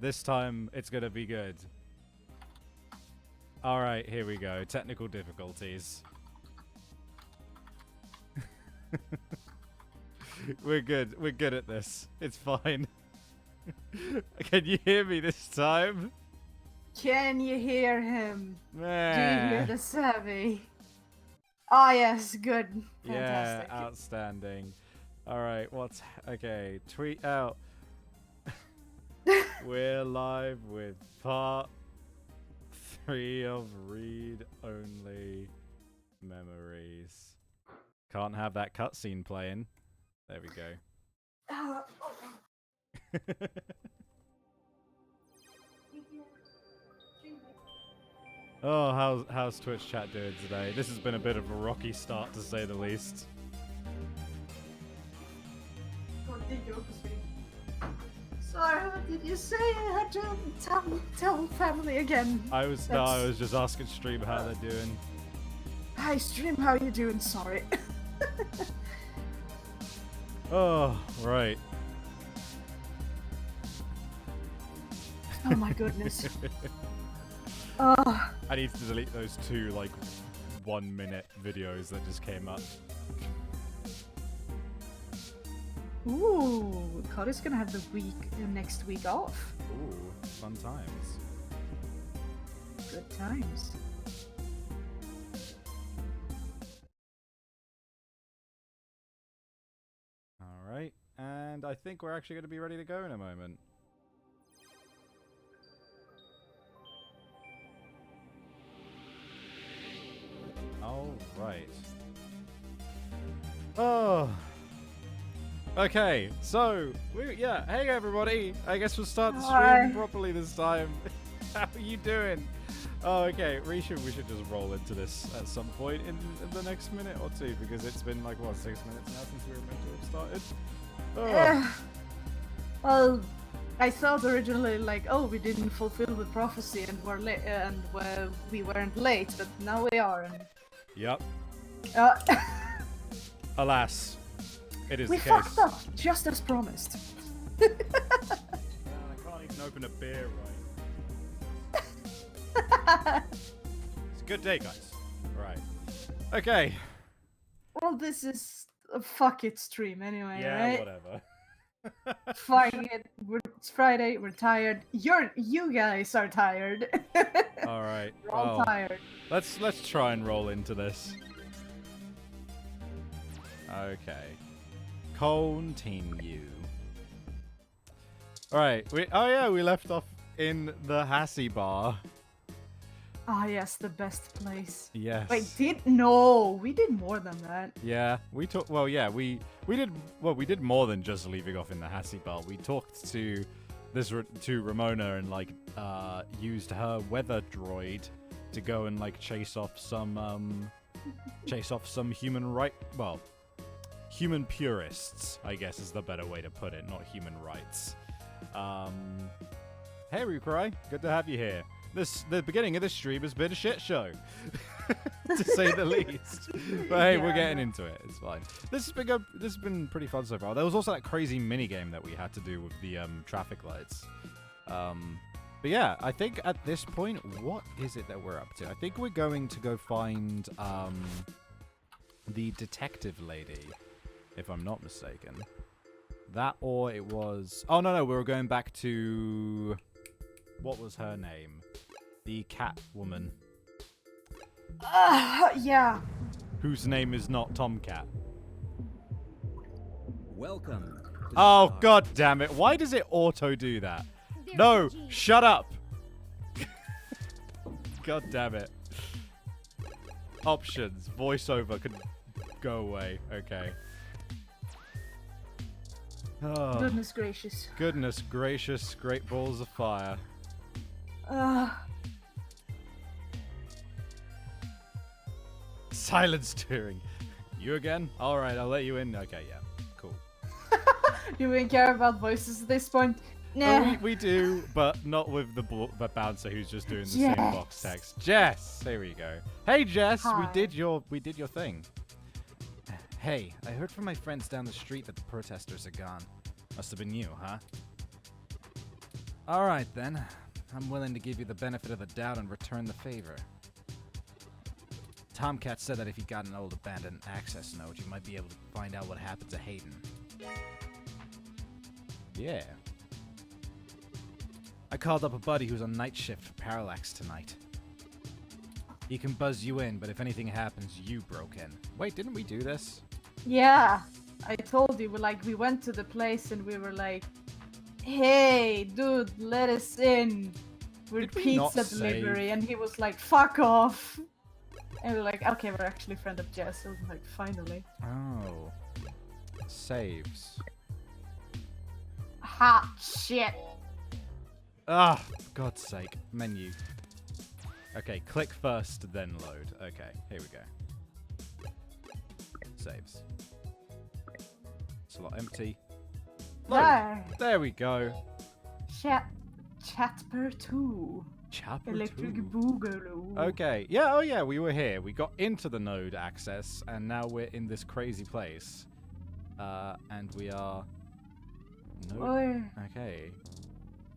This time, it's gonna be good. Alright, here we go. Technical difficulties. We're good. We're good at this. It's fine. Can you hear me this time? Can you hear him? Meh. Do you hear the savvy? Ah, yes, good. Yeah, Fantastic. outstanding. Alright, what's... Okay, tweet out. We're live with part 3 of read-only memories. Can't have that cutscene playing. There we go. Oh, how's Twitch chat doing today? This has been a bit of a rocky start, to say the least. Sorry, what did you say? I had to tell family again. I was just asking stream how they're doing. Hi, stream, how you doing? Sorry. Oh, right. Oh my goodness. Oh. I need to delete those 2 like 1-minute videos that just came up. Ooh, Cody's gonna have the next week off. Ooh, fun times. Good times. Alright, and I think we're actually going to be ready to go in a moment. Alright. Oh. Okay, so, hey everybody! I guess we'll start the stream properly this time. How are you doing? Oh, okay, we should just roll into this at some point in the next minute or 2, because it's been like, what, 6 minutes now since we were meant to have started? Oh. Well, I thought originally like, oh, we didn't fulfill the prophecy and we're late, and we weren't late, but now we are. And... Yep. Alas, it is we the case. fucked up, just as promised. Man, I can't even open a beer right. It's a good day, guys. Right. Okay. Well, this is a fuck it stream anyway, yeah, right? Whatever. Fuck it. It's Friday. We're tired. You guys are tired. All right. We're all tired. Let's try and roll into this. Okay. Continue. All right. We left off in the Hassie bar. Ah, yes, the best place. Yes. Wait, we did more than that. Yeah, we talked. Well, yeah, we did more than just leaving off in the Hassie bar. We talked to Ramona and like used her weather droid to go and like chase off some human purists, I guess is the better way to put it, not human rights. Hey Rucry, good to have you here. The beginning of this stream has been a shit show, to say the least. But hey, we're getting into it. It's fine. This has been pretty fun so far. There was also that crazy mini game that we had to do with the traffic lights. But yeah, I think at this point, what is it that we're up to? I think we're going to go find the detective lady, if I'm not mistaken. That or it was... Oh, no, we were going back to... What was her name? The cat woman. Yeah. Whose name is not Tomcat. Welcome. Oh, god damn it. Why does it auto do that? No, shut up. God damn it. Options. Voiceover could go away. Okay. Oh. Goodness gracious. Goodness gracious. Great balls of fire. Silence steering. You again? Alright, I'll let you in. Okay, yeah. Cool. Do we care about voices at this point? Nah. Oh, we do, but not with the bouncer who's just doing the same box text. Jess! There we go. Hey, Jess! Hi. We did your thing. Hey, I heard from my friends down the street that the protesters are gone. Must have been you, huh? Alright then. I'm willing to give you the benefit of the doubt and return the favor. Tomcat said that if you got an old abandoned access node, you might be able to find out what happened to Hayden. Yeah. I called up a buddy who's on night shift for Parallax tonight. He can buzz you in, but if anything happens, you broke in. Wait, didn't we do this? Yeah, I told you, we went to the place and we were like, hey, dude, let us in. We're Did we not pizza delivery. And he was like, fuck off. And we're like, okay, we're actually friend of Jess. So like, finally. Oh. Saves. Ha, shit. Ah, God's sake. Menu. Okay, click first, then load. Okay, here we go. Saves. Slot empty. Load. There we go. Chatper 2. Chapter Electric 2. Boogaloo. Okay, yeah, oh yeah, we were here. We got into the node access, and now we're in this crazy place. And we are... Oi. Okay.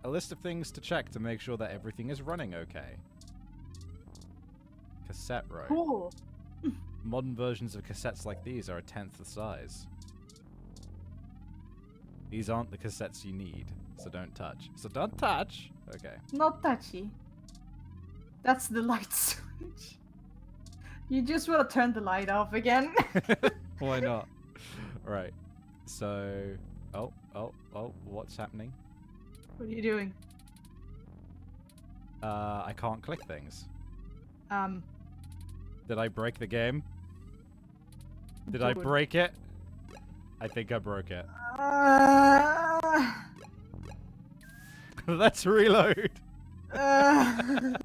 A list of things to check to make sure that everything is running okay. Cassette row. Cool. Modern versions of cassettes like these are a tenth the size. These aren't the cassettes you need, so don't touch. So don't touch! Okay. Not touchy. That's the light switch. You just want to turn the light off again. Why not? Right. So... Oh, what's happening? What are you doing? I can't click things. Did I break the game? Did I break it? I think I broke it. Let's reload. I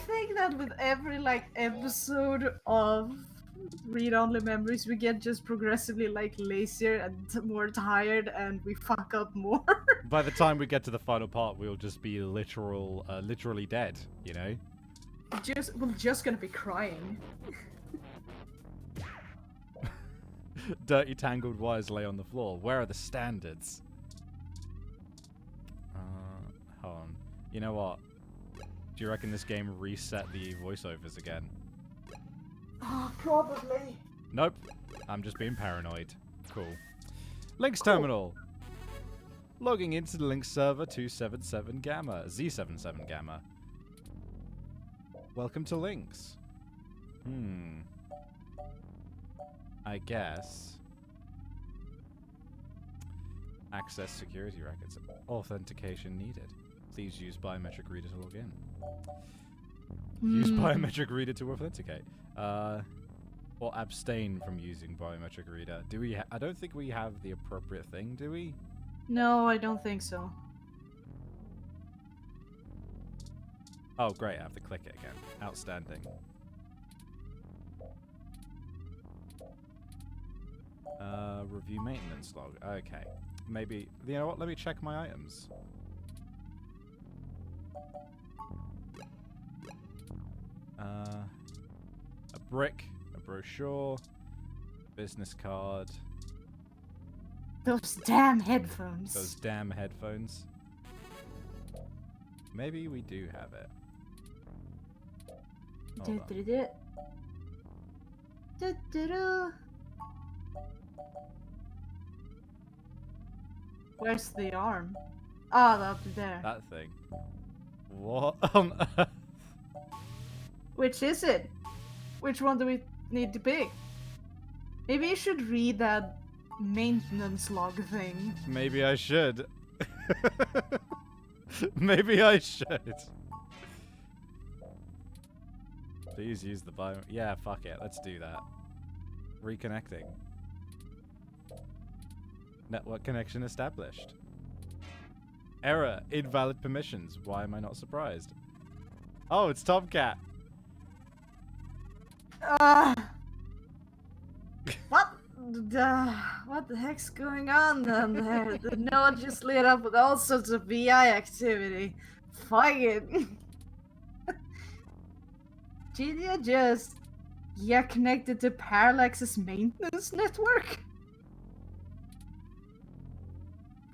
think that with every episode of read-only memories, we get just progressively lazier and more tired, and we fuck up more. By the time we get to the final part, we'll just be literally dead. You know. We're just gonna be crying. Dirty tangled wires lay on the floor. Where are the standards? Hold on. You know what? Do you reckon this game reset the voiceovers again? Oh, probably. Nope. I'm just being paranoid. Cool. Links terminal. Logging into the Lynx server 277 Gamma. Z77 Gamma. Welcome to Lynx. I guess. Access security records. Authentication needed. Please use biometric reader to log in. Use biometric reader to authenticate. Or abstain from using biometric reader. Do we? I don't think we have the appropriate thing, do we? No, I don't think so. Oh, great. I have to click it again. Outstanding. Review maintenance log. Okay. Maybe... You know what? Let me check my items. A brick. A brochure. Business card. Those damn headphones. Those damn headphones. Maybe we do have it. Where's the arm? Ah, up there. That thing. What on earth? Which is it? Which one do we need to pick? Maybe you should read that maintenance log thing. Maybe I should. Maybe I should. Please use the bio... Yeah, fuck it. Let's do that. Reconnecting. Network connection established. Error. Invalid permissions. Why am I not surprised? Oh, it's Tomcat. What the heck's going on down there? The node just lit up with all sorts of VI activity. Fuck it. Did you just get connected to Parallax's maintenance network?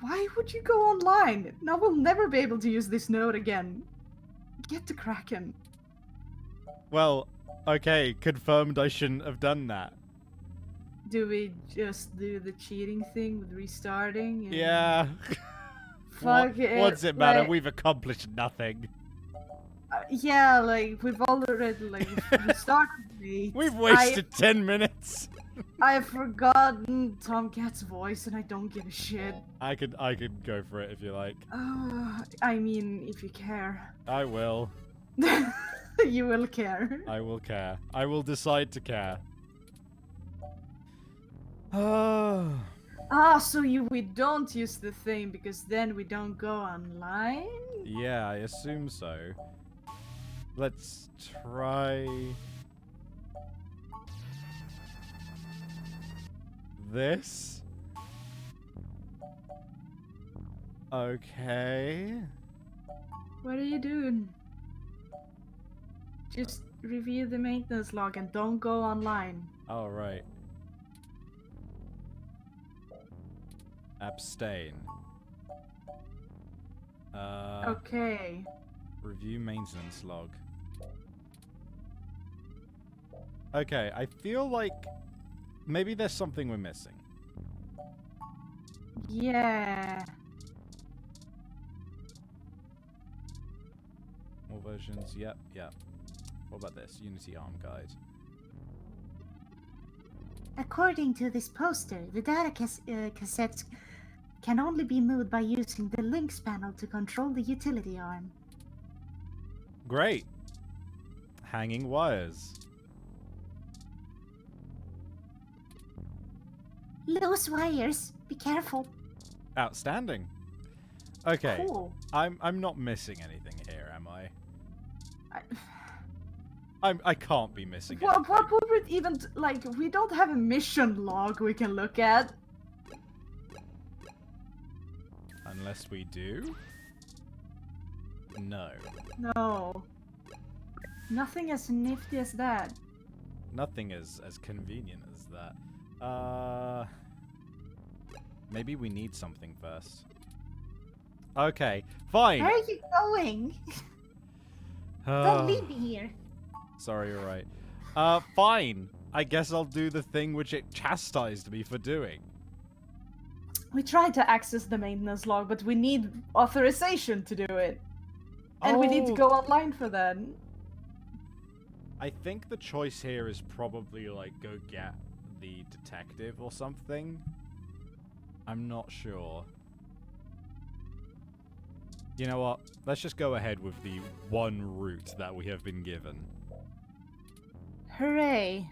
Why would you go online? Now we'll never be able to use this node again. Get to Kraken. Well, okay, confirmed I shouldn't have done that. Do we just do the cheating thing with restarting? And Yeah. Fuck it. What's it matter? like- We've accomplished nothing. Yeah, like we've already like restarted the. We've wasted 10 minutes. I've forgotten Tomcat's voice, and I don't give a shit. I could go for it if you like. I mean, if you care, I will. you will care. I will care. I will decide to care. So we don't use the thing because then we don't go online? Yeah, I assume so. Let's try this. Okay. What are you doing? Just review the maintenance log and don't go online. All right. Abstain. Okay. Review maintenance log. Okay, I feel like maybe there's something we're missing. Yeah. More versions, yep. What about this? Unity ARM guide. According to this poster, the data cassettes can only be moved by using the links panel to control the utility arm. Great. Hanging wires. Loose wires. Be careful. Outstanding. Okay. Cool. I'm not missing anything here, am I? I can't be missing anything. What would we even like? We don't have a mission log we can look at. Unless we do? No. No. Nothing as nifty as that. Nothing as convenient as that. Maybe we need something first. Okay, fine. Where are you going? Don't leave me here. Sorry, you're right. Fine. I guess I'll do the thing which it chastised me for doing. We tried to access the maintenance log, but we need authorization to do it. And we need to Oh. go online for that. I think the choice here is probably, like, go get the detective or something. I'm not sure. You know what? Let's just go ahead with the one route that we have been given. Hooray.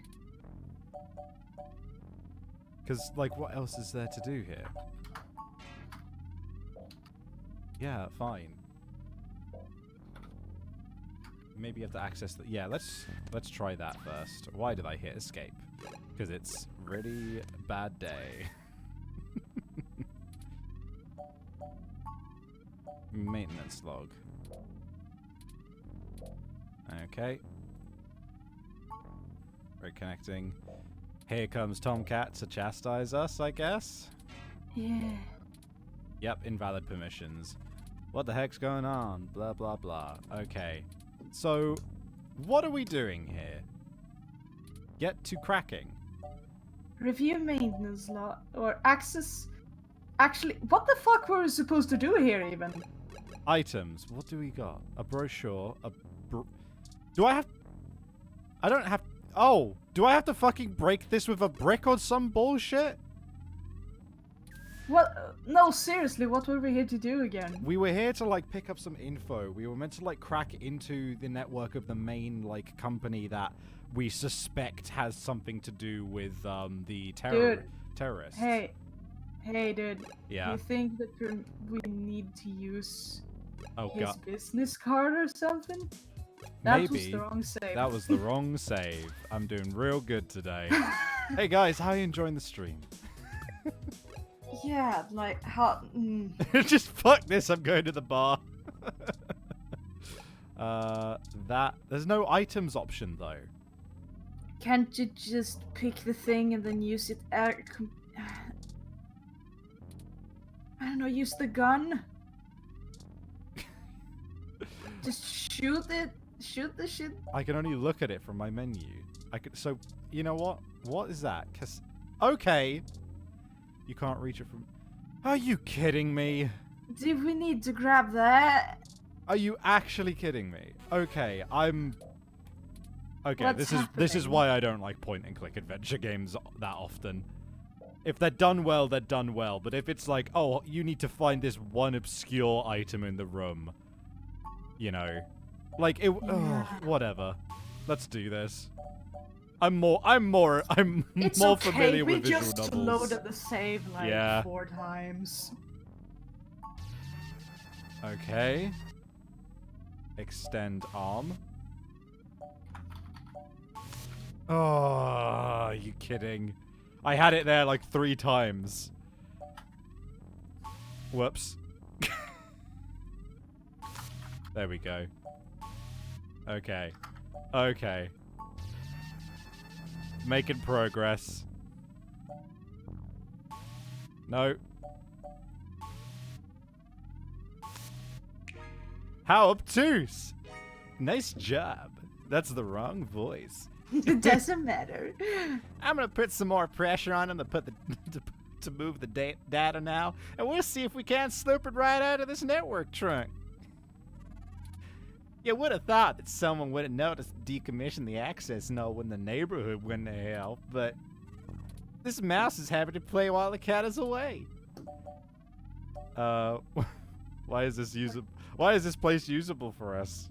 Because, like, what else is there to do here? Yeah, fine. Maybe you have to access the... Yeah, let's try that first. Why did I hit escape? Because it's really bad day. Maintenance log. Okay. Reconnecting. Here comes Tomcat to chastise us, I guess. Yeah. Yep, invalid permissions. What the heck's going on? Blah, blah, blah. Okay. So, what are we doing here? Get to cracking. Review maintenance log or access. Actually, what the fuck were we supposed to do here even? Items. What do we got? A brochure. Do I have... I don't have... Oh! Do I have to fucking break this with a brick or some bullshit? What? No, seriously, what were we here to do again? We were here to, like, pick up some info. We were meant to, like, crack into the network of the main, like, company that we suspect has something to do with, the terrorists. Hey, dude. Yeah. You think that we need to use Oh, his God. business card or something? That was Maybe. the wrong save. That was the wrong save. I'm doing real good today. Hey, guys, how are you enjoying the stream? Yeah, like, how... Just fuck this, I'm going to the bar. There's no items option, though. Can't you just pick the thing and then use it? I don't know, use the gun. Just shoot it. Shoot the shit. I can only look at it from my menu. So, you know what? What is that? Okay. You can't reach it from... Are you kidding me? Do we need to grab that? Are you actually kidding me? Okay, Okay, this is why I don't like point-and-click adventure games that often. If they're done well, they're done well. But if it's like, oh, you need to find this one obscure item in the room, you know, like whatever. Let's do this. I'm more familiar with visual novels. We just loaded the save like 4 times. Okay. Extend arm. Oh, are you kidding? I had it there like 3 times. Whoops. There we go. Okay. Okay. Making progress. No. How obtuse! Nice job. That's the wrong voice. It doesn't matter. I'm gonna put some more pressure on him to put the to move the data now, and we'll see if we can't slurp it right out of this network trunk. You would have thought that someone would have noticed decommission the access node when the neighborhood went to hell, but this mouse is happy to play while the cat is away. Why is this usable? Why is this place usable for us?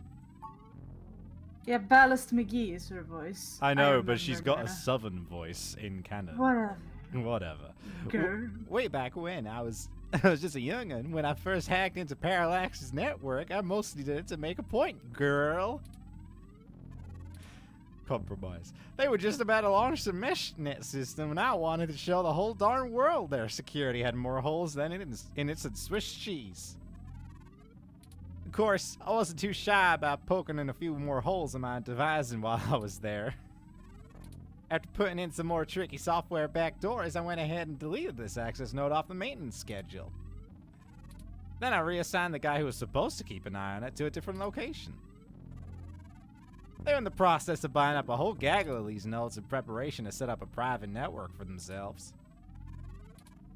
Yeah, Ballast McGee is her voice. I know, but she's got a southern voice in Canada. Whatever. Whatever. Girl. Way back when I was just a young'un, when I first hacked into Parallax's network, I mostly did it to make a point, girl. Compromise. They were just about to launch the mesh net system, and I wanted to show the whole darn world their security had more holes than in its Swiss cheese. Of course, I wasn't too shy about poking in a few more holes in my devising while I was there. After putting in some more tricky software backdoors, I went ahead and deleted this access node off the maintenance schedule. Then I reassigned the guy who was supposed to keep an eye on it to a different location. They're in the process of buying up a whole gaggle of these nodes in preparation to set up a private network for themselves.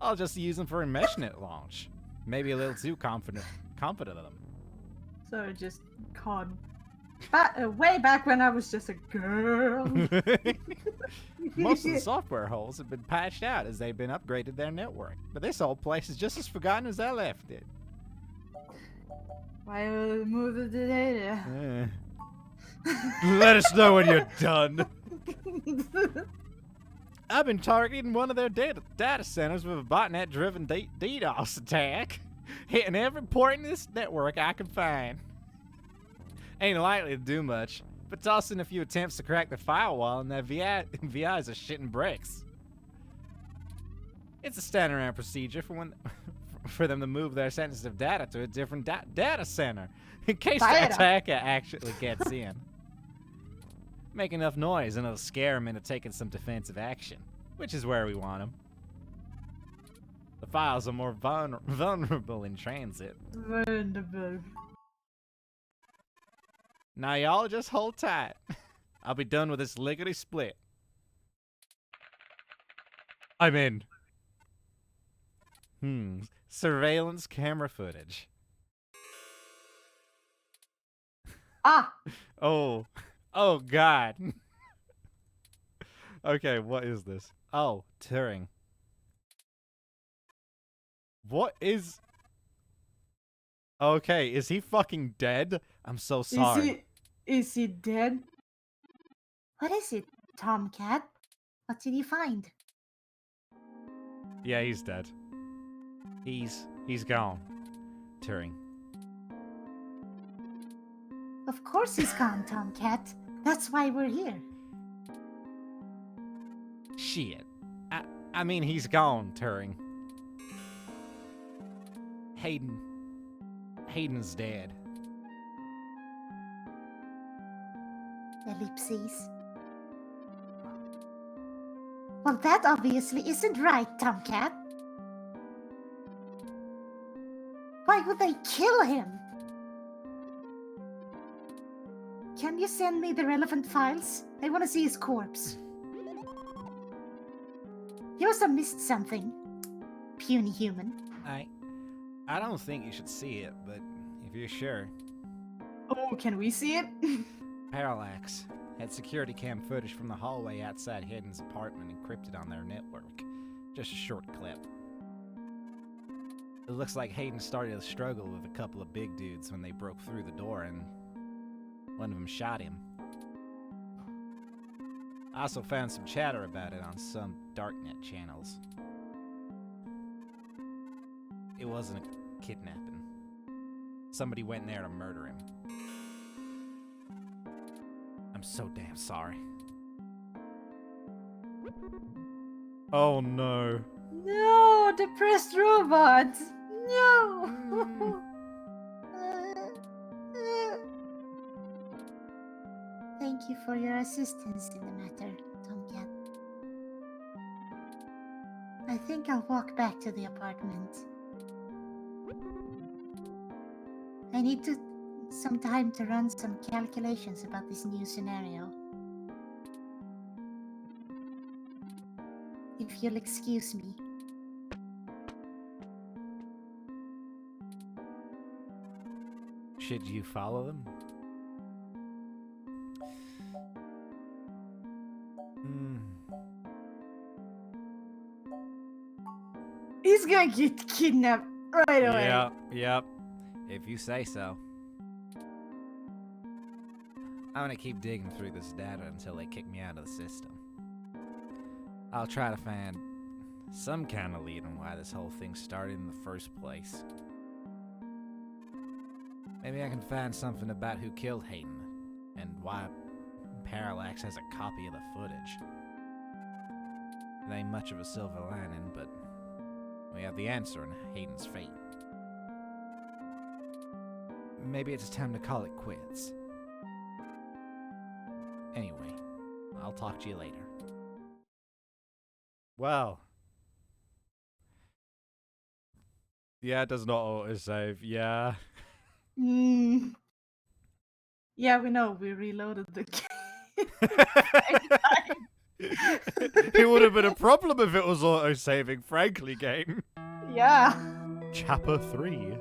I'll just use them for a meshnet launch. Maybe a little too confident of them. So just con. Way back when I was just a girl. Most of the software holes have been patched out as they've been upgraded their network, but this old place is just as forgotten as I left it. Why move the data? Let us know when you're done. I've been targeting one of their data centers with a botnet-driven DDoS attack, hitting every port in this network I can find. Ain't likely to do much, but tossing a few attempts to crack the firewall and their VIs are shitting bricks. It's a standard procedure for them to move their sensitive data to a different data center in case the attacker actually gets in. Make enough noise and it'll scare them into taking some defensive action, which is where we want them. The files are more vulnerable in transit. Vulnerable. Now y'all just hold tight. I'll be done with this lickety-split. I'm in. Surveillance camera footage. Ah! Oh God. Okay, what is this? Oh, Turing. What is... Okay, is he fucking dead? I'm so sorry. Is he dead? What is it, Tomcat? What did you find? Yeah, he's dead. He's gone. Turing. Of course he's gone, Tomcat. That's why we're here. Shit. I mean, he's gone, Turing. Hayden's dead. Ellipses. Well, that obviously isn't right, Tomcat. Why would they kill him? Can you send me the relevant files? I want to see his corpse. You must have missed something. Puny human. I don't think you should see it, but if you're sure. Oh, can we see it? Parallax had security cam footage from the hallway outside Hayden's apartment encrypted on their network. Just a short clip. It looks like Hayden started a struggle with a couple of big dudes when they broke through the door and one of them shot him. I also found some chatter about it on some darknet channels. It wasn't a kidnapping. Somebody went in there to murder him. I'm so damn sorry. Oh no. No, depressed robot. No. Thank you for your assistance in the matter, Tomcat. I think I'll walk back to the apartment. I need some time to run some calculations about this new scenario. If you'll excuse me. Should you follow them? He's gonna get kidnapped right away. Yep. If you say so. I'm gonna keep digging through this data until they kick me out of the system. I'll try to find some kind of lead on why this whole thing started in the first place. Maybe I can find something about who killed Hayden and why Parallax has a copy of the footage. It ain't much of a silver lining, but we have the answer in Hayden's fate. Maybe it's time to call it quits. Anyway, I'll talk to you later. Well. Yeah, it does not autosave. Yeah. Yeah, we know. We reloaded the game. It would have been a problem if it was auto-saving, frankly, game. Yeah. Chapter 3.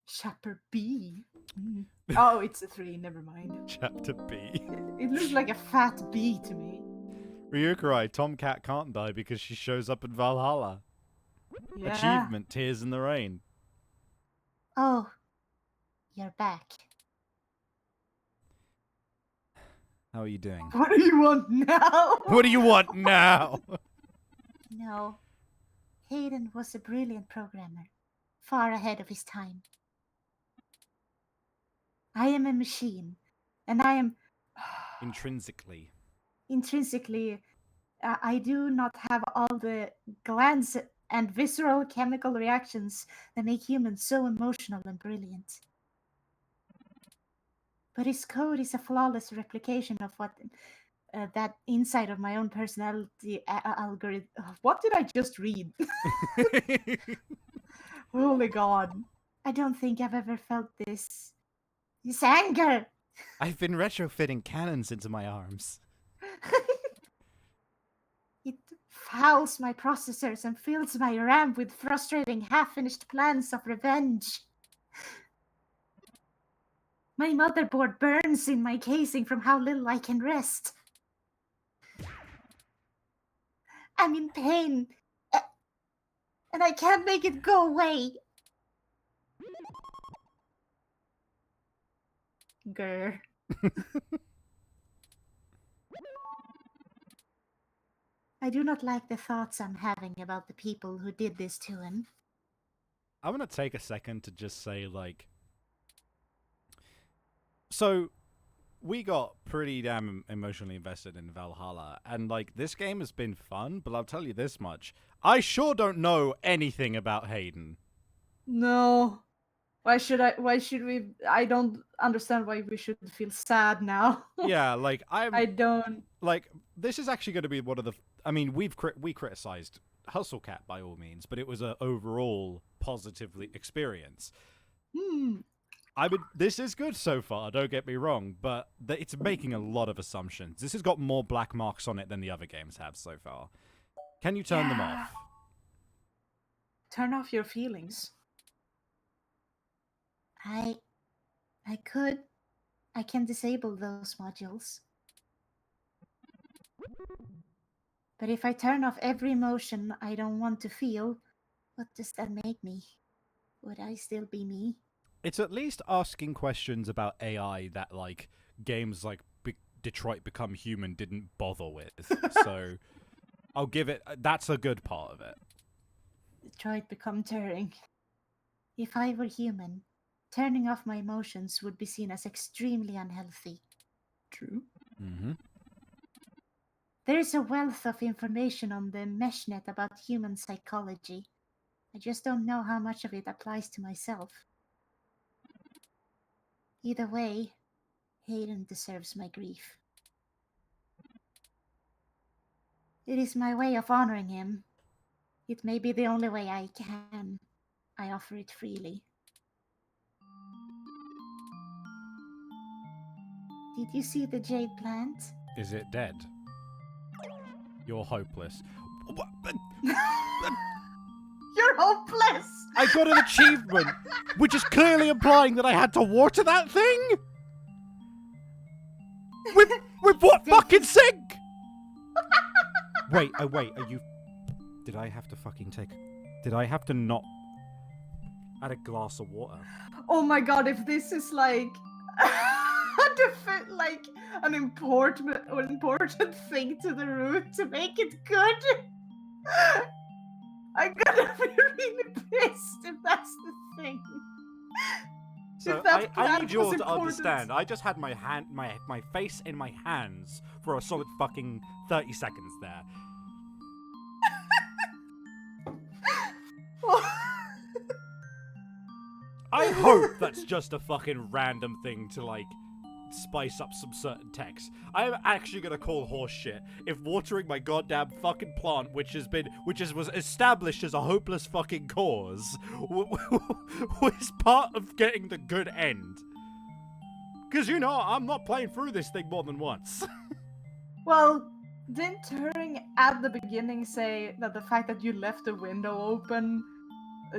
Chapter B. Oh, it's a 3. Never mind. Chapter B. It looks like a fat bee to me. Ryukarai, Tomcat can't die because she shows up in Valhalla. Yeah. Achievement, Tears in the Rain. Oh, you're back. How are you doing? What do you want now? What do you want now? No, Hayden was a brilliant programmer, far ahead of his time. I am a machine, and I am Intrinsically. I do not have all the glands and visceral chemical reactions that make humans so emotional and brilliant. But his code is a flawless replication of what that inside of my own personality algorithm. What did I just read? Holy God. I don't think I've ever felt this anger. I've been retrofitting cannons into my arms. It fouls my processors and fills my RAM with frustrating half-finished plans of revenge. My motherboard burns in my casing from how little I can rest. I'm in pain, and I can't make it go away. Grr. I do not like the thoughts I'm having about the people who did this to him. I'm gonna take a second to just say, like... So, we got pretty damn emotionally invested in Valhalla, and, like, this game has been fun, but I'll tell you this much. I sure don't know anything about Hayden. No. Why should we? I don't understand why we should feel sad now. Yeah, like, I don't. Like, this is actually going to be one of the... I mean, we criticized hustle cat by all means, but it was a overall positively experience. I mean, this is good so far, don't get me wrong, but it's making a lot of assumptions. This has got more black marks on it than the other games have so far. Can you turn them off? Turn off your feelings. I could. I can disable those modules. But if I turn off every emotion I don't want to feel, what does that make me? Would I still be me? It's at least asking questions about AI that, like, games like Detroit Become Human didn't bother with. So I'll give it... That's a good part of it. Detroit Become Turing. If I were human, turning off my emotions would be seen as extremely unhealthy. True. Mm-hmm. There is a wealth of information on the meshnet about human psychology. I just don't know how much of it applies to myself. Either way, Hayden deserves my grief. It is my way of honoring him. It may be the only way I can. I offer it freely. Did you see the jade plant? Is it dead? You're hopeless. You're hopeless! I got an achievement, which is clearly implying that I had to water that thing? With what fucking sink? Wait, are you... Did I have to fucking take... Did I have to not... add a glass of water? Oh my god, if this is like... like an important thing to the root to make it good, I'm gonna be really pissed if that's the thing. So I need you all to understand. I just had my face in my hands for a solid fucking 30 seconds there. I hope that's just a fucking random thing to, like, spice up some certain text. I'm actually gonna call horse shit if watering my goddamn fucking plant, which was established as a hopeless fucking cause, was part of getting the good end. Because, you know, I'm not playing through this thing more than once. Well, didn't Turing at the beginning say that the fact that you left the window open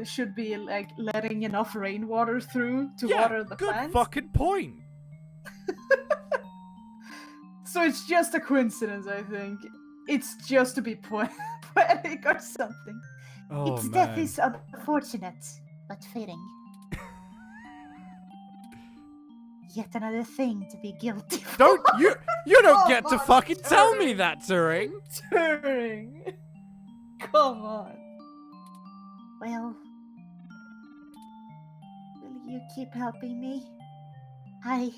should be like letting enough rainwater through to water the good plants? fucking point. So it's just a coincidence, I think. It's just to be poetic or something. Oh, Its man. death is unfortunate, but fitting. Yet another thing to be guilty for. You don't get to Come on, fucking tell me Turing. that, Turing. Turing! Come on. Well, will you keep helping me? I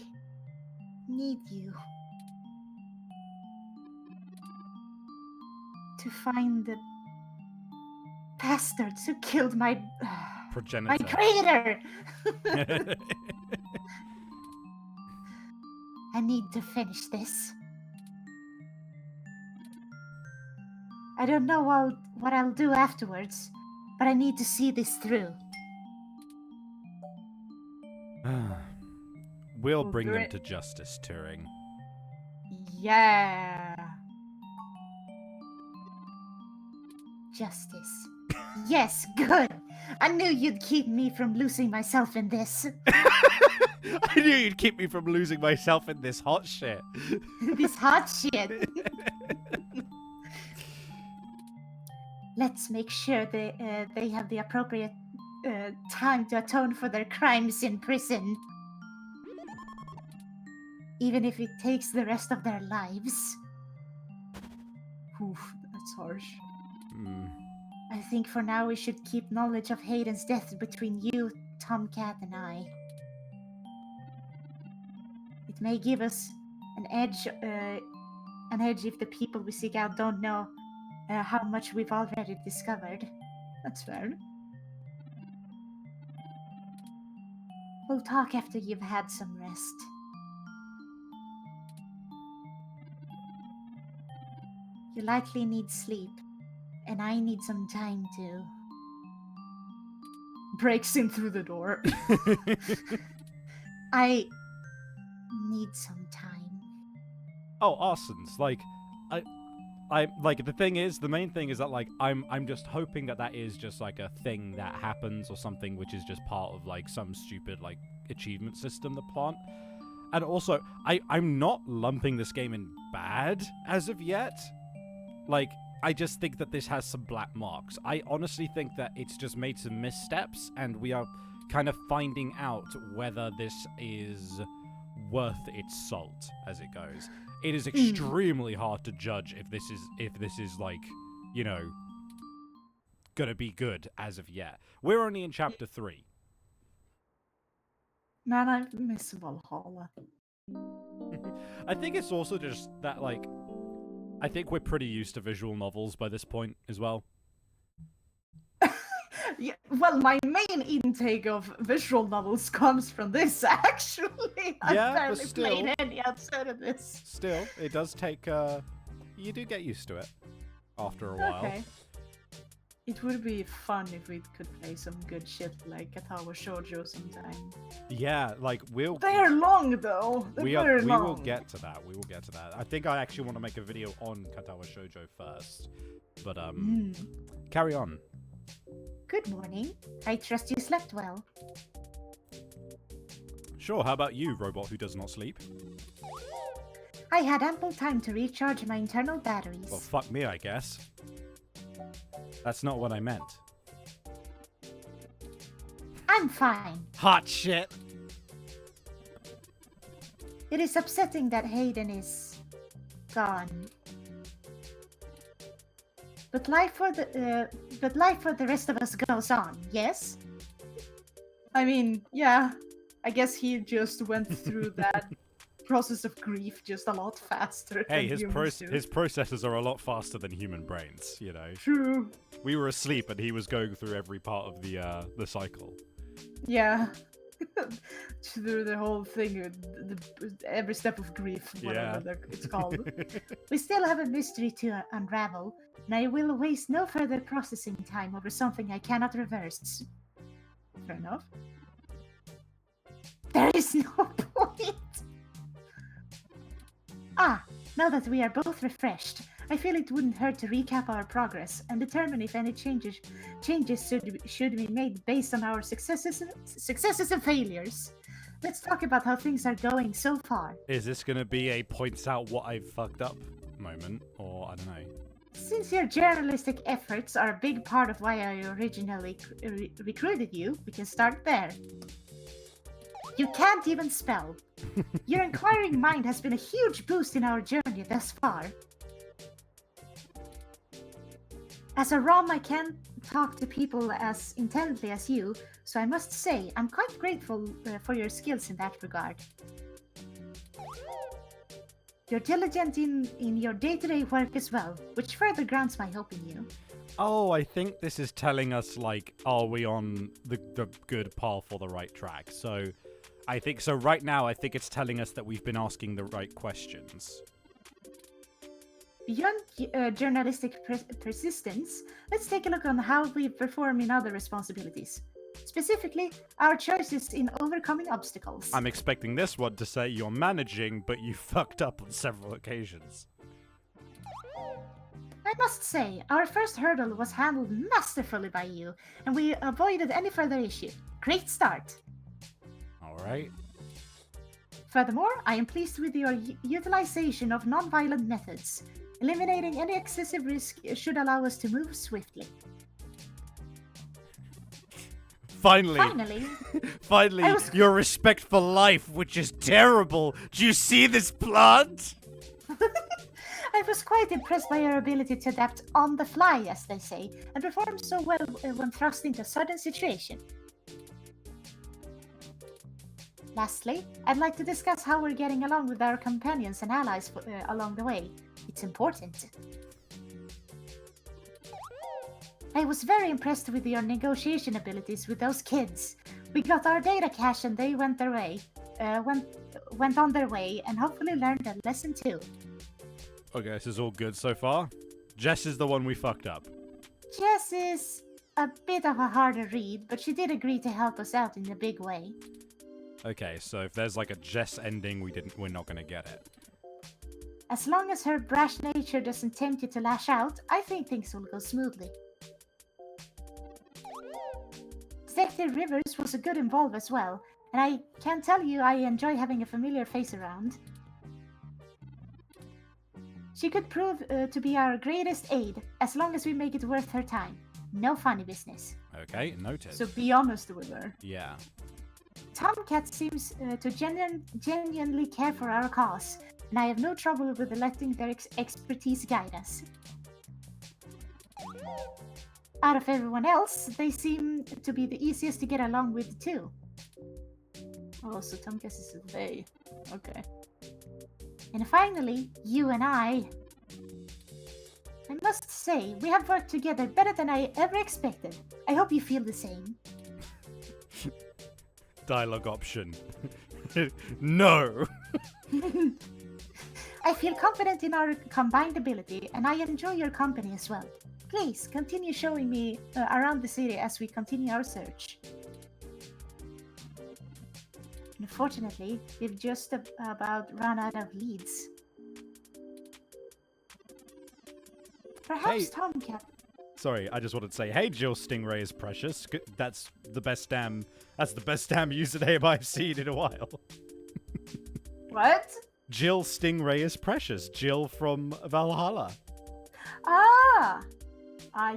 need you. To find the bastards who killed my Progenitor. creator. I need to finish this. I don't know what I'll do afterwards, but I need to see this through. We'll Well, bring them great. to justice, Turing. Yeah. Justice. Yes, good. I knew you'd keep me from losing myself in this. I knew you'd keep me from losing myself in this hot shit. This hot shit. Let's make sure they have the appropriate time to atone for their crimes in prison. Even if it takes the rest of their lives. Oof, that's harsh. I think for now we should keep knowledge of Hayden's death between you, Tomcat, and I. It may give us an edge if the people we seek out don't know how much we've already discovered. That's fair. We'll talk after you've had some rest. You likely need sleep. and I need some time to. Breaks in through the door. I need some time. Oh, arsons. Like, I like the main thing is that like I'm just hoping that that is just like a thing that happens or something which is just part of like some stupid like achievement system the plant. And also, I'm not lumping this game in bad as of yet. Like, I just think that this has some black marks. I honestly think that it's just made some missteps, and we are kind of finding out whether this is worth its salt as it goes. It is extremely hard to judge if this is like, you know, gonna be good as of yet. We're only in chapter 3. Man, I miss Valhalla. I think it's also just that, like, I think we're pretty used to visual novels by this point as well. Yeah, well, my main intake of visual novels comes from this, actually. I've Yeah, but barely still- played any outside of this. Still, it does take, you do get used to it after a while. Okay. It would be fun if we could play some good shit like Katawa Shoujo sometime. Yeah, like, They're long, though. They're we very long. will get to that. We will get to that. I think I actually want to make a video on Katawa Shoujo first. But, carry on. Good morning. I trust you slept well. Sure, how about you, robot who does not sleep? I had ample time to recharge my internal batteries. Well, fuck me, I guess. That's not what I meant. I'm fine. Hot shit! It is upsetting that Hayden is gone. But life for the rest of us goes on. Yes. I mean, yeah. I guess he just went through that process of grief just a lot faster. Hey, than his humans do. his processes are a lot faster than human brains, you know. True. We were asleep and he was going through every part of the cycle. Yeah. Through the whole thing, every step of grief, whatever it's called. We still have a mystery to unravel, and I will waste no further processing time over something I cannot reverse. Fair enough. There is no point. Now that we are both refreshed, I feel it wouldn't hurt to recap our progress and determine if any changes should be made based on our successes and failures. Let's talk about how things are going so far. Is this gonna be a points out what I've fucked up moment, or I don't know? Since your journalistic efforts are a big part of why I originally recruited you, we can start there. You can't even spell. Your inquiring mind has been a huge boost in our journey thus far. As a ROM, I can't talk to people as intently as you, so I must say I'm quite grateful for your skills in that regard. You're diligent in your day-to-day work as well, which further grounds my hope in you. Oh, I think this is telling us, like, are we on the good path or the right track? So, I think so. Right now, I think it's telling us that we've been asking the right questions. Beyond journalistic persistence, let's take a look on how we perform in other responsibilities. Specifically, our choices in overcoming obstacles. I'm expecting this one to say you're managing, but you fucked up on several occasions. I must say, our first hurdle was handled masterfully by you, and we avoided any further issue. Great start! Alright. Furthermore, I am pleased with your utilization of non-violent methods. Eliminating any excessive risk should allow us to move swiftly. Finally, finally, your respect for life, which is terrible. Do you see this plant? I was quite impressed by your ability to adapt on the fly, as they say, and perform so well when thrust into a sudden situation. Lastly, I'd like to discuss how we're getting along with our companions and allies along the way. It's important. I was very impressed with your negotiation abilities with those kids. We got our data cache and they went their way, went on their way, and hopefully learned a lesson too. Okay, this is all good so far. Jess is the one we fucked up. Jess is a bit of a harder read, but she did agree to help us out in a big way. Okay, so if there's like a Jess ending, we're not gonna get it. As long as her brash nature doesn't tempt you to lash out, I think things will go smoothly. Detective Rivers was a good involve as well, and I can tell you I enjoy having a familiar face around. She could prove to be our greatest aid, as long as we make it worth her time. No funny business. Okay, noted. So be honest with her. Yeah. Tomcat seems to genuinely care for our cause, and I have no trouble with letting their expertise guide us. Out of everyone else, they seem to be the easiest to get along with too. Oh, so Tomcat is a they. Okay. And finally, you and I must say, we have worked together better than I ever expected. I hope you feel the same. Dialogue option. No! I feel confident in our combined ability, and I enjoy your company as well. Please, continue showing me around the city as we continue our search. Unfortunately, we've just about run out of leads. Perhaps Hey. Tomcat. Sorry, I just wanted to say, hey, Jill Stingray is precious. That's the best damn username I've seen in a while. What? Jill Stingray is precious. Jill from Valhalla. Ah!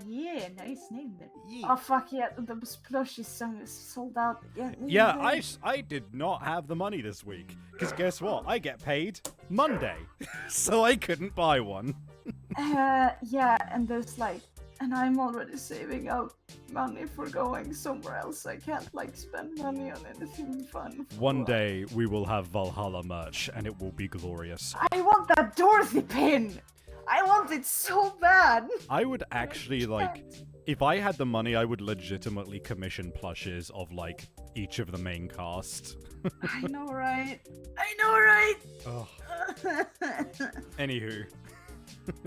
Yeah, nice name then. Yeah. Oh fuck yeah, the plushie song is sold out. Yeah, Yeah, I did not have the money this week. Because guess what? I get paid Monday. So I couldn't buy one. Yeah, and there's like, and I'm already saving up money for going somewhere else. I can't like spend money on anything fun. One day we will have Valhalla merch and it will be glorious. I want that Dorothy pin! I want it so bad! I would actually like, if I had the money, I would legitimately commission plushes of like each of the main cast. I know, right? I know, right? Oh. Anywho,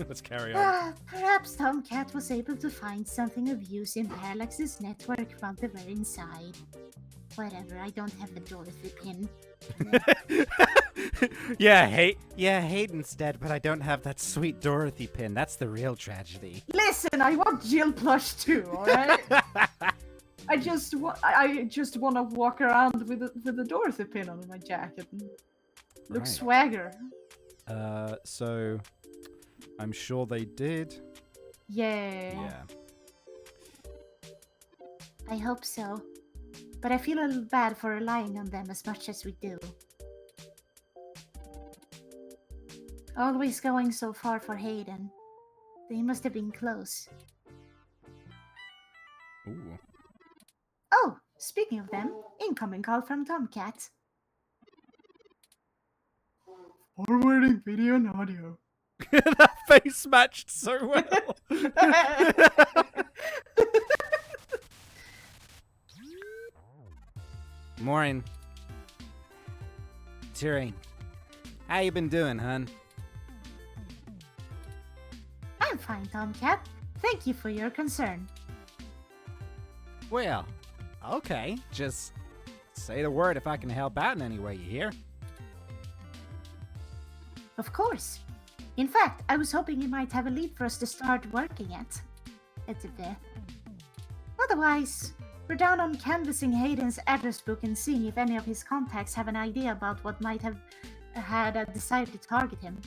let's carry on. Perhaps Tomcat was able to find something of use in Parallax's network while they were inside. Whatever, I don't have the Dorothy pin. Yeah, Hayden's dead, but I don't have that sweet Dorothy pin. That's the real tragedy. Listen, I want Jill plush too, alright? I just want to walk around with the Dorothy pin on my jacket and look Right. swagger. So I'm sure they did. Yeah. Yeah. I hope so. But I feel a little bad for relying on them as much as we do. Always going so far for Hayden. They must have been close. Ooh. Oh, speaking of them, incoming call from Tomcat. Forwarding video and audio. That face matched so well. Maureen. Tyrion. How you been doing, hun? I'm fine, Tomcat. Thank you for your concern. Well, okay. Just say the word if I can help out in any way, you hear? Of course. In fact, I was hoping you might have a lead for us to start working at. Otherwise, we're down on canvassing Hayden's address book and seeing if any of his contacts have an idea about what might have had a desire to target him.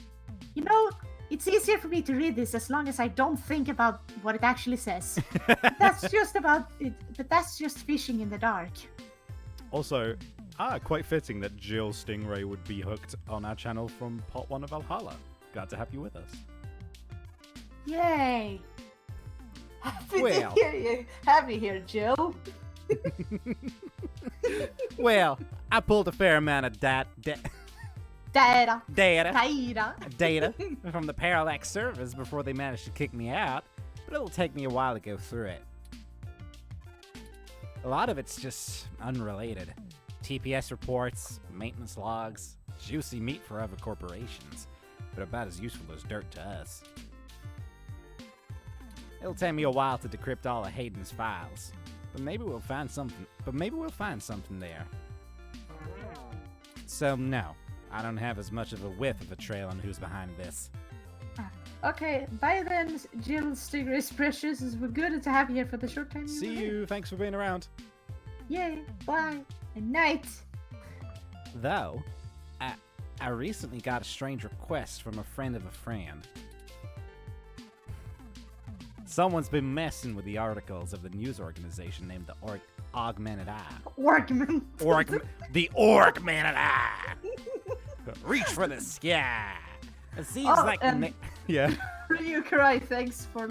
You know, it's easier for me to read this as long as I don't think about what it actually says. That's just fishing in the dark. Also, quite fitting that Jill Stingray would be hooked on our channel from Pot 1 of Valhalla. Glad to have you with us. Yay! Happy Well. to hear you. Happy here, Jill. Well, I pulled a fair amount of Data. data Data. from the Parallax servers before they managed to kick me out, but it'll take me a while to go through it. A lot of it's just unrelated. TPS reports, maintenance logs, juicy meat for other corporations, but about as useful as dirt to us. It'll take me a while to decrypt all of Hayden's files, but maybe we'll find something. There. So no, I don't have as much of a whiff of a trail on who's behind this. Okay, bye then, Jill Stigris Precious. It's good to have you here for the short time. See you. Thanks for being around. Yay, bye, and night. Though, I recently got a strange request from a friend of a friend. Someone's been messing with the articles of the news organization named the Augmented Eye. Workman. The Augmented Eye! Reach for the sky! It seems like... Yeah. You cry, thanks for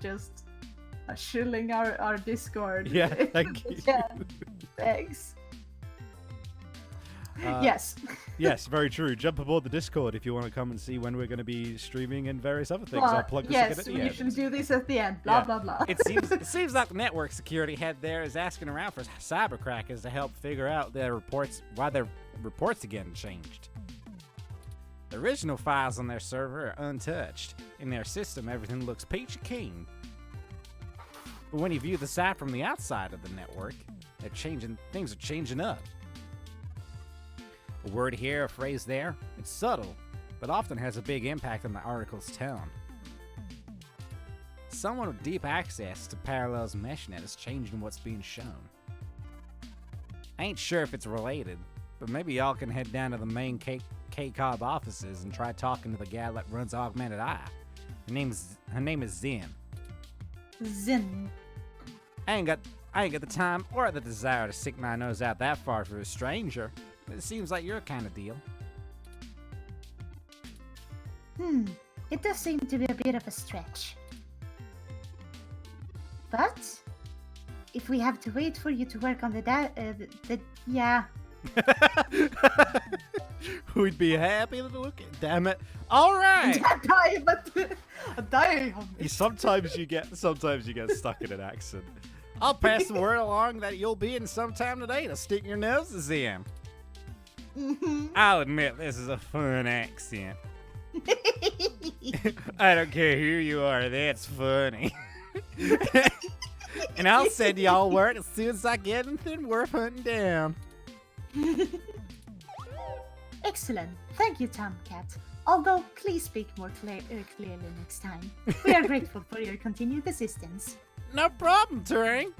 just shilling our Discord. Yeah, thank you. Yeah, thanks. Yes. Yes, very true. Jump aboard the Discord if you want to come and see when we're going to be streaming and various other things. I'll plug this again at the end. Yes, we usually do this at the end. Blah, blah, blah. It seems like the network security head there is asking around for cybercrackers to help figure out why their reports are getting changed. The original files on their server are untouched. In their system, everything looks peachy keen. But when you view the site from the outside of the network, things are changing up. A word here, a phrase there, it's subtle, but often has a big impact on the article's tone. Someone with deep access to Parallel's meshnet is changing what's being shown. I ain't sure if it's related, but maybe y'all can head down to the main K-Cobb offices and try talking to the gal that runs Augmented Eye. Her name is Zen. Zen. I ain't got the time or the desire to stick my nose out that far for a stranger. It seems like your kind of deal. It does seem to be a bit of a stretch. But if we have to wait for you to work on yeah. We'd be happy to look at. Damn it! All right. Sometimes you get stuck in an accent. I'll pass the word along that you'll be in sometime today to stick your noses in. I'll admit this is a fun accent. I don't care who you are, that's funny. And I'll send y'all word as soon as I get anything worth hunting down. Excellent. Thank you, Tomcat. Although, please speak more clearly next time. We are grateful for your continued assistance. No problem, Turing.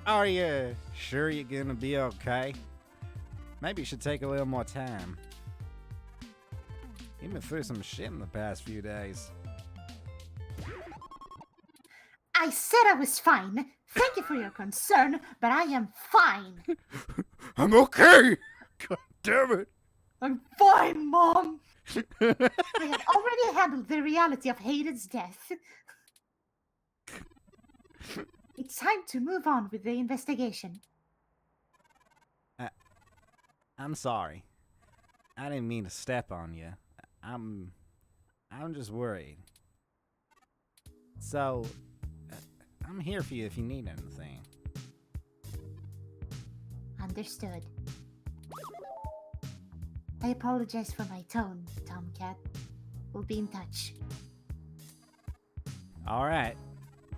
Are you sure you're gonna be okay? Maybe you should take a little more time. You've been through some shit in the past few days. I said I was fine. Thank you for your concern, but I am fine. I'm okay. God damn it. I'm fine, Mom. I have already handled the reality of Hayden's death. It's time to move on with the investigation. I'm sorry. I didn't mean to step on you. I'm just worried. So, I'm here for you if you need anything. Understood. I apologize for my tone, Tomcat. We'll be in touch. All right.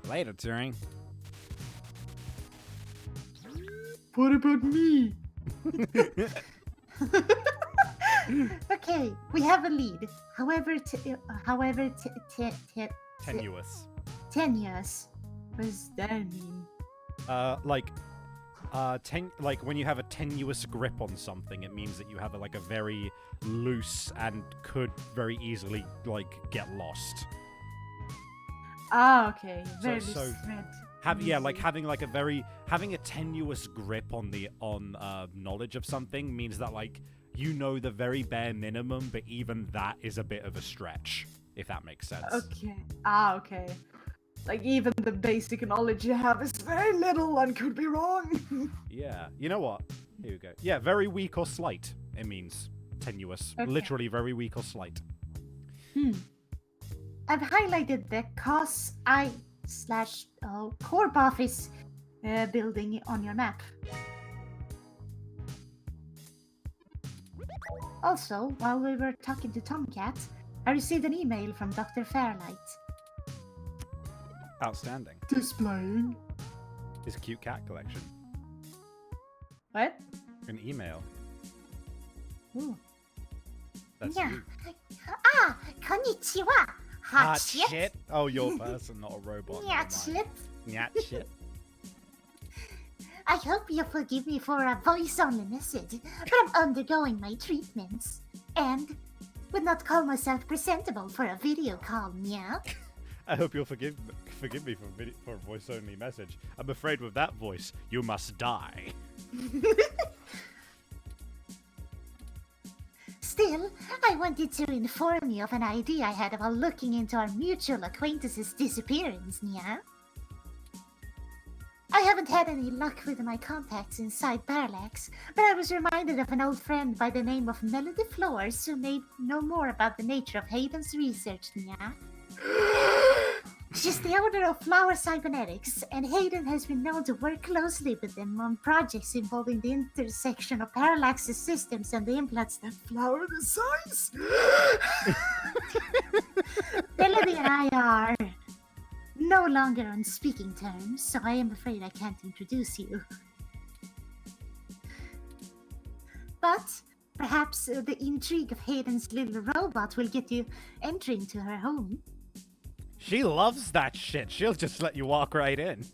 Later, Turing. What about me? Okay, we have a lead. However, Tenuous. tenuous. What does that mean? Like when you have a tenuous grip on something, it means that you have a very loose and could very easily get lost. Ah, okay. Very So- loose thread. Having a tenuous grip on knowledge of something means that you know the very bare minimum, but even that is a bit of a stretch, if that makes sense. Okay. Ah, okay. Even the basic knowledge you have is very little and could be wrong. Yeah. You know what? Here we go. Yeah, very weak or slight. It means tenuous. Okay. Literally very weak or slight. I've highlighted the COS/Corp office building on your map. Also, while we were talking to Tomcat, I received an email from Dr. Fairlight. Outstanding. Displaying. His cute cat collection. What? An email. Ooh. That's Yeah. you. Ah, konnichiwa. Hot shit. Oh, you're a person, not a robot. Yeah, Never mind. shit. Nyat shit. I hope you'll forgive me for a voice-only message, but I'm undergoing my treatments and would not call myself presentable for a video call, meow. I hope you'll forgive me for a voice-only message. I'm afraid with that voice, you must die. Still, I wanted to inform you of an idea I had while looking into our mutual acquaintance's disappearance, meow. I haven't had any luck with my contacts inside Parallax, but I was reminded of an old friend by the name of Melody Flores who may know more about the nature of Hayden's research, meow. She's the owner of Flower Cybernetics, and Hayden has been known to work closely with them on projects involving the intersection of Parallax's systems and the implants that flower the size. Melody and I are no longer on speaking terms, so I am afraid I can't introduce you. But perhaps the intrigue of Hayden's little robot will get you entry into her home. She loves that shit. She'll just let you walk right in.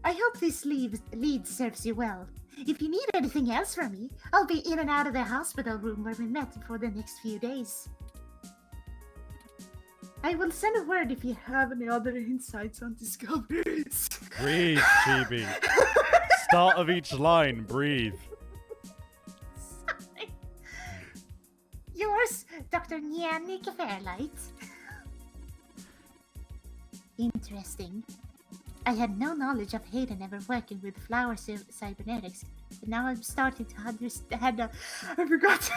I hope this lead serves you well. If you need anything else from me, I'll be in and out of the hospital room where we met for the next few days. I will send a word if you have any other insights on discoveries. Breathe, Chibi. Start of each line, breathe. Sorry. Yours, Dr. Nyanik Fairlight. Interesting. I had no knowledge of Hayden ever working with Flower Cybernetics, but now I'm starting to understand. I forgot.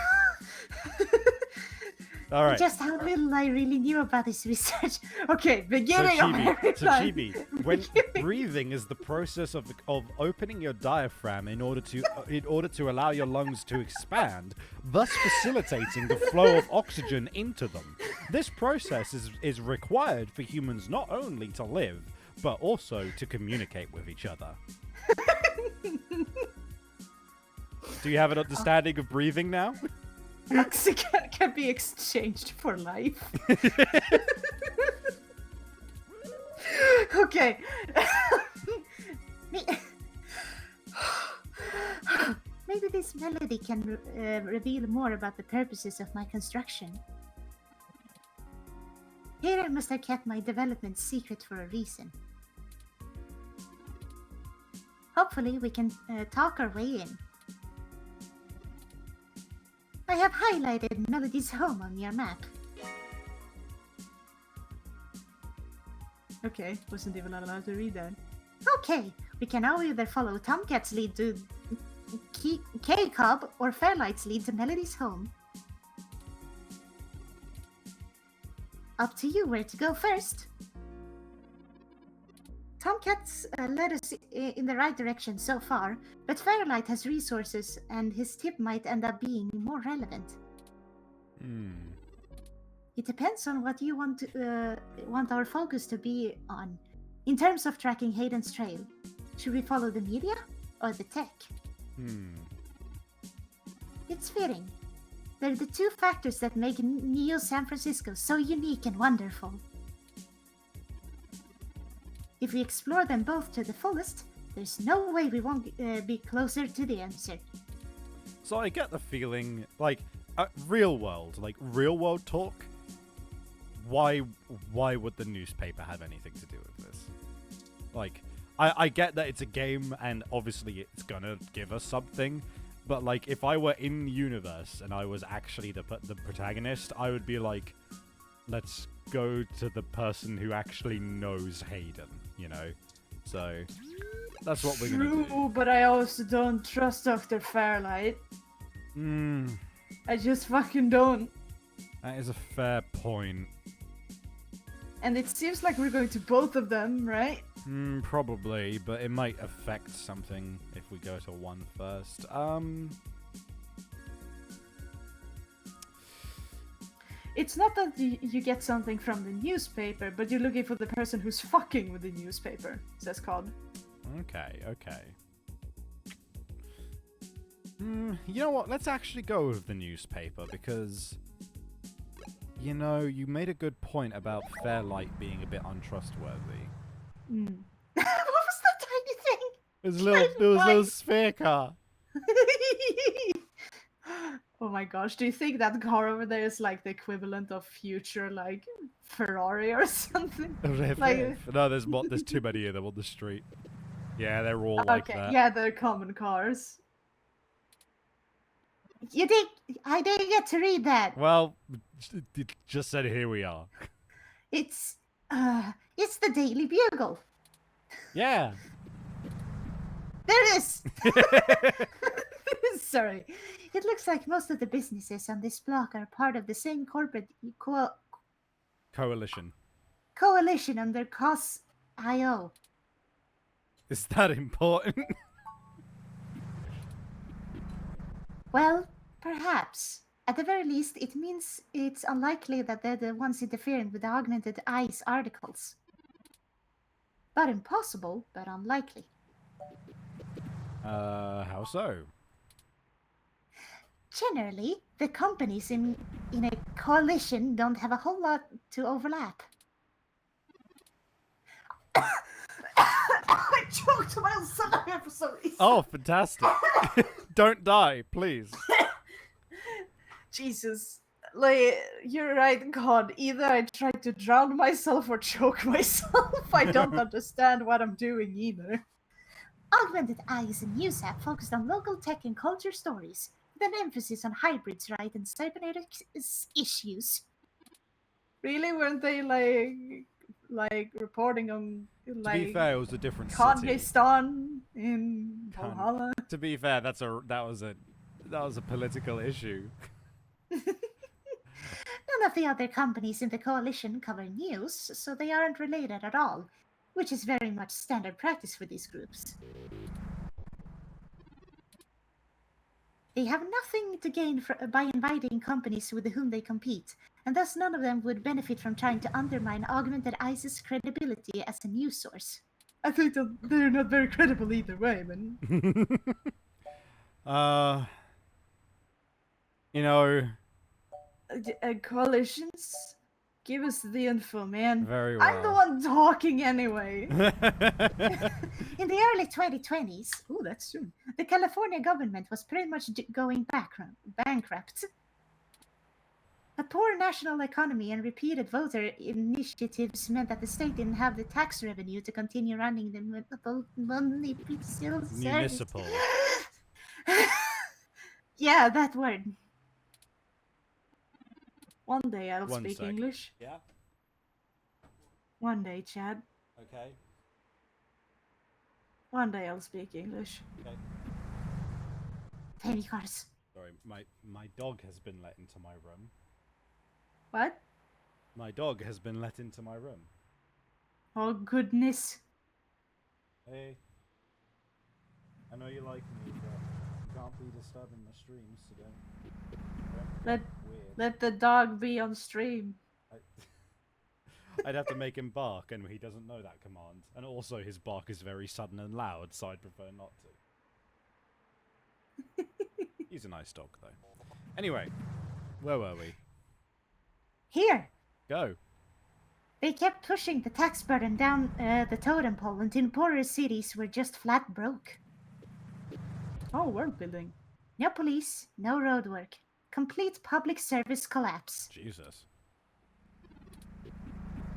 All right. Just how little I really knew about his research. Okay, beginning of every line. Chibi, when breathing is the process of opening your diaphragm in order to allow your lungs to expand, thus facilitating the flow of oxygen into them. This process is required for humans not only to live, but also to communicate with each other. Do you have an understanding of breathing now? Oxygen can be exchanged for life. Okay. Maybe this melody can reveal more about the purposes of my construction. Hayden must have kept my development secret for a reason. Hopefully we can talk our way in. I have highlighted Melody's home on your map. Okay, wasn't even allowed to read that. Okay, we can now either follow Tomcat's lead to K-Cob or Fairlight's lead to Melody's home. Up to you where to go first. Tomcat's led us in the right direction so far, but Fairlight has resources and his tip might end up being more relevant. It depends on what you want our focus to be on. In terms of tracking Hayden's trail, should we follow the media or the tech? It's fitting. They're the two factors that make Neo San Francisco so unique and wonderful. If we explore them both to the fullest, there's no way we won't be closer to the answer. So I get the feeling, like, real world talk. Why would the newspaper have anything to do with this? Like, I get that it's a game and obviously it's gonna give us something, but like, if I were in the universe and I was actually the protagonist, I would be like, let's go to the person who actually knows Hayden, you know? So, that's what we're gonna do. True, but I also don't trust Dr. Fairlight. I just fucking don't. That is a fair point. And it seems like we're going to both of them, right? Probably, but it might affect something if we go to one first. It's not that you get something from the newspaper, but you're looking for the person who's fucking with the newspaper, says Cod. Okay, okay. You know what? Let's actually go with the newspaper because, you know, you made a good point about Fairlight being a bit untrustworthy. What was that tiny thing? There was a little sphere car. Oh my gosh, do you think that car over there is like the equivalent of future, like, Ferrari or something? Like- No, there's too many of them on the street. Yeah, they're all like Okay, that. yeah, they're common cars. I didn't get to read that. Well, it just said here we are. It's the Daily Bugle. Yeah. There it is! Sorry. It looks like most of the businesses on this block are part of the same corporate Coalition. coalition under COS.io. Is that important? Well, perhaps. At the very least, it means it's unlikely that they're the ones interfering with the augmented eyes articles. But impossible, but unlikely. How so? Generally, the companies in a coalition don't have a whole lot to overlap. I choked myself for some reason. Oh, fantastic. Don't die, please. Jesus. Like, you're right, God. Either I try to drown myself or choke myself. I don't understand what I'm doing either. Augmented Eye is a news app focused on local tech and culture stories, with an emphasis on hybrids, right, and cybernetics issues. Really? Weren't they like reporting on To be like fair, it was a different city. Kurdistan in Valhalla? To be fair, that was a political issue. None of the other companies in the coalition cover news, so they aren't related at all, which is very much standard practice for these groups. They have nothing to gain by inviting companies with whom they compete, and thus none of them would benefit from trying to undermine Augmented Eyes' credibility as a news source. I think that they're not very credible either way, man. You know, Coalitions? Give us the info, man. very well. I'm the one talking anyway. In the early 2020s, Oh, that's soon. the California government was pretty much going bankrupt. A poor national economy and repeated voter initiatives meant that the state didn't have the tax revenue to continue running the Municipal. Yeah, that word. One day I'll One speak sec. English. Yeah. One day, Chad. Okay. One day I'll speak English. Okay. Tiny cars. Sorry, my dog has been let into my room. What? My dog has been let into my room. Oh, goodness. Hey. I know you like me, but you can't be disturbing my streams today. Let Weird. let the dog be on stream. I'd have to make him bark, and he doesn't know that command. And also, his bark is very sudden and loud, so I'd prefer not to. He's a nice dog, though. Anyway, where were we? Here, Go. they kept pushing the tax burden down the totem pole until poorer cities were just flat broke. Oh, world building. No police, no roadwork. Complete public service collapse. Jesus.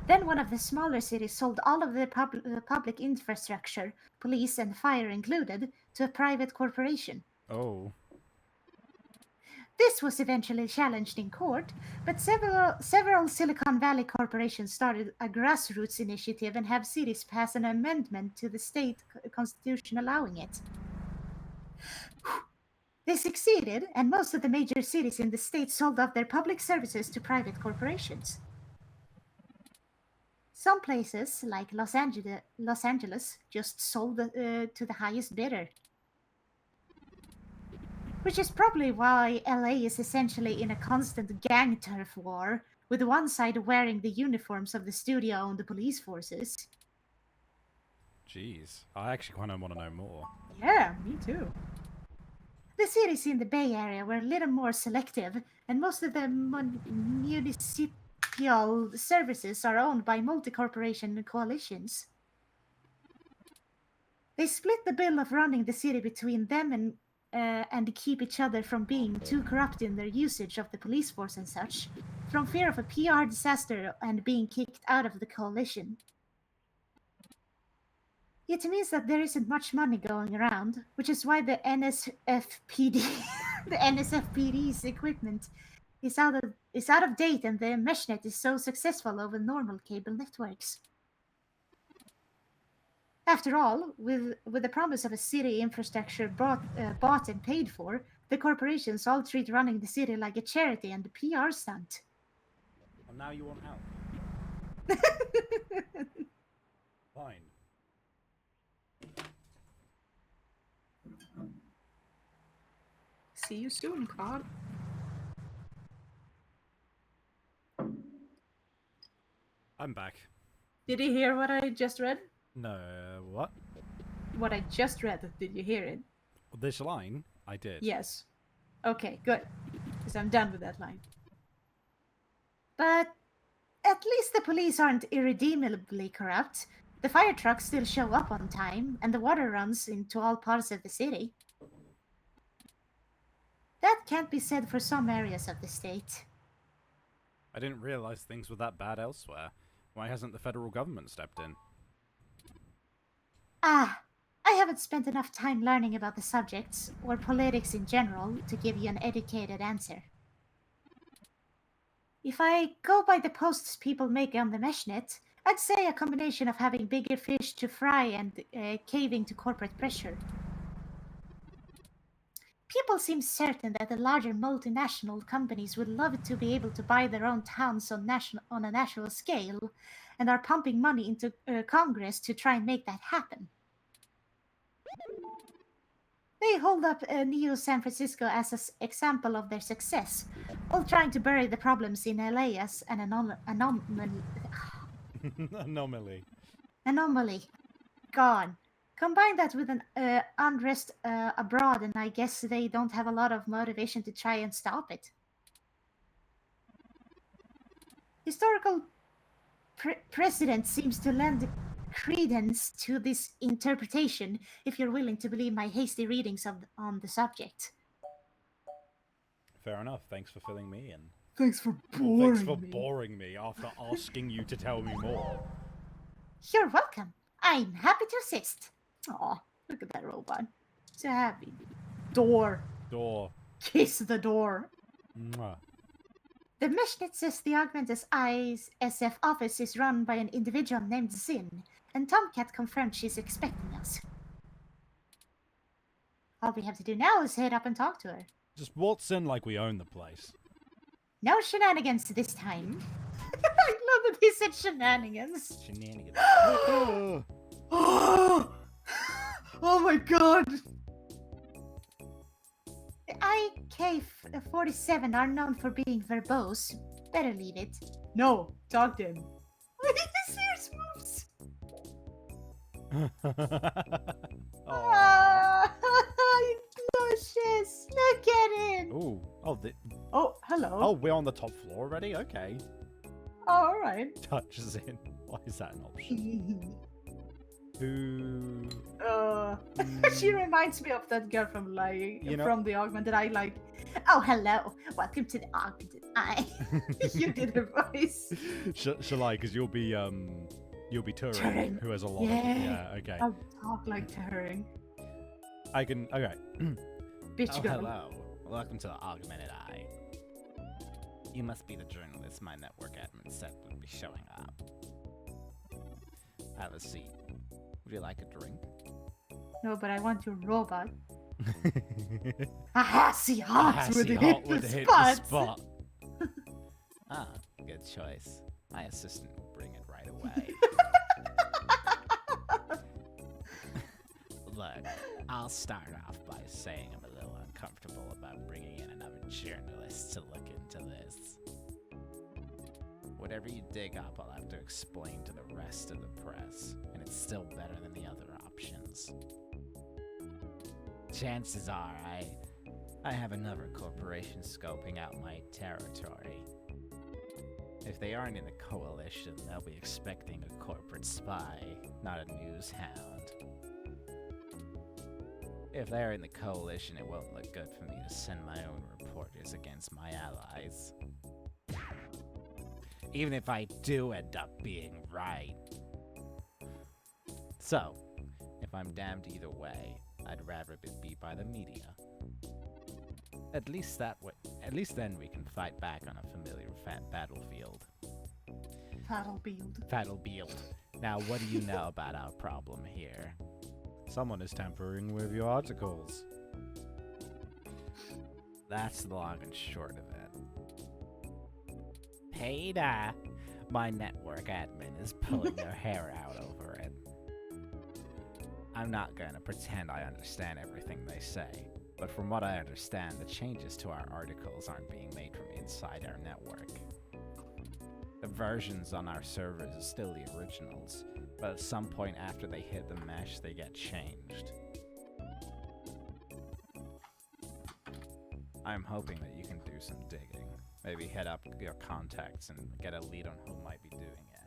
Then one of the smaller cities sold all of the public infrastructure, police and fire included, to a private corporation. Oh. This was eventually challenged in court, but several Silicon Valley corporations started a grassroots initiative and have cities pass an amendment to the state constitution allowing it. They succeeded, and most of the major cities in the state sold off their public services to private corporations. Some places, like Los Angeles, just sold to the highest bidder. Which is probably why LA is essentially in a constant gang turf war, with one side wearing the uniforms of the studio-owned police forces. Jeez, I actually kind of want to know more. Yeah, me too. The cities in the Bay Area were a little more selective, and most of the municipal services are owned by multi-corporation coalitions. They split the bill of running the city between them and keep each other from being too corrupt in their usage of the police force and such, from fear of a PR disaster and being kicked out of the coalition. It means that there isn't much money going around, which is why the NSFPD, the NSFPD's equipment is out of date, and the meshnet is so successful over normal cable networks. After all, with the promise of a city infrastructure bought and paid for, the corporations all treat running the city like a charity and a PR stunt. And now you want out. Fine. See you soon, Claude. I'm back. Did you hear what I just read? No, what? What I just read, did you hear it? This line? I did. Yes. Okay, good. Because I'm done with that line. But at least the police aren't irredeemably corrupt. The fire trucks still show up on time, and the water runs into all parts of the city. That can't be said for some areas of the state. I didn't realize things were that bad elsewhere. Why hasn't the federal government stepped in? I haven't spent enough time learning about the subjects, or politics in general, to give you an educated answer. If I go by the posts people make on the meshnet, I'd say a combination of having bigger fish to fry and caving to corporate pressure. People seem certain that the larger multinational companies would love to be able to buy their own towns on a national scale, and are pumping money into Congress to try and make that happen. They hold up Neo San Francisco as an example of their success, while trying to bury the problems in LA as an anomaly. Gone. Combine that with an unrest abroad, and I guess they don't have a lot of motivation to try and stop it. Historical precedent seems to lend credence to this interpretation, if you're willing to believe my hasty readings on the subject. Fair enough. Thanks for filling me in. Thanks for boring me after asking you to tell me more. You're welcome. I'm happy to assist. Aw, look at that robot. So happy. Door. Kiss the door. Mwah. The meshnet says the Augmented ISF office is run by an individual named Zin, and Tomcat confirmed she's expecting us. All we have to do now is head up and talk to her. Just waltz in like we own the place. No shenanigans this time. I love that he said shenanigans. Shenanigans. Oh my god. The IK-47 are known for being verbose. Better leave it. No, talk to him. Look at his ears moves. Aw. Luscious. Look at him. Ooh. Oh, hello. Oh, we're on the top floor already? Okay. Oh, alright. Touches in. Why is that an option? Who? She reminds me of that girl from from the Augmented Eye. Like, Oh, hello. Welcome to the Augmented Eye. you did her voice. Shall I? Because you'll be Turing, Turing. who has a lot of... Yeah. Yeah, okay. I'll talk like Turing. I can... Okay. Bitch girl. Hello. Welcome to the Augmented Eye. You must be the journalist my network admin said would be showing up. Have a seat. Would you like a drink? No, but I want your robot. Hassy hot with the hit spot. Ah, good choice. My assistant will bring it right away. Look, I'll start off by saying I'm a little uncomfortable about bringing in another journalist to look into this. Whatever you dig up, I'll have to explain to the rest of the press, and it's still better than the other options. Chances are I have another corporation scoping out my territory. If they aren't in the coalition, they'll be expecting a corporate spy, not a news hound. If they're in the coalition, it won't look good for me to send my own reporters against my allies. Even if I do end up being right. So, if I'm damned either way, I'd rather be by the media. At least then we can fight back on a familiar battlefield. Battlefield. Now, what do you know about our problem here? Someone is tampering with your articles. That's the long and short of it. Peter, my network admin is pulling their hair out over it. I'm not gonna pretend I understand everything they say, but from what I understand, the changes to our articles aren't being made from inside our network. The versions on our servers are still the originals, but at some point after they hit the mesh, they get changed. I'm hoping that you can do some digging. Maybe head up your contacts and get a lead on who might be doing it.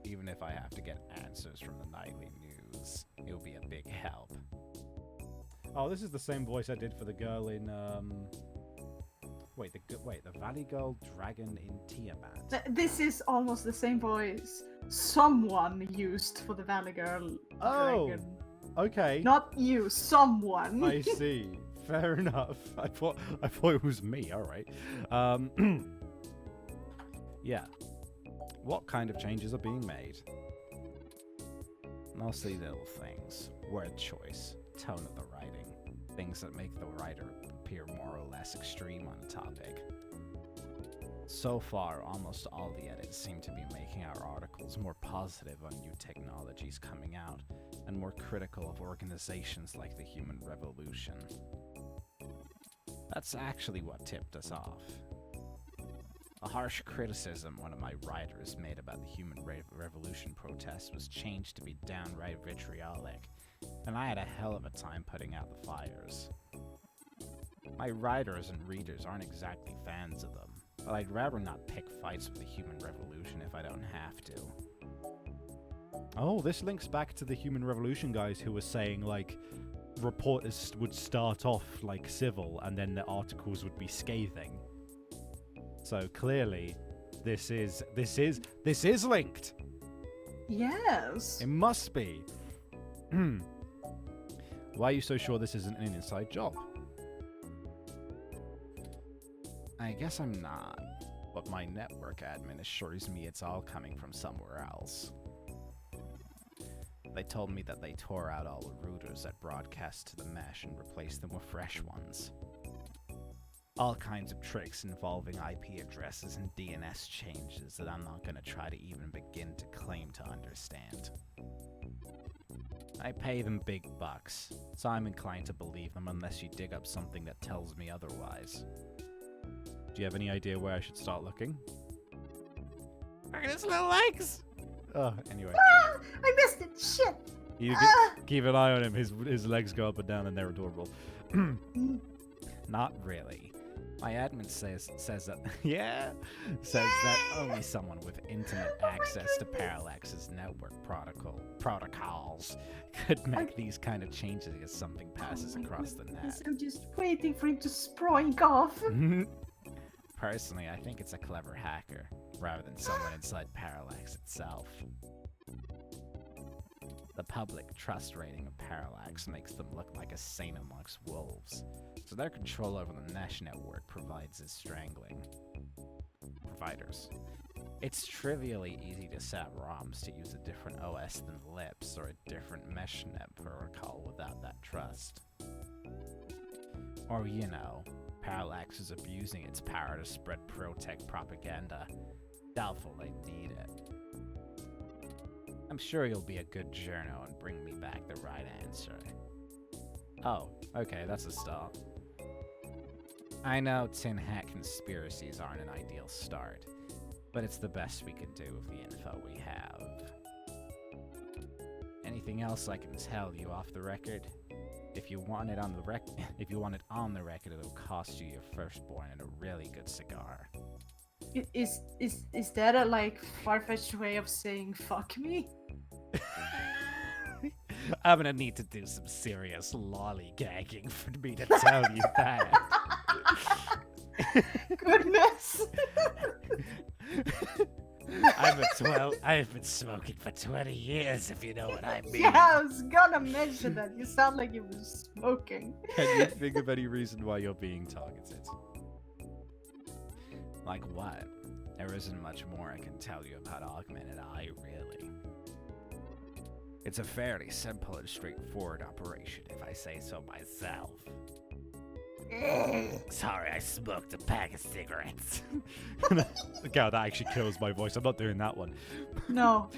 Even if I have to get answers from the nightly news, it'll be a big help. Oh, this is the same voice I did for the girl in, the Valley Girl Dragon in Tiamat. This is almost the same voice someone used for the Valley Girl Dragon. Okay. Not you, someone. I see. Fair enough. I thought it was me. All right. Yeah. What kind of changes are being made? Mostly little things. Word choice, tone of the writing, things that make the writer appear more or less extreme on a topic. So far, almost all the edits seem to be making our articles more positive on new technologies coming out, and more critical of organizations like the Human Revolution. That's actually what tipped us off. A harsh criticism one of my writers made about the Human Revolution protest was changed to be downright vitriolic, and I had a hell of a time putting out the fires. My writers and readers aren't exactly fans of them, but I'd rather not pick fights with the Human Revolution if I don't have to. Oh, this links back to the Human Revolution guys who were saying, like, reporters would start off, like, civil, and then the articles would be scathing. So clearly, this is linked. Yes. It must be. Why are you so sure this isn't an inside job? I guess I'm not, but my network admin assures me it's all coming from somewhere else. They told me that they tore out all the routers that broadcast to the mesh and replaced them with fresh ones. All kinds of tricks involving IP addresses and DNS changes that I'm not going to try to even begin to claim to understand. I pay them big bucks, so I'm inclined to believe them unless you dig up something that tells me otherwise. Do you have any idea where I should start looking? Look at his little legs! Anyway. Ah, I missed it. Shit. You keep an eye on him. His legs go up and down and they're adorable. Not really. My admin says that that only someone with intimate access to Parallax's network protocols could make these kind of changes as something passes across the net. I'm just waiting for him to sproink off. Personally, I think it's a clever hacker, rather than someone inside Parallax itself. The public trust rating of Parallax makes them look like a saint amongst wolves, so their control over the mesh network providers. It's trivially easy to set up ROMs to use a different OS than Lips or a different meshnet protocol without that trust. Or, Parallax is abusing its power to spread pro-tech propaganda. Doubtful they need it. I'm sure you'll be a good journo and bring me back the right answer. Oh, okay, that's a start. I know tin hat conspiracies aren't an ideal start, but it's the best we can do with the info we have. Anything else I can tell you off the record? If you want it on the if you want it on the record, it'll cost you your firstborn and a really good cigar. Is that a like far-fetched way of saying fuck me? I'm gonna need to do some serious lollygagging for me to tell you that. Goodness. I've been smoking for 20 years, if you know what I mean. Yeah, I was gonna mention that. You sound like you were smoking. Can you think of any reason why you're being targeted? Like what? There isn't much more I can tell you about Augmented Eye, really. It's a fairly simple and straightforward operation, if I say so myself. Sorry, I smoked a pack of cigarettes. God, that actually kills my voice. I'm not doing that one. No.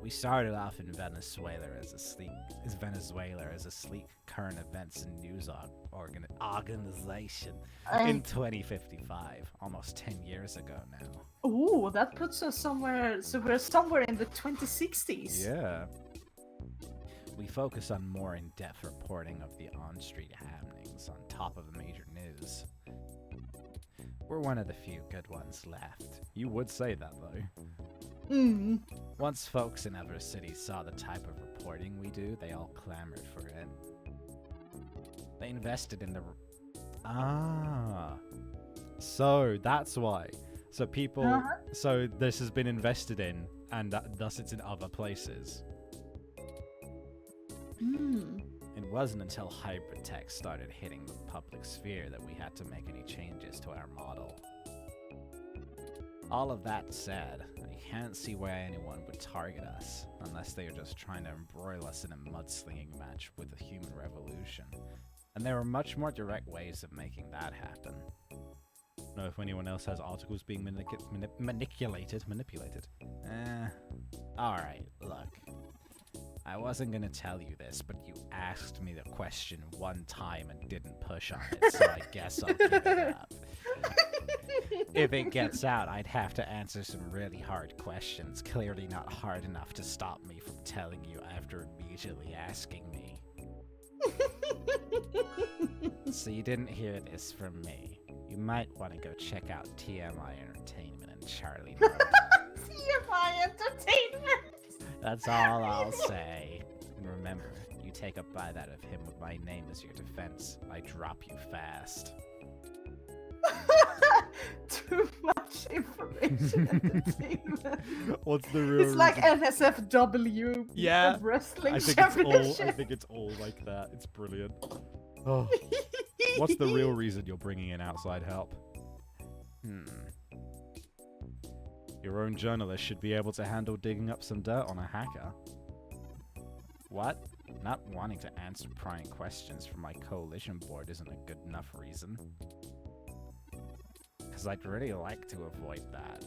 We started off in Venezuela as a sleek current events and news organization in 2055, almost 10 years ago now. Ooh, that puts us somewhere in the 2060s. Yeah. We focus on more in-depth reporting of the on-street happenings on top of the major news. We're one of the few good ones left. You would say that, though. Mm. Once folks in other cities saw the type of reporting we do, they all clamored for it. They invested in the... So, that's why. So people... Uh-huh. So this has been invested in, and thus it's in other places. Mm. It wasn't until hybrid tech started hitting the public sphere that we had to make any changes to our model. All of that said, I can't see why anyone would target us, unless they are just trying to embroil us in a mudslinging match with the human revolution. And there are much more direct ways of making that happen. Know if anyone else has articles being manipulated. Alright, look. I wasn't gonna tell you this, but you asked me the question one time and didn't push on it, so I guess I'll give it up. If it gets out, I'd have to answer some really hard questions, clearly not hard enough to stop me from telling you after immediately asking me. So you didn't hear this from me. You might want to go check out TMI Entertainment and Charlie Murray. TMI Entertainment! That's all I'll say. And remember, you take a bite out of him with my name as your defense, I drop you fast. Too much information entertainment. What's the real It's like reason? NSFW Yeah, wrestling I think championship. it's all like that. It's brilliant. Oh. What's the real reason you're bringing in outside help? Your own journalist should be able to handle digging up some dirt on a hacker. What? Not wanting to answer prying questions from my coalition board isn't a good enough reason. Because I'd really like to avoid that.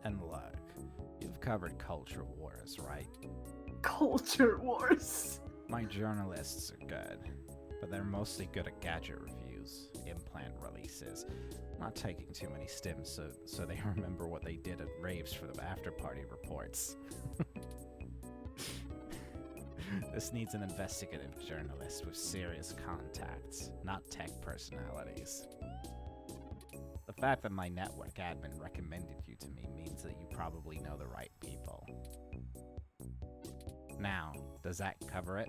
And look, you've covered culture wars, right? Culture wars. My journalists are good, but they're mostly good at gadget reviews, implant releases, not taking too many stims so they remember what they did at raves for the after-party reports. This needs an investigative journalist with serious contacts, not tech personalities. The fact that my network admin recommended you to me means that you probably know the right people. Now, does that cover it?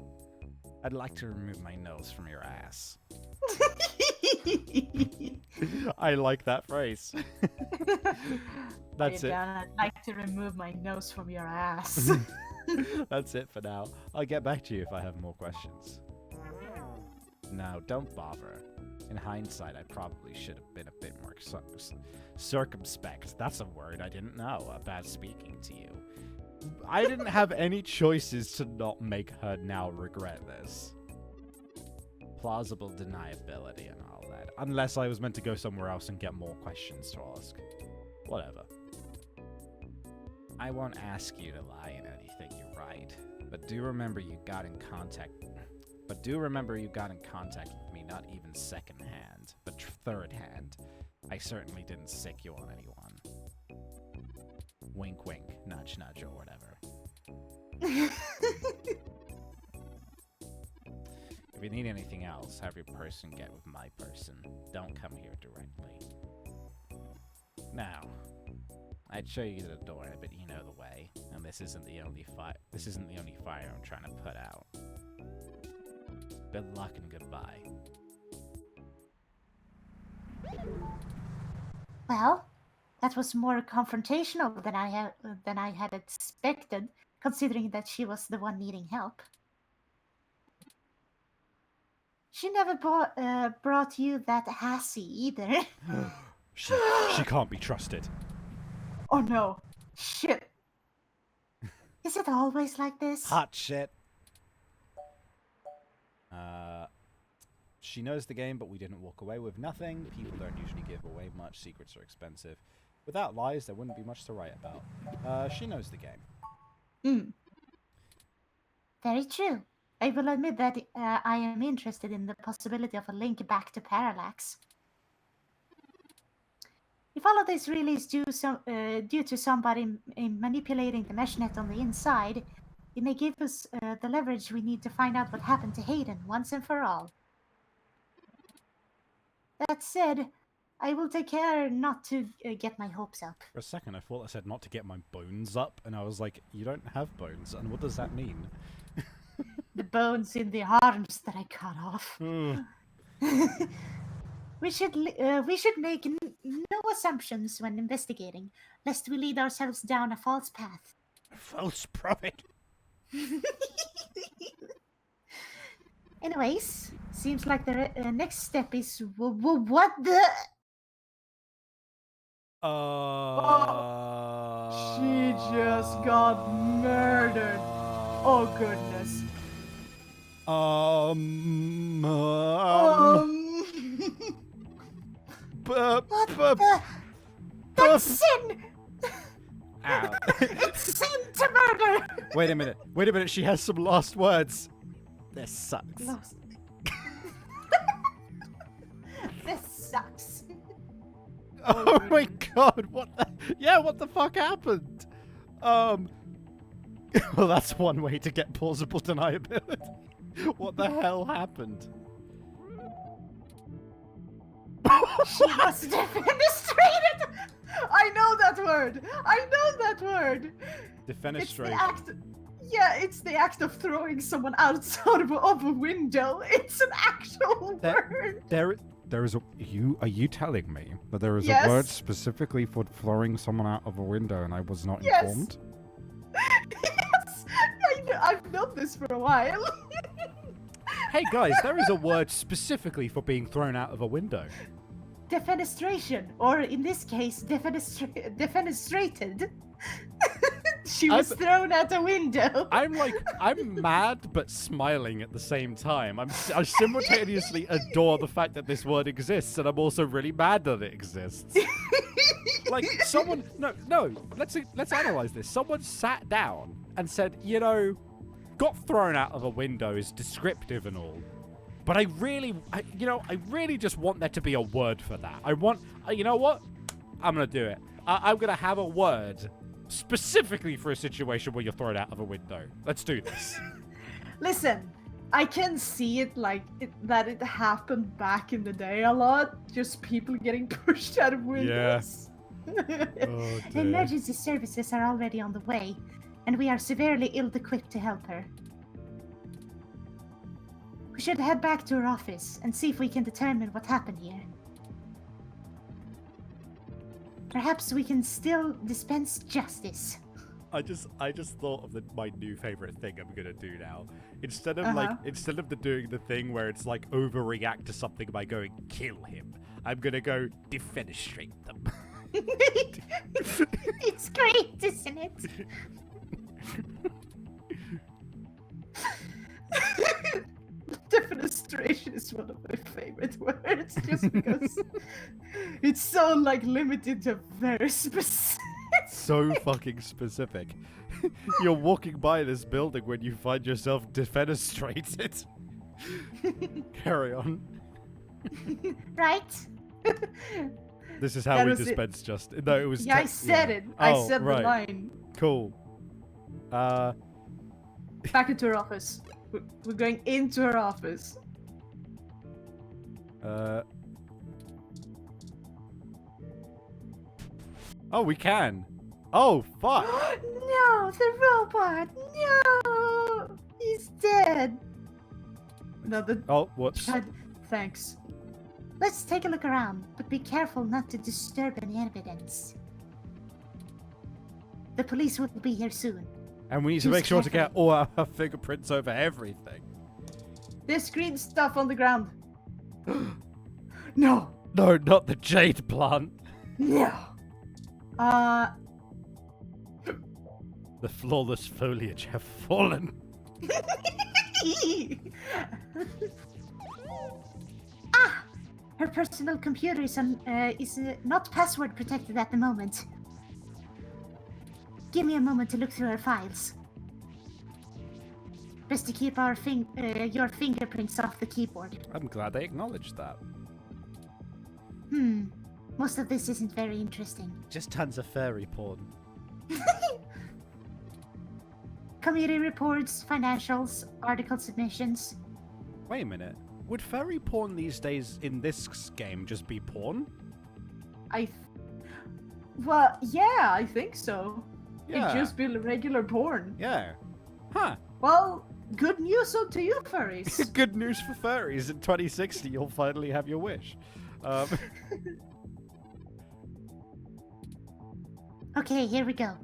I'd like to remove my nose from your ass. I like that phrase. That's it. I'd like to remove my nose from your ass. That's it for now. I'll get back to you if I have more questions. No, don't bother. In hindsight, I probably should have been a bit more circumspect. That's a word I didn't know about speaking to you. I didn't have any choices to not make her now regret this. Plausible deniability and all that. Unless I was meant to go somewhere else and get more questions to ask. Whatever. I won't ask you to lie in anything you write, but do remember you got in contact But do remember you got in contact with me, not even second hand, but third hand. I certainly didn't sick you on anyone. Wink wink, nudge nudge, or whatever. If you need anything else, have your person get with my person. Don't come here directly. Now, I'd show you the door, but you know the way, and this isn't the only fire I'm trying to put out. Good luck and goodbye. Well, that was more confrontational than I had expected, considering that she was the one needing help. She never brought you that hassy either. She can't be trusted. Oh no. Shit. Is it always like this? Hot shit. She knows the game, but we didn't walk away with nothing. People don't usually give away much. Secrets are expensive. Without lies, there wouldn't be much to write about. She knows the game. Very true. I will admit that I am interested in the possibility of a link back to Parallax. If all of this really is due to somebody manipulating the mesh net on the inside, it may give us the leverage we need to find out what happened to Hayden once and for all. That said, I will take care not to get my hopes up. For a second, I thought I said not to get my bones up, and I was like, you don't have bones, and what does that mean? The bones in the arms that I cut off. We should make no assumptions when investigating, lest we lead ourselves down a false path. False prophet. Anyways, seems like the next step is what the. She just got murdered. Oh goodness. That's sin! Ow. It's sin to murder! Wait a minute, she has some last words. This sucks. Lost. This sucks. Oh my god, what the fuck happened? Well, that's one way to get plausible deniability. What the hell happened? She was defenestrated! I know that word. Defenestration. It's the act of throwing someone outside of a window. It's an actual word. There is a. Are you telling me that there is Yes. a word specifically for throwing someone out of a window and I was not Yes. informed? Yes, I've known this for a while. Hey guys, there is a word specifically for being thrown out of a window. Defenestration, or in this case, defenestrated. She was thrown out a window. I'm mad but smiling at the same time. I simultaneously adore the fact that this word exists, and I'm also really mad that it exists. Like someone, no, let's analyze this. Someone sat down and said, got thrown out of a window is descriptive and all, but I really just want there to be a word for that. I want, you know what? I'm gonna do it. I'm gonna have a word specifically for a situation where you're thrown out of a window. Let's do this. Listen, I can see it that it happened back in the day a lot. Just people getting pushed out of windows. Oh, dear. Emergency services are already on the way, and we are severely ill-equipped to help her. We should head back to her office and see if we can determine what happened here. Perhaps we can still dispense justice. I just thought of my new favorite thing I'm gonna do now. Instead of doing the thing where it's like overreact to something by going kill him, I'm gonna go defenestrate them. It's great, isn't it? Defenestration is one of my favorite words, just because it's so limited to very specific. So fucking specific. You're walking by this building when you find yourself defenestrated. Carry on. Right? This is how That we was it. dispense just. No, it was. Yeah, I said it. I Oh, said right. the line. Cool. Back into her office. We're going into her office. Oh, we can. Oh, fuck. No, the robot! No! He's dead! No, the Oh, whoops. God, thanks. Let's take a look around, but be careful not to disturb any evidence. The police will be here soon. And we need to Choose make sure to get carefully. all our fingerprints over everything. There's green stuff on the ground. No. No, not the jade plant. No. The flawless foliage have fallen. Ah! Her personal computer is not password protected at the moment. Give me a moment to look through her files. Best to keep our your fingerprints off the keyboard. I'm glad they acknowledged that. Most of this isn't very interesting. Just tons of fairy porn. Committee reports, financials, article submissions. Wait a minute. Would fairy porn these days in this game just be porn? Well, yeah, I think so. Yeah. It'd just be regular porn. Yeah. Huh. Well, good news to you, furries. Good news for furries. In 2060, you'll finally have your wish. Okay, here we go.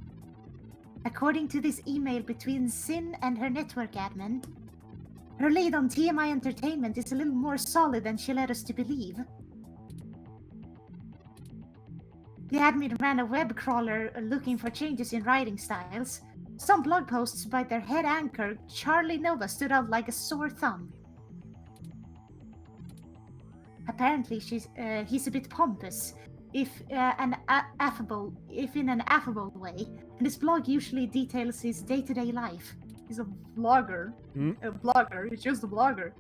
According to this email between Sin and her network admin, her lead on TMI Entertainment is a little more solid than she led us to believe. The admin ran a web crawler looking for changes in writing styles. Some blog posts by their head anchor, Charlie Nova, stood out like a sore thumb. Apparently, he's a bit pompous, if in an affable way, and his blog usually details his day-to-day life. He's a vlogger. A blogger. He's just a blogger.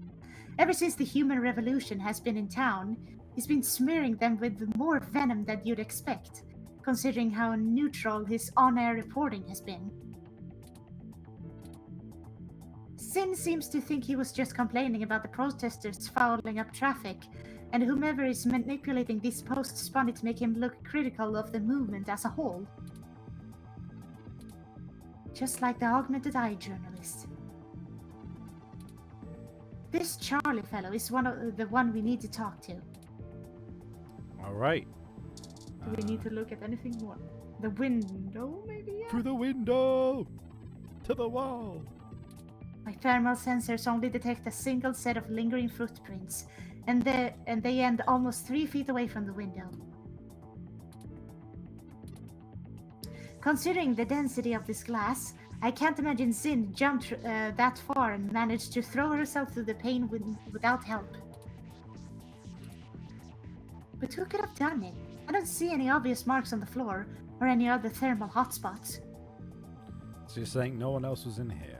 Ever since the human revolution has been in town, he's been smearing them with more venom than you'd expect, considering how neutral his on-air reporting has been. Sin seems to think he was just complaining about the protesters fouling up traffic, and whomever is manipulating these posts spun it to make him look critical of the movement as a whole. Just like the augmented eye journalist. This Charlie fellow is the one we need to talk to. All right. Do we need to look at anything more? The window, maybe? Yeah? Through the window! To the wall! My thermal sensors only detect a single set of lingering footprints, and they end almost 3 feet away from the window. Considering the density of this glass, I can't imagine Zin jumped that far and managed to throw herself through the pane without help. But who could have done it? I don't see any obvious marks on the floor or any other thermal hotspots. So you're saying no one else was in here?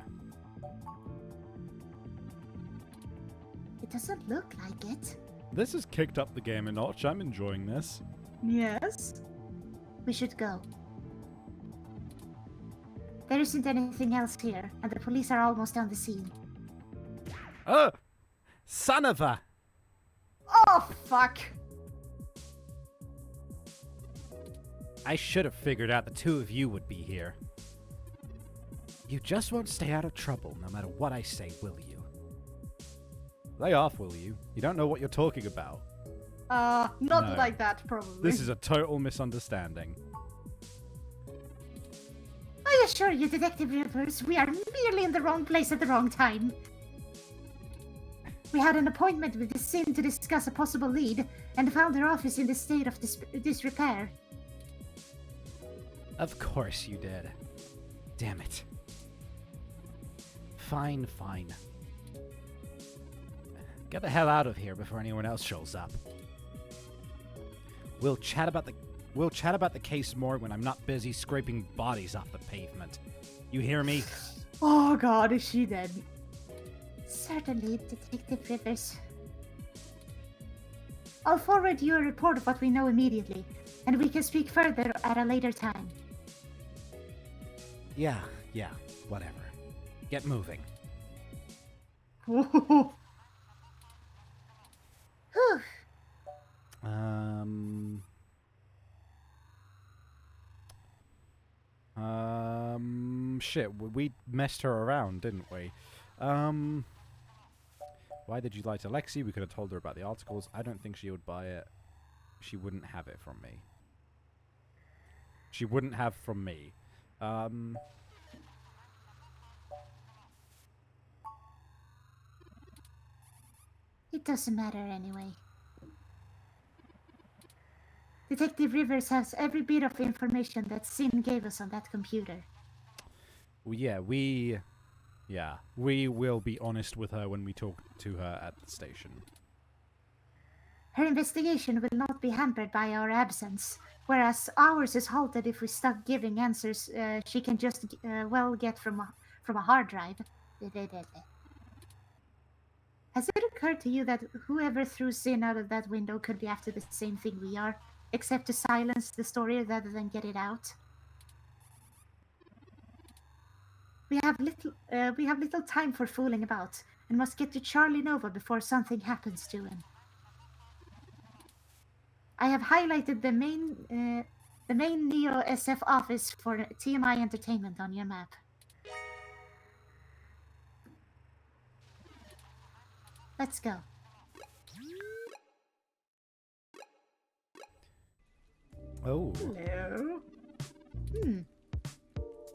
It doesn't look like it. This has kicked up the game a notch. I'm enjoying this. Yes. We should go. There isn't anything else here, and the police are almost on the scene. Oh! Son of a! Oh, fuck. I should have figured out the two of you would be here. You just won't stay out of trouble no matter what I say, will you? Lay off, will you? You don't know what you're talking about. Not No. like that, probably. This is a total misunderstanding. I assure you, Detective Rivers, we are merely in the wrong place at the wrong time. We had an appointment with the Sin to discuss a possible lead, and found her office in the state of disrepair. Of course you did. Damn it. Fine, fine. Get the hell out of here before anyone else shows up. We'll chat about the case more when I'm not busy scraping bodies off the pavement. You hear me? Oh god, is she dead? Certainly, Detective Rivers. I'll forward you a report of what we know immediately, and we can speak further at a later time. Yeah, whatever. Get moving. Whew. Shit, we messed her around, didn't we? Why did you lie to Lexi? We could have told her about the articles. I don't think she would buy it. She wouldn't have it from me. She wouldn't have from me. It doesn't matter anyway. Detective Rivers has every bit of information that Sin gave us on that computer. Well, we will be honest with her when we talk to her at the station. Her investigation will not be hampered by our absence, whereas ours is halted if we stop giving answers she can just get from a hard drive. Has it occurred to you that whoever threw Sin out of that window could be after the same thing we are, except to silence the story rather than get it out? We have little time for fooling about, and must get to Charlie Nova before something happens to him. I have highlighted the main Neo SF office for TMI Entertainment on your map. Let's go. Oh. Hello.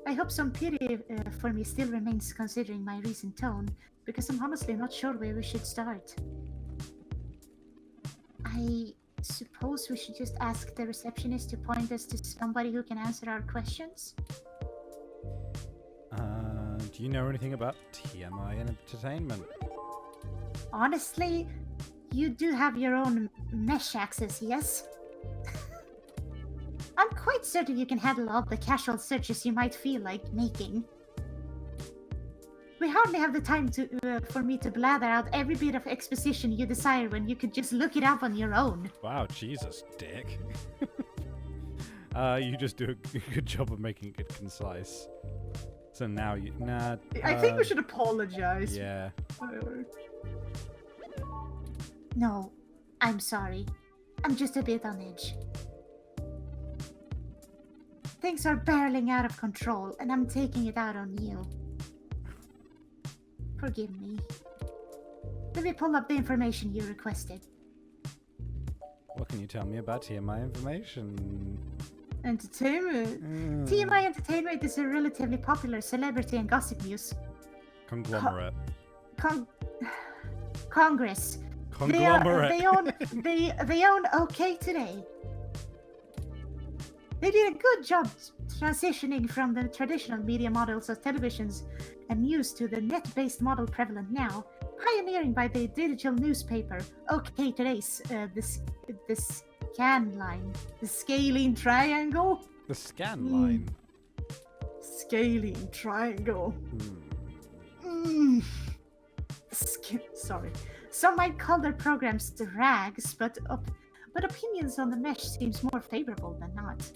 I hope some pity for me still remains considering my recent tone, because I'm honestly not sure where we should start. I suppose we should just ask the receptionist to point us to somebody who can answer our questions? Do you know anything about TMI Entertainment? Honestly, you do have your own mesh access, yes? I'm quite certain you can handle all the casual searches you might feel like making. We hardly have the time for me to blather out every bit of exposition you desire when you could just look it up on your own. Wow, Jesus, dick. You just do a good job of making it concise. So now you... Nah. I think we should apologize. Yeah. No, I'm sorry. I'm just a bit on edge. Things are barreling out of control, and I'm taking it out on you. Forgive me. Let me pull up the information you requested. What can you tell me about TMI information? Entertainment. TMI Entertainment is a relatively popular celebrity and gossip news. Conglomerate. Congress. Conglomerate. They own OK Today. They did a good job transitioning from the traditional media models of televisions and news to the net-based model prevalent now, pioneering by the digital newspaper OK Today's the scan line, the scaling triangle. The scan line. Scaling triangle. Sorry. Some might call their programs the rags, but opinions on the mesh seems more favorable than not.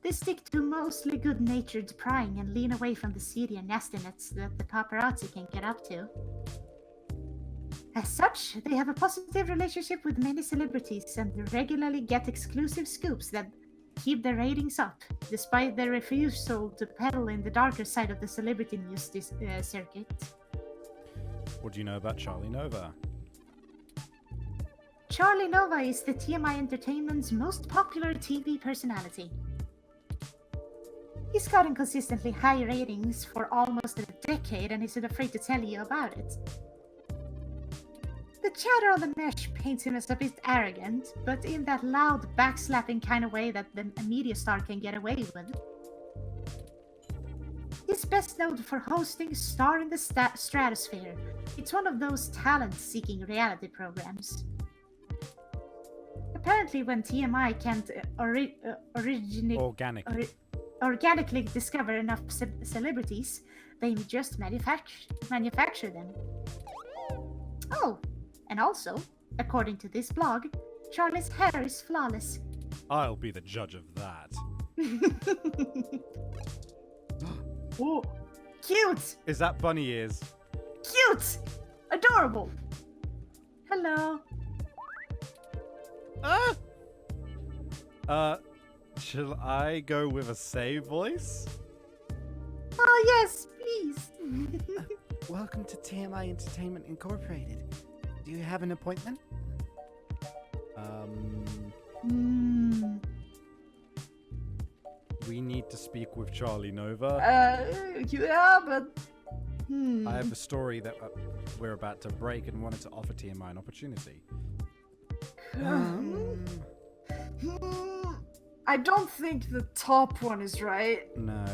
They stick to mostly good-natured prying and lean away from the seedy and nastiness that the paparazzi can get up to. As such, they have a positive relationship with many celebrities and regularly get exclusive scoops that keep their ratings up, despite their refusal to peddle in the darker side of the celebrity news circuit. What do you know about Charlie Nova? Charlie Nova is the TMI Entertainment's most popular TV personality. He's gotten consistently high ratings for almost a decade and isn't afraid to tell you about it. The chatter on the mesh paints him as a bit arrogant, but in that loud, backslapping kind of way that the media star can get away with. He's best known for hosting Star in the Stratosphere. It's one of those talent-seeking reality programs. Apparently, when TMI can't organically discover enough celebrities, they just manufacture them. Oh, and also, according to this blog, Charlie's hair is flawless. I'll be the judge of that. Oh, Cute! Is that bunny ears? Cute! Adorable! Hello. Shall I go with a say voice? Oh, yes, please. Welcome to TMI Entertainment Incorporated. Do you have an appointment? We need to speak with Charlie Nova. Yeah, but... I have a story that we're about to break and wanted to offer TMI an opportunity. I don't think the top one is right. No.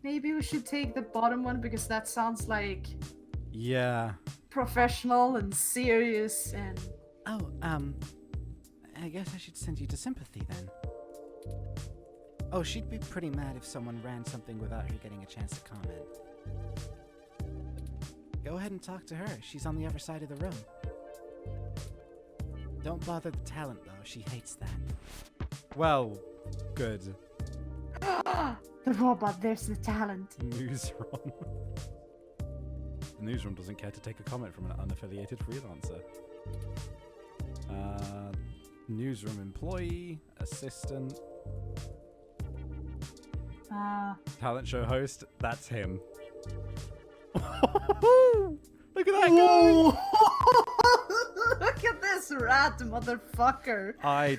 Maybe we should take the bottom one because that sounds like Yeah. professional and serious and... Oh, I guess I should send you to Sympathy then. Oh, she'd be pretty mad if someone ran something without her getting a chance to comment. Go ahead and talk to her. She's on the other side of the room. Don't bother the talent, though. She hates that. Well, good. The robot, there's the talent. Newsroom. The newsroom doesn't care to take a comment from an unaffiliated freelancer. Newsroom employee, assistant, talent show host. That's him. Look at that guy! Look at this rat motherfucker! I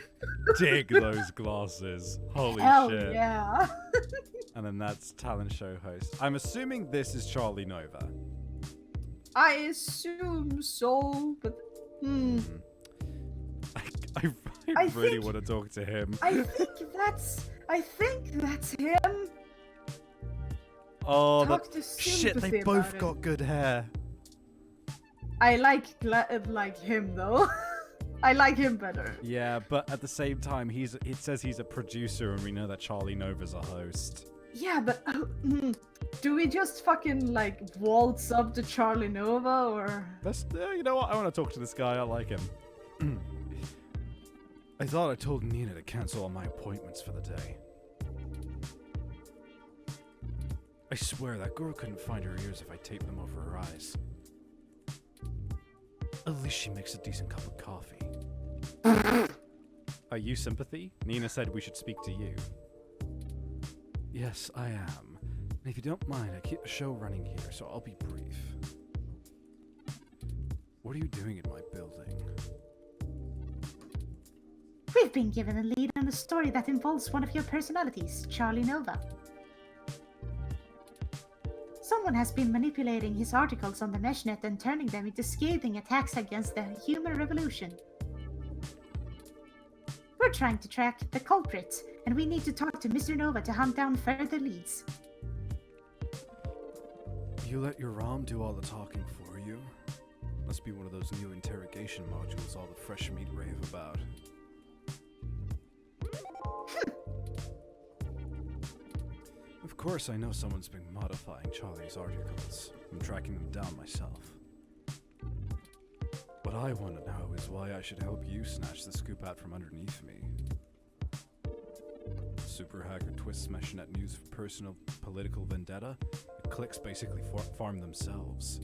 dig those glasses. Holy Hell shit. yeah! And then that's talent show host. I'm assuming this is Charlie Nova. I assume so, but... I really think- want to talk to him. I think that's him. Oh, Talk that to shit! They Sympathy both about it. got good hair. I like him though. I like him better. Yeah, but at the same time, it says he's a producer, and we know that Charlie Nova's a host. Yeah, but do we just fucking like waltz up to Charlie Nova or? That's you know what? I want to talk to this guy. I like him. I thought I told Nina to cancel all my appointments for the day. I swear that girl couldn't find her ears if I taped them over her eyes. At least she makes a decent cup of coffee. Are you Sympathy? Nina said we should speak to you. Yes, I am. And if you don't mind, I keep the show running here, so I'll be brief. What are you doing in my building? We've been given a lead on a story that involves one of your personalities, Charlie Nova. Someone has been manipulating his articles on the meshnet and turning them into scathing attacks against the human revolution. We're trying to track the culprit, and we need to talk to Mr. Nova to hunt down further leads. You let your ROM do all the talking for you? Must be one of those new interrogation modules all the fresh meat rave about. Of course, I know someone's been modifying Charlie's articles. I'm tracking them down myself. What I want to know is why I should help you snatch the scoop out from underneath me. Super hacker twists Meshnet news for personal political vendetta. The clicks basically farm themselves.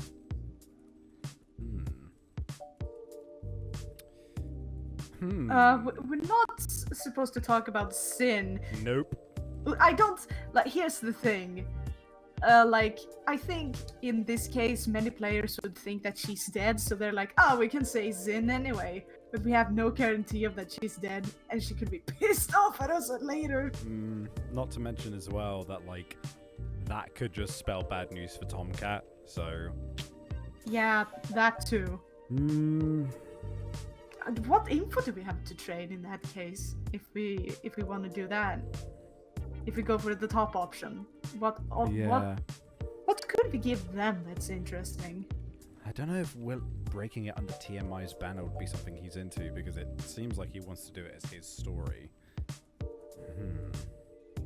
We're not supposed to talk about sin. Nope. I don't like. Here's the thing. I think in this case, many players would think that she's dead, so they're like, "Oh, we can say Zin anyway." But we have no guarantee of that she's dead, and she could be pissed off at us later. Not to mention as well that that could just spell bad news for Tomcat. So. Yeah, that too. What info do we have to trade in that case? If we want to do that, if we go for the top option, what could we give them that's interesting? I don't know if breaking it under TMI's banner would be something he's into, because it seems like he wants to do it as his story.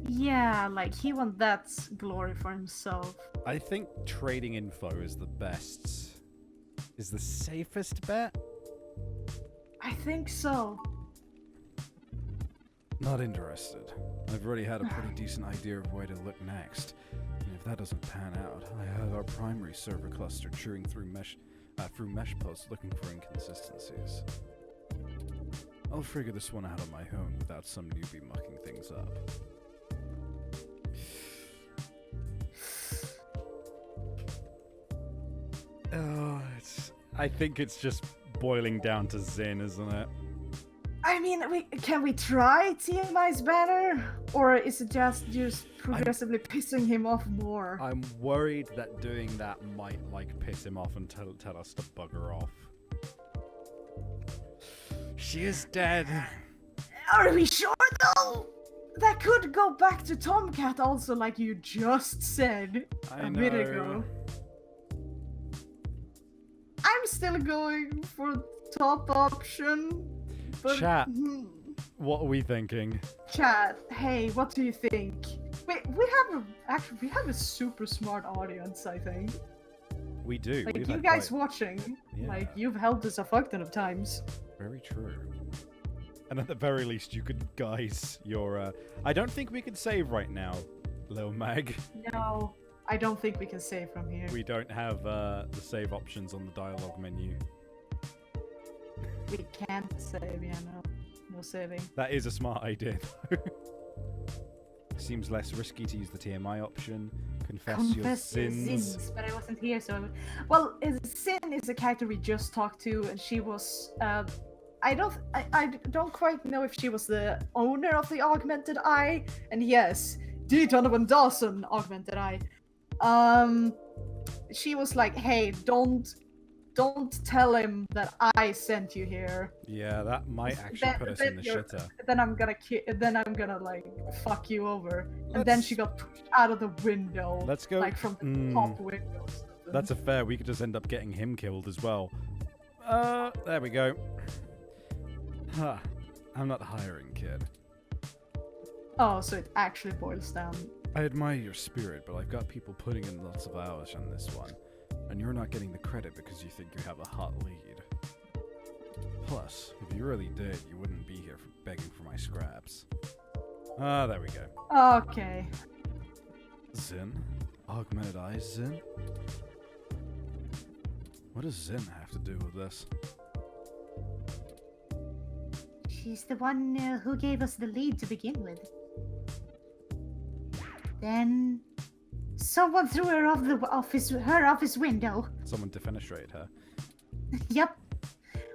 Yeah, like he wants that glory for himself. I think trading info is the best. Is the safest bet? I think so. Not interested. I've already had a pretty decent idea of where to look next. And if that doesn't pan out, I have our primary server cluster chewing through mesh posts looking for inconsistencies. I'll figure this one out on my own without some newbie mucking things up. I think it's just boiling down to Zin, isn't it? I mean, can we try TMI's banner? Or is it just progressively pissing him off more? I'm worried that doing that might, piss him off and tell us to bugger off. She is dead. Are we sure, though? That could go back to Tomcat also, like you just said a bit ago. I'm still going for top option. But, Chat, what are we thinking? Chat, hey, what do you think? Wait, we have a super smart audience, I think. We do. Like, We've you had guys quite- watching, Yeah. like, you've helped us a fuck ton of times. Very true. And at the very least, you could guys your. I don't think we can save right now, Lil Mag. No, I don't think we can save from here. We don't have the save options on the dialogue menu. We can't save, yeah, no saving. That is a smart idea, though. Seems less risky to use the TMI option. Confess your sins. But I wasn't here, so... Well, Sin is a character we just talked to, and she was... I don't quite know if she was the owner of the Augmented Eye, and yes, the Donovan Dawson Augmented Eye. She was like, hey, don't tell him that I sent you here. Yeah, that might actually put us in the shitter. Then I'm gonna like fuck you over. And then she got pushed out of the window. Let's go. Like from the top window. That's a fair. We could just end up getting him killed as well. There we go. Huh. I'm not hiring, kid. Oh, so it actually boils down. I admire your spirit, but I've got people putting in lots of hours on this one. And you're not getting the credit because you think you have a hot lead. Plus, if you really did, you wouldn't be here begging for my scraps. Ah, there we go. Okay. Zin? Augmented Eye Zin? What does Zin have to do with this? She's the one who gave us the lead to begin with. Then someone threw her off her office window. Someone defenestrated her. Yep.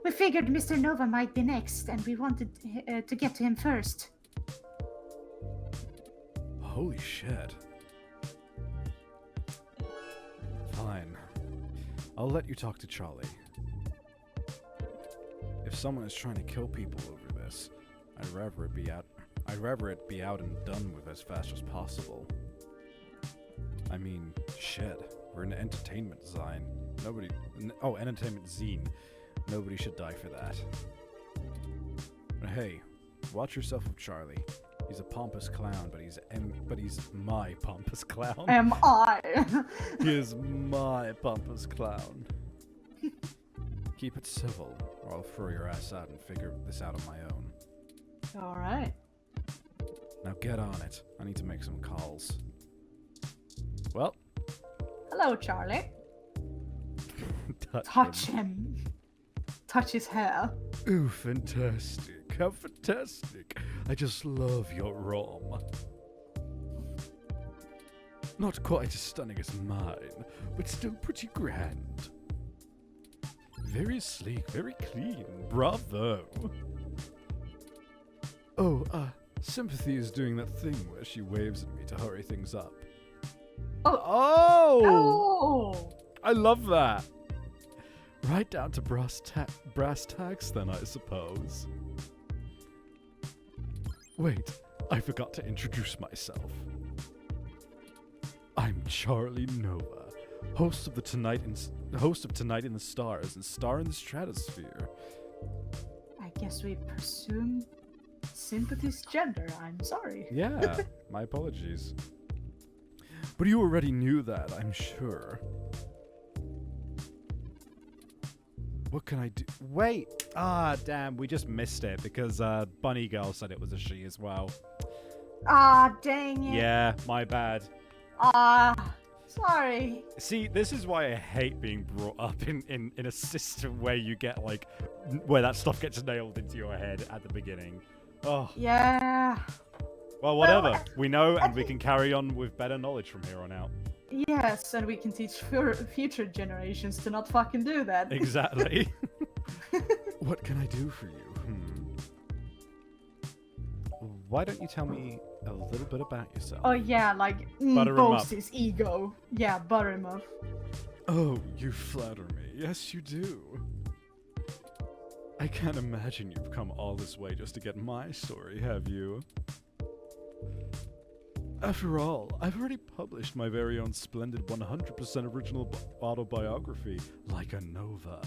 We figured Mr. Nova might be next, and we wanted to get to him first. Holy shit. Fine. I'll let you talk to Charlie. If someone is trying to kill people over this, I'd rather it be out and done with as fast as possible. I mean, shit. We're in entertainment design. Entertainment zine. Nobody should die for that. But hey, watch yourself with Charlie. He's a pompous clown, but he's my pompous clown. Am I? He is my pompous clown. Keep it civil, or I'll throw your ass out and figure this out on my own. Alright. Now get on it. I need to make some calls. Well, Hello, Charlie. Touch him. Touch his hair. Ooh, fantastic. How fantastic. I just love your ROM. Not quite as stunning as mine, but still pretty grand. Very sleek, very clean. Bravo. Oh, Sympathy is doing that thing where she waves at me to hurry things up. Oh! Oh! I love that. Right down to brass tacks, then, I suppose. Wait, I forgot to introduce myself. I'm Charlie Nova, host of Tonight in the Stars and Star in the Stratosphere. I guess we presume Sympathy's gender. I'm sorry. Yeah, my apologies. But you already knew that, I'm sure. What can I do? Wait! Ah, damn, we just missed it because Bunny Girl said it was a she as well. Ah, dang it. Yeah, my bad. Sorry. See, this is why I hate being brought up in a system where you get, like, where that stuff gets nailed into your head at the beginning. Oh. Yeah. Well, whatever. Well, we know, and we can carry on with better knowledge from here on out. Yes, and we can teach future generations to not fucking do that. Exactly. What can I do for you? Why don't you tell me a little bit about yourself? Oh yeah, like Butter him boast up. his ego. Yeah, butter him up. Oh, you flatter me. Yes, you do. I can't imagine you've come all this way just to get my story, have you? After all, I've already published my very own splendid 100% original autobiography, Like a Nova.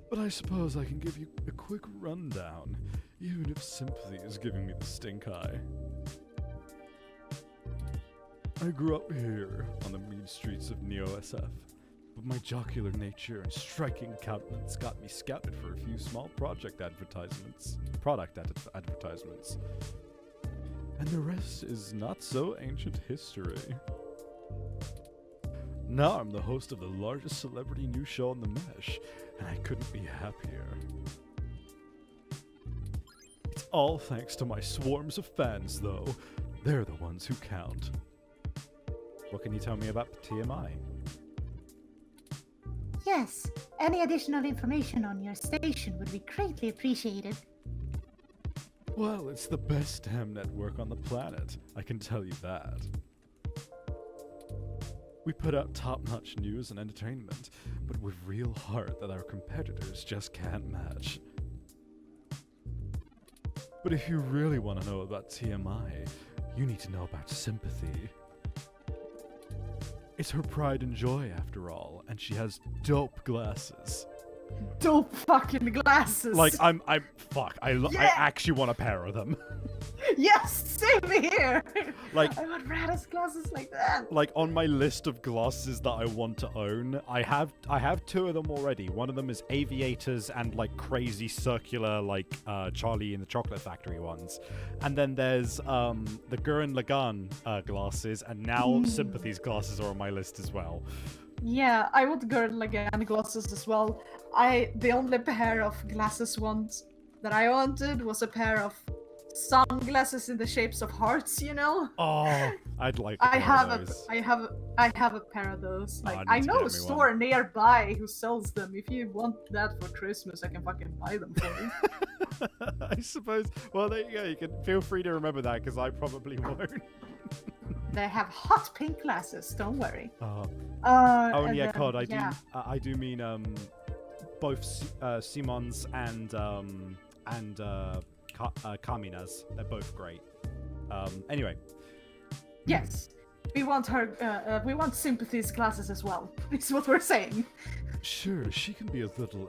But I suppose I can give you a quick rundown, even if sympathy is giving me the stink eye. I grew up here on the mean streets of Neo-SF, but my jocular nature and striking countenance got me scouted for a few small product advertisements. And the rest is not so ancient history. Now I'm the host of the largest celebrity news show on the Mesh, and I couldn't be happier. It's all thanks to my swarms of fans, though. They're the ones who count. What can you tell me about TMI? Yes, any additional information on your station would be greatly appreciated. Well, it's the best damn network on the planet, I can tell you that. We put out top-notch news and entertainment, but with real heart that our competitors just can't match. But if you really want to know about TMI, you need to know about Sympathy. It's her pride and joy, after all, and she has dope glasses. Dope fucking glasses. Like, I actually want a pair of them. Yes, same here. Like, I want Radis glasses like that. like on my list of glasses that I want to own, I have two of them already. One of them is aviators and like crazy circular, like Charlie in the Chocolate Factory ones, and then there's the Gurren Lagann glasses, and now Sympathy's glasses are on my list as well. Yeah, I want Gurren Lagann glasses as well. The only pair of glasses that I wanted was a pair of sunglasses in the shapes of hearts, you know? Oh, I'd like to I have those. I have a pair of those. Like I I need to know get a me store nearby who sells them. If you want that for Christmas, I can fucking buy them for you. I suppose. Well, there you go. You can feel free to remember that because I probably won't. They have hot pink glasses, don't worry. Oh, And and yeah, then, Cod. yeah. I do mean both Simons and Kamina's. They're both great. Anyway. Yes. We want her we want Sympathy's glasses as well. Is what we're saying. Sure, she can be a little.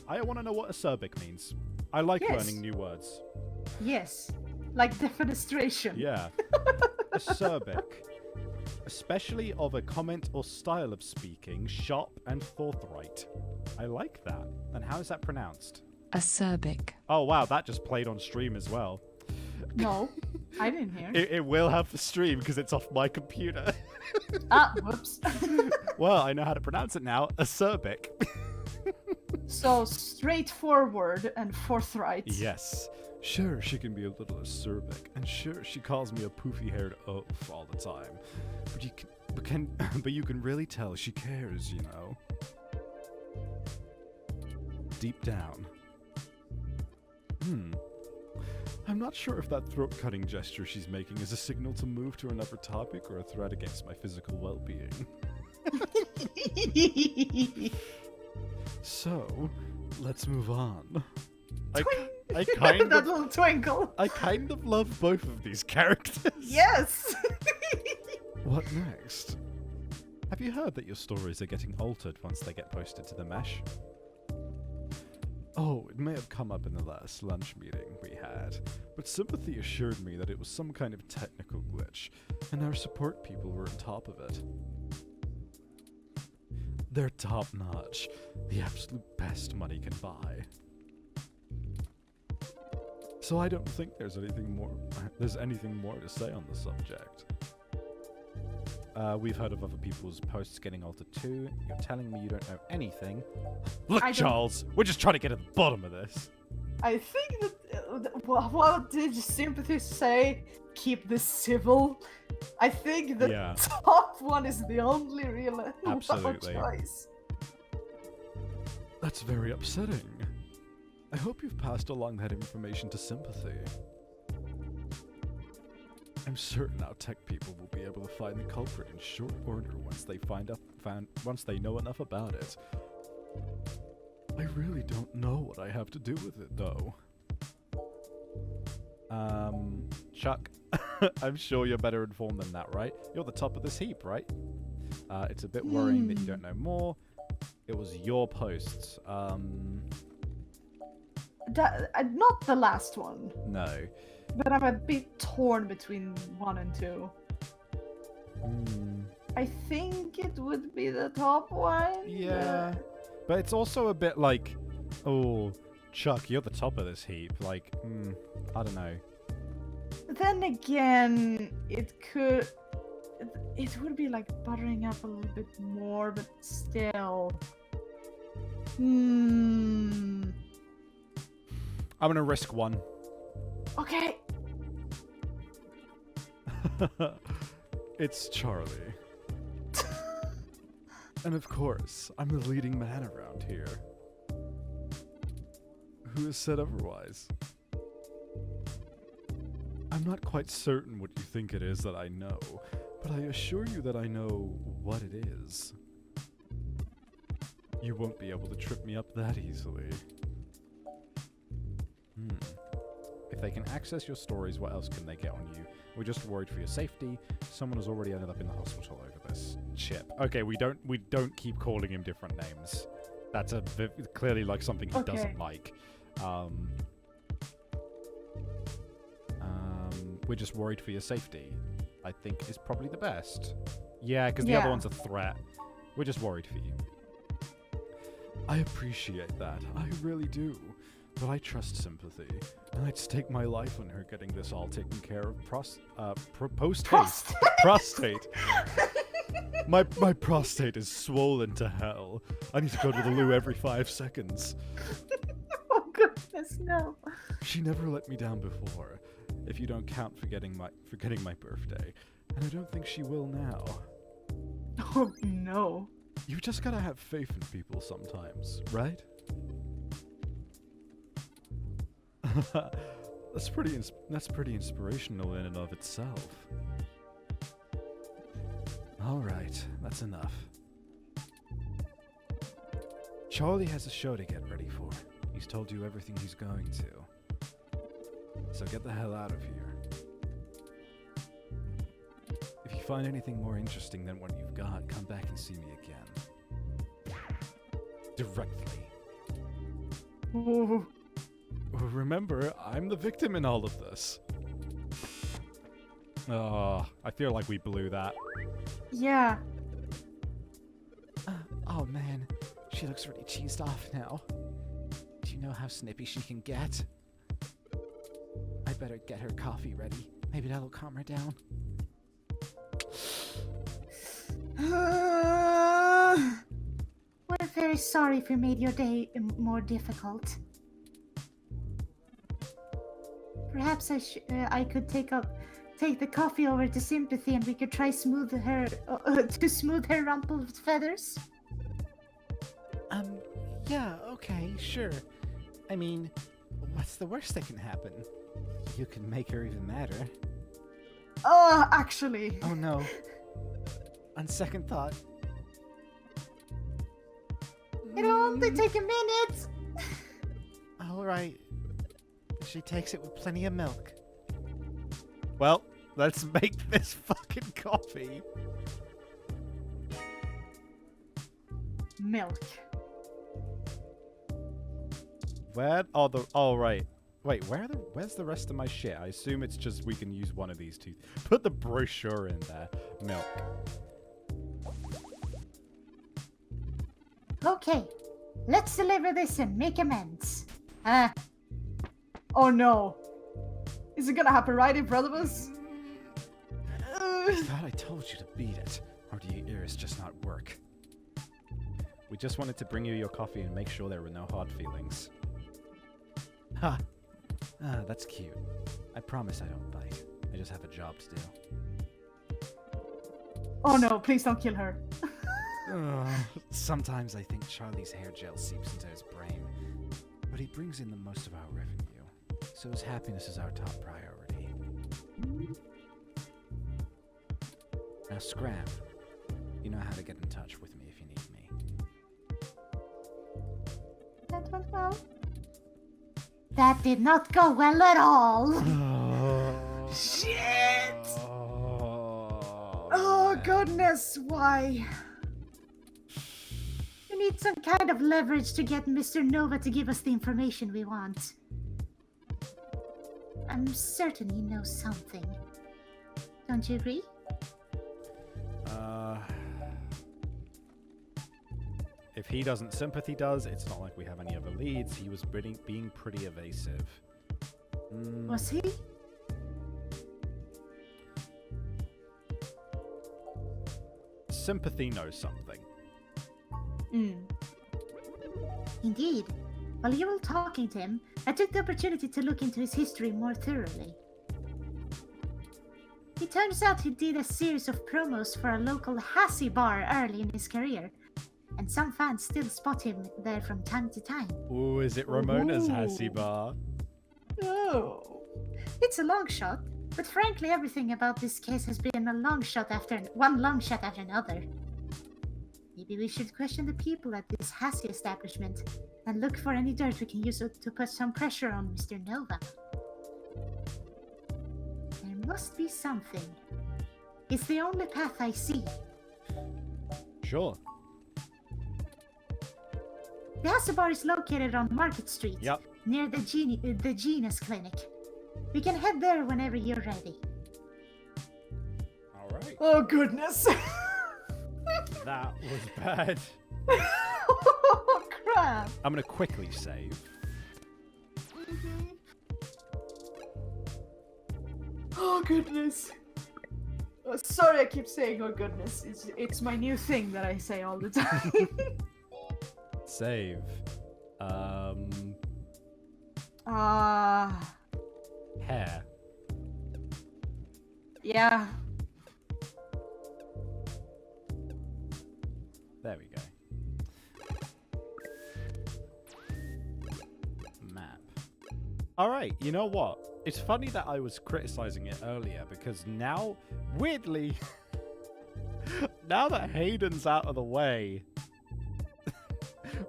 I want to know what acerbic means. I like Yes. learning new words. Yes. Like defenestration. Yeah. Acerbic. Especially of a comment or style of speaking, sharp and forthright. I like that. And how is that pronounced? Acerbic. Oh wow, that just played on stream as well. No, I didn't hear. It will have the stream because it's off my computer. Whoops. Well, I know how to pronounce it now. Acerbic. So straightforward and forthright. Yes. Sure, she can be a little acerbic, and sure, she calls me a poofy-haired oaf all the time. But you can really tell she cares, you know. Deep down. I'm not sure if that throat-cutting gesture she's making is a signal to move to another topic or a threat against my physical well-being. So, let's move on. I kind That of little twinkle. I kind of love both of these characters. Yes. What next? Have you heard that your stories are getting altered once they get posted to the Mesh? Oh, it may have come up in the last lunch meeting we had, but Sympathy assured me that it was some kind of technical glitch, and our support people were on top of it. They're top-notch, the absolute best money can buy. So I don't think there's anything more to say on the subject. We've heard of other people's posts getting altered too. You're telling me you don't know anything? Look, Charles, we're just trying to get to the bottom of this. I think that what did Sympathy say? Keep this civil. I think the top one is the only real Absolutely. choice. That's very upsetting. I hope you've passed along that information to Sympathy. I'm certain our tech people will be able to find the culprit in short order once they once they know enough about it. I really don't know what I have to do with it, though. Chuck, I'm sure you're better informed than that, right? You're the top of this heap, right? It's a bit worrying that you don't know more. It was your posts. Not the last one. No. But I'm a bit torn between 1 and 2. I think it would be the top one. Yeah. But it's also a bit like, oh, Chuck, you're the top of this heap. Like, I don't know. Then again, it would be like buttering up a little bit more, but still. I'm gonna risk 1. Okay. It's Charlie. And of course, I'm the leading man around here. Who has said otherwise? I'm not quite certain what you think it is that I know, but I assure you that I know what it is. You won't be able to trip me up that easily. If they can access your stories, what else can they get on you? We're just worried for your safety. Someone has already ended up in the hospital over this. Chip. Okay, we don't keep calling him different names. That's clearly like something he doesn't like. We're just worried for your safety. I think is probably the best. Yeah, because the other one's a threat. We're just worried for you. I appreciate that. I really do. But I trust Sympathy, and I'd stake my life on her getting this all taken care of post-haste. Prostate. My prostate is swollen to hell. I need to go to the loo every 5 seconds. Oh goodness, no. She never let me down before, if you don't count forgetting my birthday, and I don't think she will now. Oh no. You just gotta have faith in people sometimes, right? That's pretty inspirational in and of itself. All right, that's enough. Charlie has a show to get ready for. He's told you everything he's going to. So get the hell out of here. If you find anything more interesting than what you've got, come back and see me again. Directly. Ooh. Remember, I'm the victim in all of this. Oh, I feel like we blew that. Yeah. Oh man, she looks really cheesed off now. Do you know how snippy she can get? I better get her coffee ready. Maybe that'll calm her down. We're very sorry if we made your day more difficult. Perhaps I could take the coffee over to Sympathy, and we could try to smooth her rumpled feathers. Yeah, okay, sure. I mean, what's the worst that can happen? You can make her even madder. Oh, actually. Oh no. On second thought. It'll only take a minute. Alright. She takes it with plenty of milk. Well, let's make this fucking coffee. Milk. Where are the... Oh, right. Wait, where's the rest of my shit? I assume it's just we can use one of these two. Put the brochure in there. Milk. Okay, let's deliver this and make amends. Oh no. Is it gonna happen right in front of us? I thought I told you to beat it. Or do your ears just not work? We just wanted to bring you your coffee and make sure there were no hard feelings. Ha! Ah, that's cute. I promise I don't bite. I just have a job to do. Oh no, please don't kill her. Sometimes I think Charlie's hair gel seeps into his brain, but he brings in the most of our revenue, so his happiness is our top priority. Now, Scram, you know how to get in touch with me if you need me. That went well. That did not go well at all. Shit! Oh goodness, why? We need some kind of leverage to get Mr. Nova to give us the information we want. I'm certain he knows something. Don't you agree? If he doesn't, Sympathy does. It's not like we have any other leads. He was being pretty evasive. Was he? Sympathy knows something. Indeed. While you were talking to him, I took the opportunity to look into his history more thoroughly. It turns out he did a series of promos for a local Hassie bar early in his career, and some fans still spot him there from time to time. Ooh, is it Ramona's Hassie bar? Oh. It's a long shot, but frankly everything about this case has been a long shot after another. Maybe we should question the people at this Hassie establishment and look for any dirt we can use to put some pressure on Mr. Nova. There must be something. It's the only path I see. Sure. The Hassie bar is located on Market Street, Yep. near the Genius Clinic. We can head there whenever you're ready. All right. Oh goodness. That was bad. Oh crap. I'm gonna quickly save. Oh goodness. Oh, sorry, I keep saying oh goodness. It's my new thing that I say all the time. Save. Hair. Yeah. There we go. Map. Alright, you know what? It's funny that I was criticizing it earlier because now, weirdly, now that Hayden's out of the way,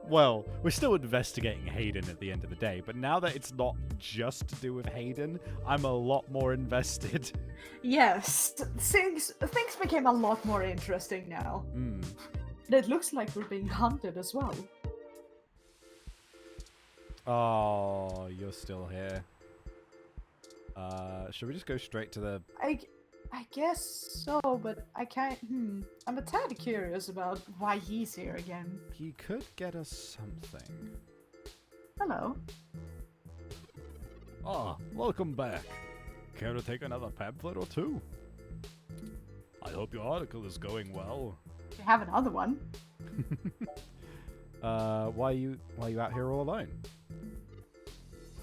well, we're still investigating Hayden at the end of the day, but now that it's not just to do with Hayden, I'm a lot more invested. Yes. Things became a lot more interesting now. And it looks like we're being hunted as well. Oh, you're still here. Should we just go straight to the... I guess so, but I can't. I'm a tad curious about why he's here again. He could get us something. Hello. Ah, welcome back. Care to take another pamphlet or two? I hope your article is going well. You have another one. Why are you out here all alone?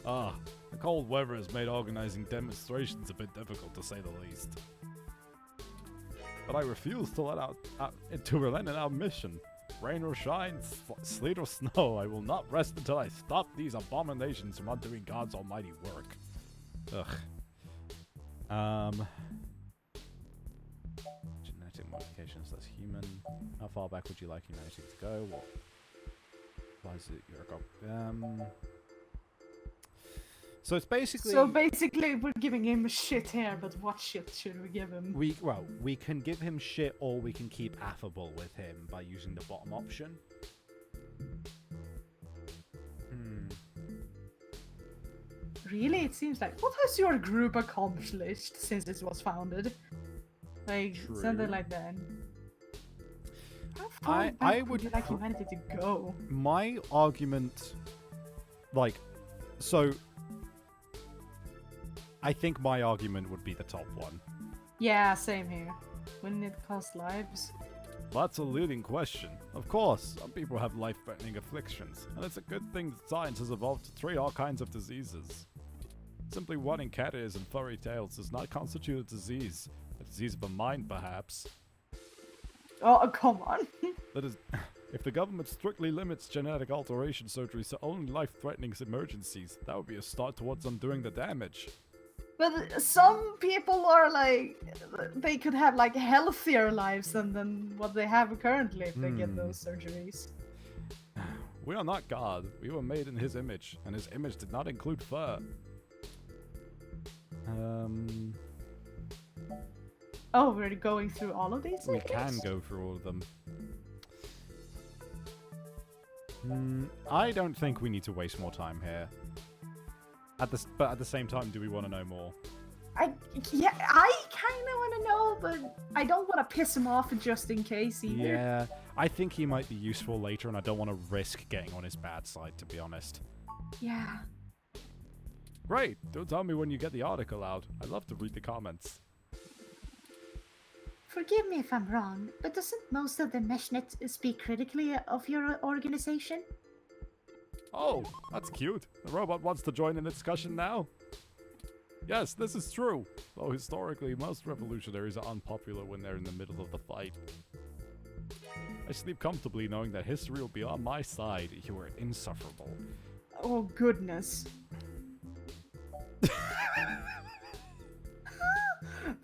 The cold weather has made organizing demonstrations a bit difficult, to say the least. But I refuse to relent in our mission. Rain or shine, sleet or snow, I will not rest until I stop these abominations from undoing God's almighty work. Ugh. Genetic modifications, that's human. How far back would you like humanity to go? Why is it you're a So it's basically... So basically we're giving him shit here, but what shit should we give him? We can give him shit or we can keep affable with him by using the bottom option. really, it seems like, what has your group accomplished since it was founded? Like, something True. like that. How far I back would you like pr- humanity to go? My argument, like, so I think my argument would be the top one. Yeah, same here. Wouldn't it cost lives? That's a leading question. Of course, some people have life-threatening afflictions, and it's a good thing that science has evolved to treat all kinds of diseases. Simply wanting cat ears and furry tails does not constitute a disease of the mind, perhaps. Oh, come on. That is, if the government strictly limits genetic alteration surgeries to only life-threatening emergencies, that would be a start towards undoing the damage. But some people are like, they could have like healthier lives than what they have currently if they get those surgeries. We are not God. We were made in His image, and His image did not include fur. Oh, we're going through all of these? We can go through all of them. I don't think we need to waste more time here. But at the same time, do we want to know more? I kind of want to know, but I don't want to piss him off just in case either. Yeah, I think he might be useful later, and I don't want to risk getting on his bad side, to be honest. Yeah. Great! Don't tell me when you get the article out. I'd love to read the comments. Forgive me if I'm wrong, but doesn't most of the Meshnet speak critically of your organization? Oh, that's cute. The robot wants to join in the discussion now. Yes, this is true. Though historically, most revolutionaries are unpopular when they're in the middle of the fight. I sleep comfortably knowing that history will be on my side. You are insufferable. Oh, goodness.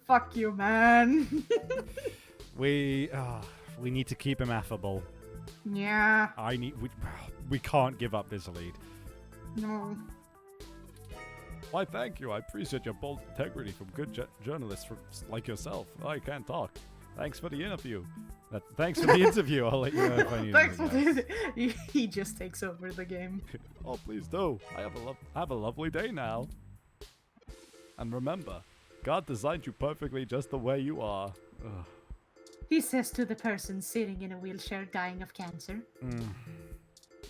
Fuck you, man. We need to keep him affable. Yeah. We can't give up this lead. No. Why, thank you. I appreciate your bold integrity from good journalists like yourself. I can't talk. Thanks for the interview. Thanks for the interview. I'll let you know if I need Thanks for anything else. this. He just takes over the game. Oh, please do. I have a lovely day now. And remember, God designed you perfectly just the way you are. Ugh. He says to the person sitting in a wheelchair dying of cancer.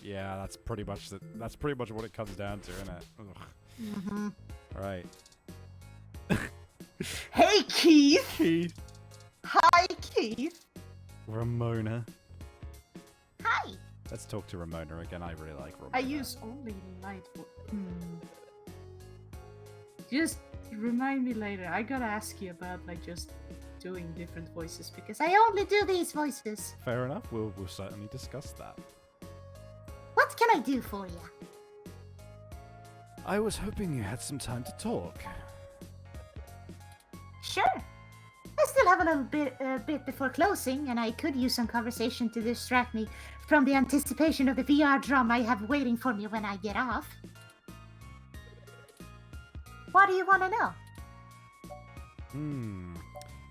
Yeah, that's pretty much what it comes down to, isn't it? Ugh. Mm-hmm. All right. Hey, Keith. Keith. Hi, Keith. Ramona. Hi! Let's talk to Ramona again. I really like Ramona. I use only light. Just remind me later. I gotta ask you about like just doing different voices because I only do these voices. Fair enough. We'll certainly discuss that. What can I do for you? I was hoping you had some time to talk. Sure. I still have a little bit before closing, and I could use some conversation to distract me from the anticipation of the VR drama I have waiting for me when I get off. What do you want to know?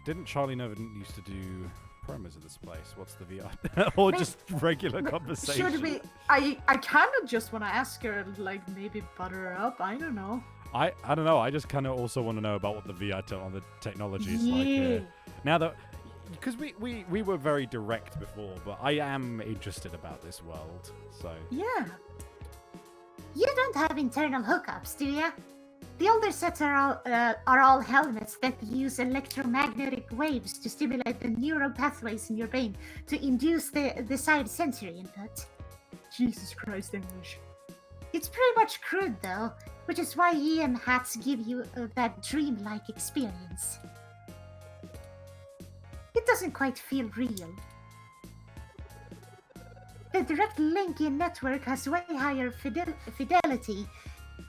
Didn't Charlie Nova used to do promos at this place? What's the VR? Or just regular conversation? should we? I kind of just want to ask her like maybe butter her up. I don't know. I don't know. I just kind of also want to know about what the VR the technology is like Yeah. here. Now that, because we were very direct before, but I am interested about this world. So Yeah. You don't have internal hookups, do ya? The older sets are all helmets that use electromagnetic waves to stimulate the neural pathways in your brain to induce the desired sensory input. Jesus Christ, English. It's pretty much crude though, which is why EM hats give you that dreamlike experience. It doesn't quite feel real. The direct link in network has way higher fidelity.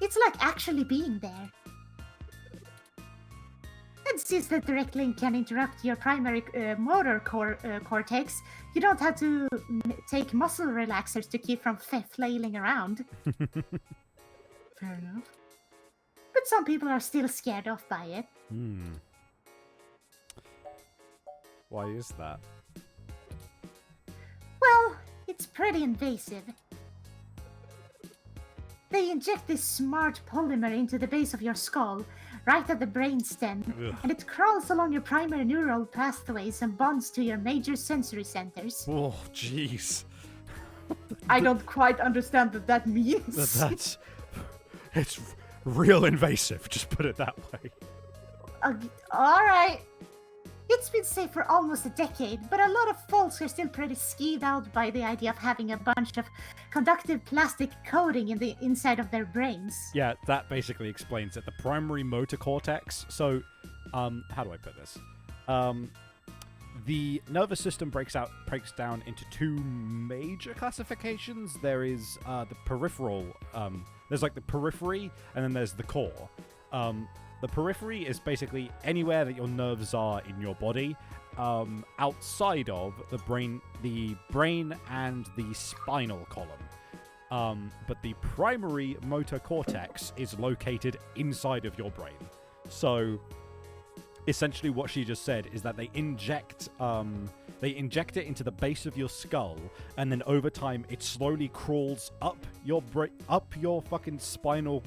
It's like actually being there. And since the direct link can interrupt your primary motor cortex, you don't have to take muscle relaxers to keep from flailing around. Fair enough. But some people are still scared off by it. why is that? Well, it's pretty invasive. They inject this smart polymer into the base of your skull, right at the brain stem, Ugh. and it crawls along your primary neural pathways and bonds to your major sensory centers. Oh, jeez. I don't quite understand what that means. That's... It's real invasive, just put it that way. Alright. It's been safe for almost a decade, but a lot of folks are still pretty skeeved out by the idea of having a bunch of conductive plastic coating in the inside of their brains. Yeah, that basically explains it. The primary motor cortex. So, how do I put this? The nervous system breaks down into two major classifications. There is the peripheral. There's like the periphery, and then there's the core. The periphery is basically anywhere that your nerves are in your body, outside of the brain and the spinal column. But the primary motor cortex is located inside of your brain. So, essentially, what she just said is that they inject it into the base of your skull, and then over time, it slowly crawls up your fucking spinal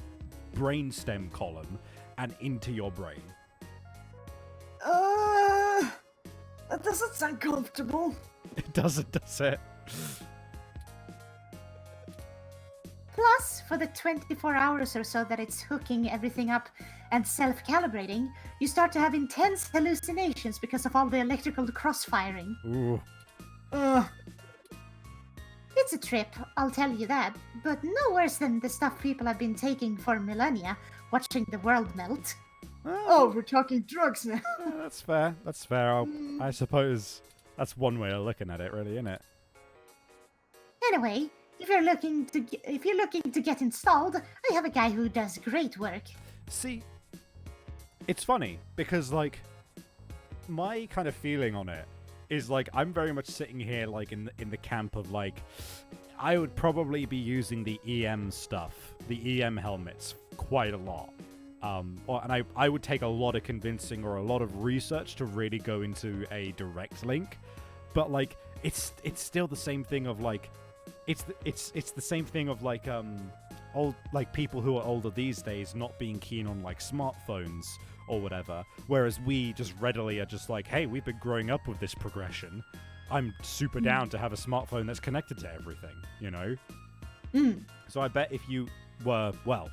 brainstem column and into your brain. That doesn't sound comfortable. It doesn't, does it? Plus, for the 24 hours or so that it's hooking everything up and self-calibrating, you start to have intense hallucinations because of all the electrical cross-firing. Ooh. It's a trip, I'll tell you that, but no worse than the stuff people have been taking for millennia, watching the world melt. Oh, we're talking drugs now. That's fair. That's fair. I suppose that's one way of looking at it, really, isn't it? Anyway, if you're looking to get installed, I have a guy who does great work. See, it's funny because like my kind of feeling on it is like I'm very much sitting here like in the camp of like I would probably be using the EM stuff, the EM helmets quite a lot. And I would take a lot of convincing or a lot of research to really go into a direct link. But like it's still the same thing of like it's the same thing of like old like people who are older these days not being keen on like smartphones or whatever, whereas we just readily are just like, hey, we've been growing up with this progression. I'm super down to have a smartphone that's connected to everything, you know? So I bet if you were, well,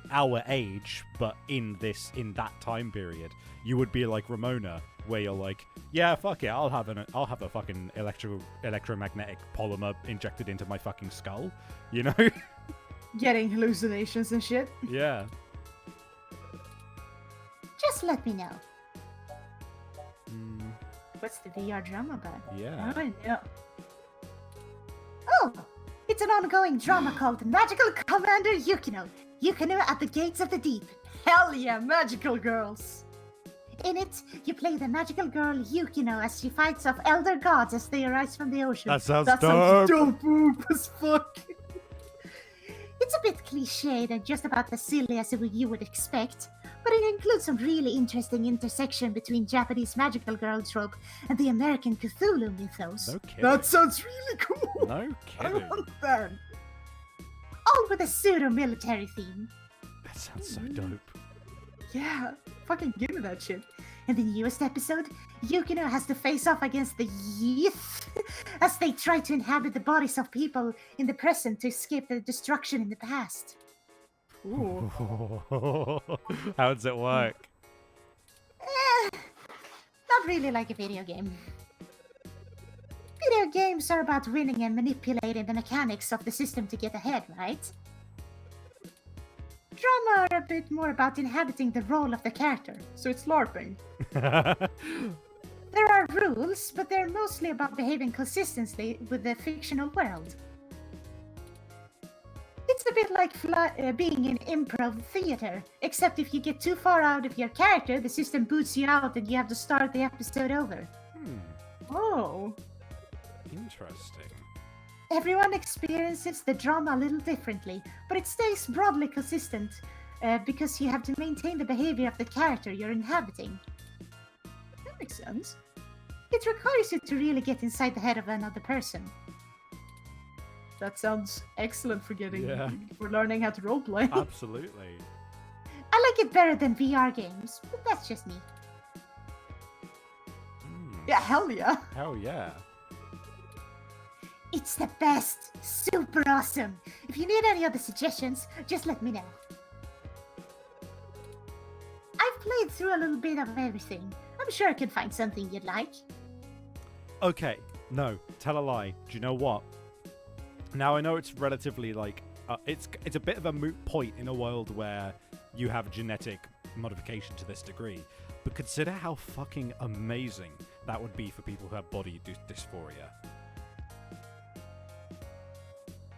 our age, but in that time period, you would be like Ramona, where you're like, yeah, fuck it, I'll have a fucking electromagnetic polymer injected into my fucking skull, you know? Getting hallucinations and shit. Yeah. Just let me know. What's the VR drama about? Yeah. I know. Oh! It's an ongoing drama called Magical Commander Yukino. Yukino at the Gates of the Deep. Hell yeah, magical girls. In it, you play the magical girl Yukino as she fights off elder gods as they arise from the ocean. That sounds That dope. sounds dope oop as fuck. It's a bit cliched and just about as silly as you would expect, but it includes some really interesting intersection between Japanese magical girl trope and the American Cthulhu mythos. No kidding. That sounds really cool. No I kidding. want that. All with a pseudo-military theme. That sounds so dope. Yeah, fucking give me that shit. In the newest episode, Yukino has to face off against the Yeeth as they try to inhabit the bodies of people in the present to escape the destruction in the past. Ooh. How does it work? Not really like a video game. Video games are about winning and manipulating the mechanics of the system to get ahead, right? Drama are a bit more about inhabiting the role of the character. So it's LARPing. There are rules, but they're mostly about behaving consistently with the fictional world. It's a bit like being in improv theater, except if you get too far out of your character, the system boots you out and you have to start the episode over. Oh. Interesting. Everyone experiences the drama a little differently, but it stays broadly consistent because you have to maintain the behavior of the character you're inhabiting. That makes sense. It requires you to really get inside the head of another person. That sounds excellent for Yeah. for learning how to roleplay. Absolutely. I like it better than VR games, but that's just me. Yeah, hell yeah. Hell yeah. It's the best. Super awesome. If you need any other suggestions, just let me know. I've played through a little bit of everything. I'm sure I can find something you'd like. Okay, no, tell a lie. Do you know what? Now I know it's relatively like it's a bit of a moot point in a world where you have genetic modification to this degree, but consider how fucking amazing that would be for people who have body dysphoria.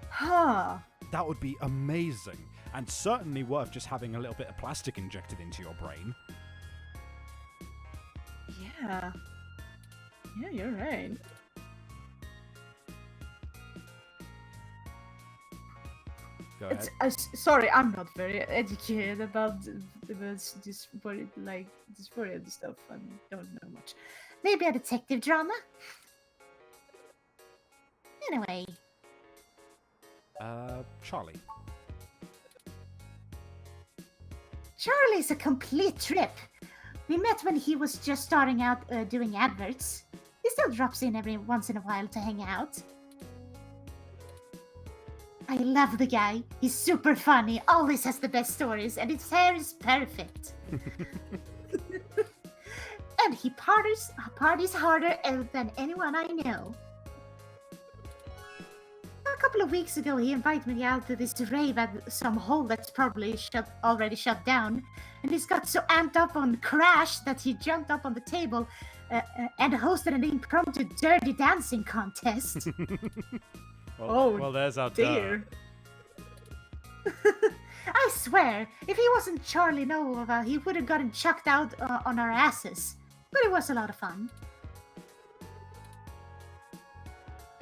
Huh. That would be amazing, and certainly worth just having a little bit of plastic injected into your brain. Yeah. Yeah, you're right. Go ahead. Sorry, I'm not very educated about dysphoria, like dysphoria and stuff. I don't know much. Maybe a detective drama? Anyway, Charlie. Charlie's a complete trip. We met when he was just starting out doing adverts. He still drops in every once in a while to hang out. I love the guy. He's super funny, always has the best stories, and his hair is perfect. And he parties harder than anyone I know. A couple of weeks ago, he invited me out to this rave at some hole that's probably already shut down, and he's got so amped up on Crash that he jumped up on the table and hosted an impromptu dirty dancing contest. Well, there's our Dear. I swear, if he wasn't Charlie Nova, he would have gotten chucked out on our asses. But it was a lot of fun.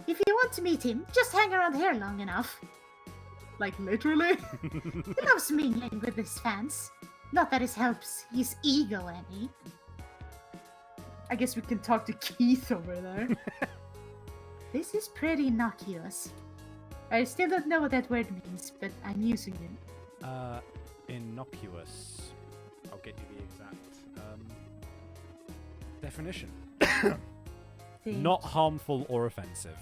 If you want to meet him, just hang around here long enough. Like literally. He loves mingling with his fans. Not that it helps his ego any. I guess we can talk to Keith over there. This is pretty innocuous. I still don't know what that word means, but I'm using it. Innocuous. I'll get you the exact definition. Not harmful or offensive.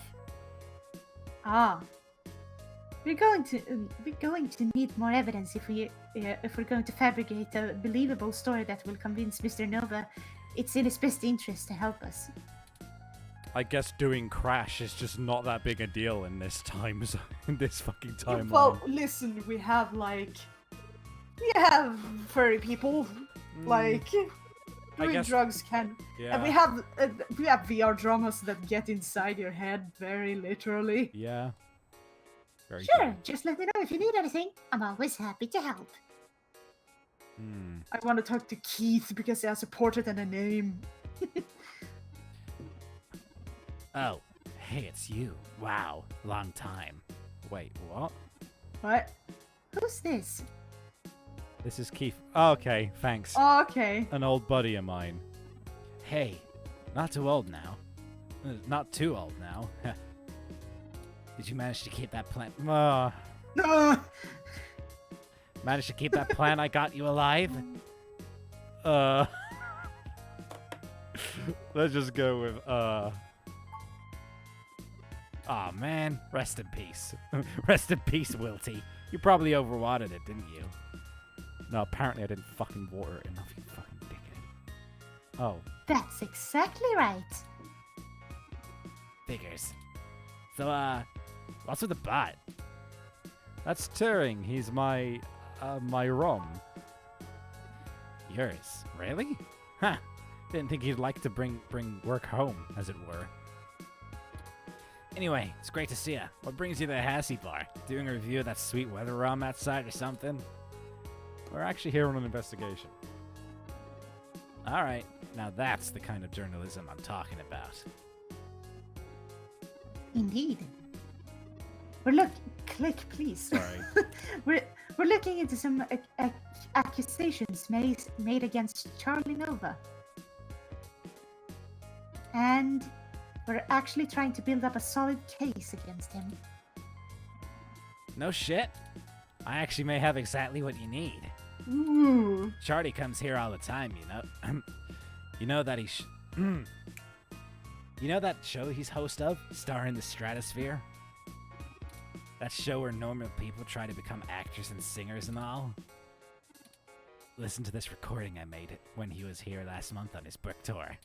Ah. We're going to need more evidence if we're going to fabricate a believable story that will convince Mr. Nova it's in his best interest to help us. I guess doing Crash is just not that big a deal in this time, in this fucking timeline. Well, listen, we have furry people, like doing guess- drugs can, Yeah. and we have VR dramas that get inside your head very literally. Yeah. Very Sure, good. just let me know if you need anything. I'm always happy to help. I want to talk to Keith because he has a portrait and a name. Oh, hey, it's you. Wow, long time. Wait, what? What? Who's this? This is Keith. Oh, okay, thanks. Oh, okay. An old buddy of mine. Hey, not too old now. Not too old now. Did you manage to keep that plan? Manage to keep that plan I got you alive? Let's just go with Aw, man. Rest in peace. Rest in peace, Wilty. You probably overwatered it, didn't you? No, apparently I didn't fucking water it enough, you fucking dickhead. Oh. That's exactly right. Figures. So, what's with the bot? That's Turing. He's my ROM. Yours? Really? Huh. Didn't think you'd like to bring work home, as it were. Anyway, it's great to see ya. What brings you to the Hassie Bar? Doing a review of that sweet weather ROM outside or something? We're actually here on an investigation. Alright, now that's the kind of journalism I'm talking about. Indeed. Click, please. Sorry. We're looking into some accusations made against Charlie Nova. And we're actually trying to build up a solid case against him. No shit. I actually may have exactly what you need. Ooh. Charlie comes here all the time, you know. You know that you know that show he's host of, Star in the Stratosphere? That show where normal people try to become actors and singers and all? Listen to this recording I made when he was here last month on his book tour.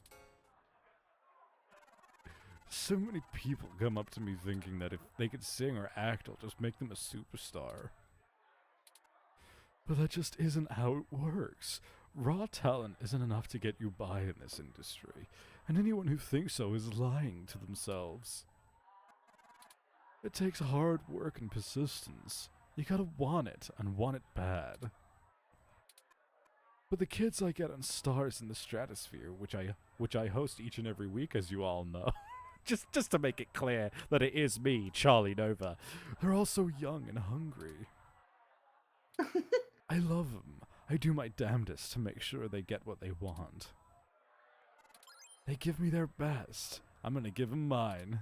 So many people come up to me thinking that if they could sing or act, I'll just make them a superstar. But that just isn't how it works. Raw talent isn't enough to get you by in this industry, and anyone who thinks so is lying to themselves. It takes hard work and persistence. You gotta want it, and want it bad. But the kids I get on Stars in the Stratosphere, which I host each and every week, as you all know, just to make it clear that it is me, Charlie Nova, they're all so young and hungry. I love them. I do my damnedest to make sure they get what they want. They give me their best. I'm gonna give them mine.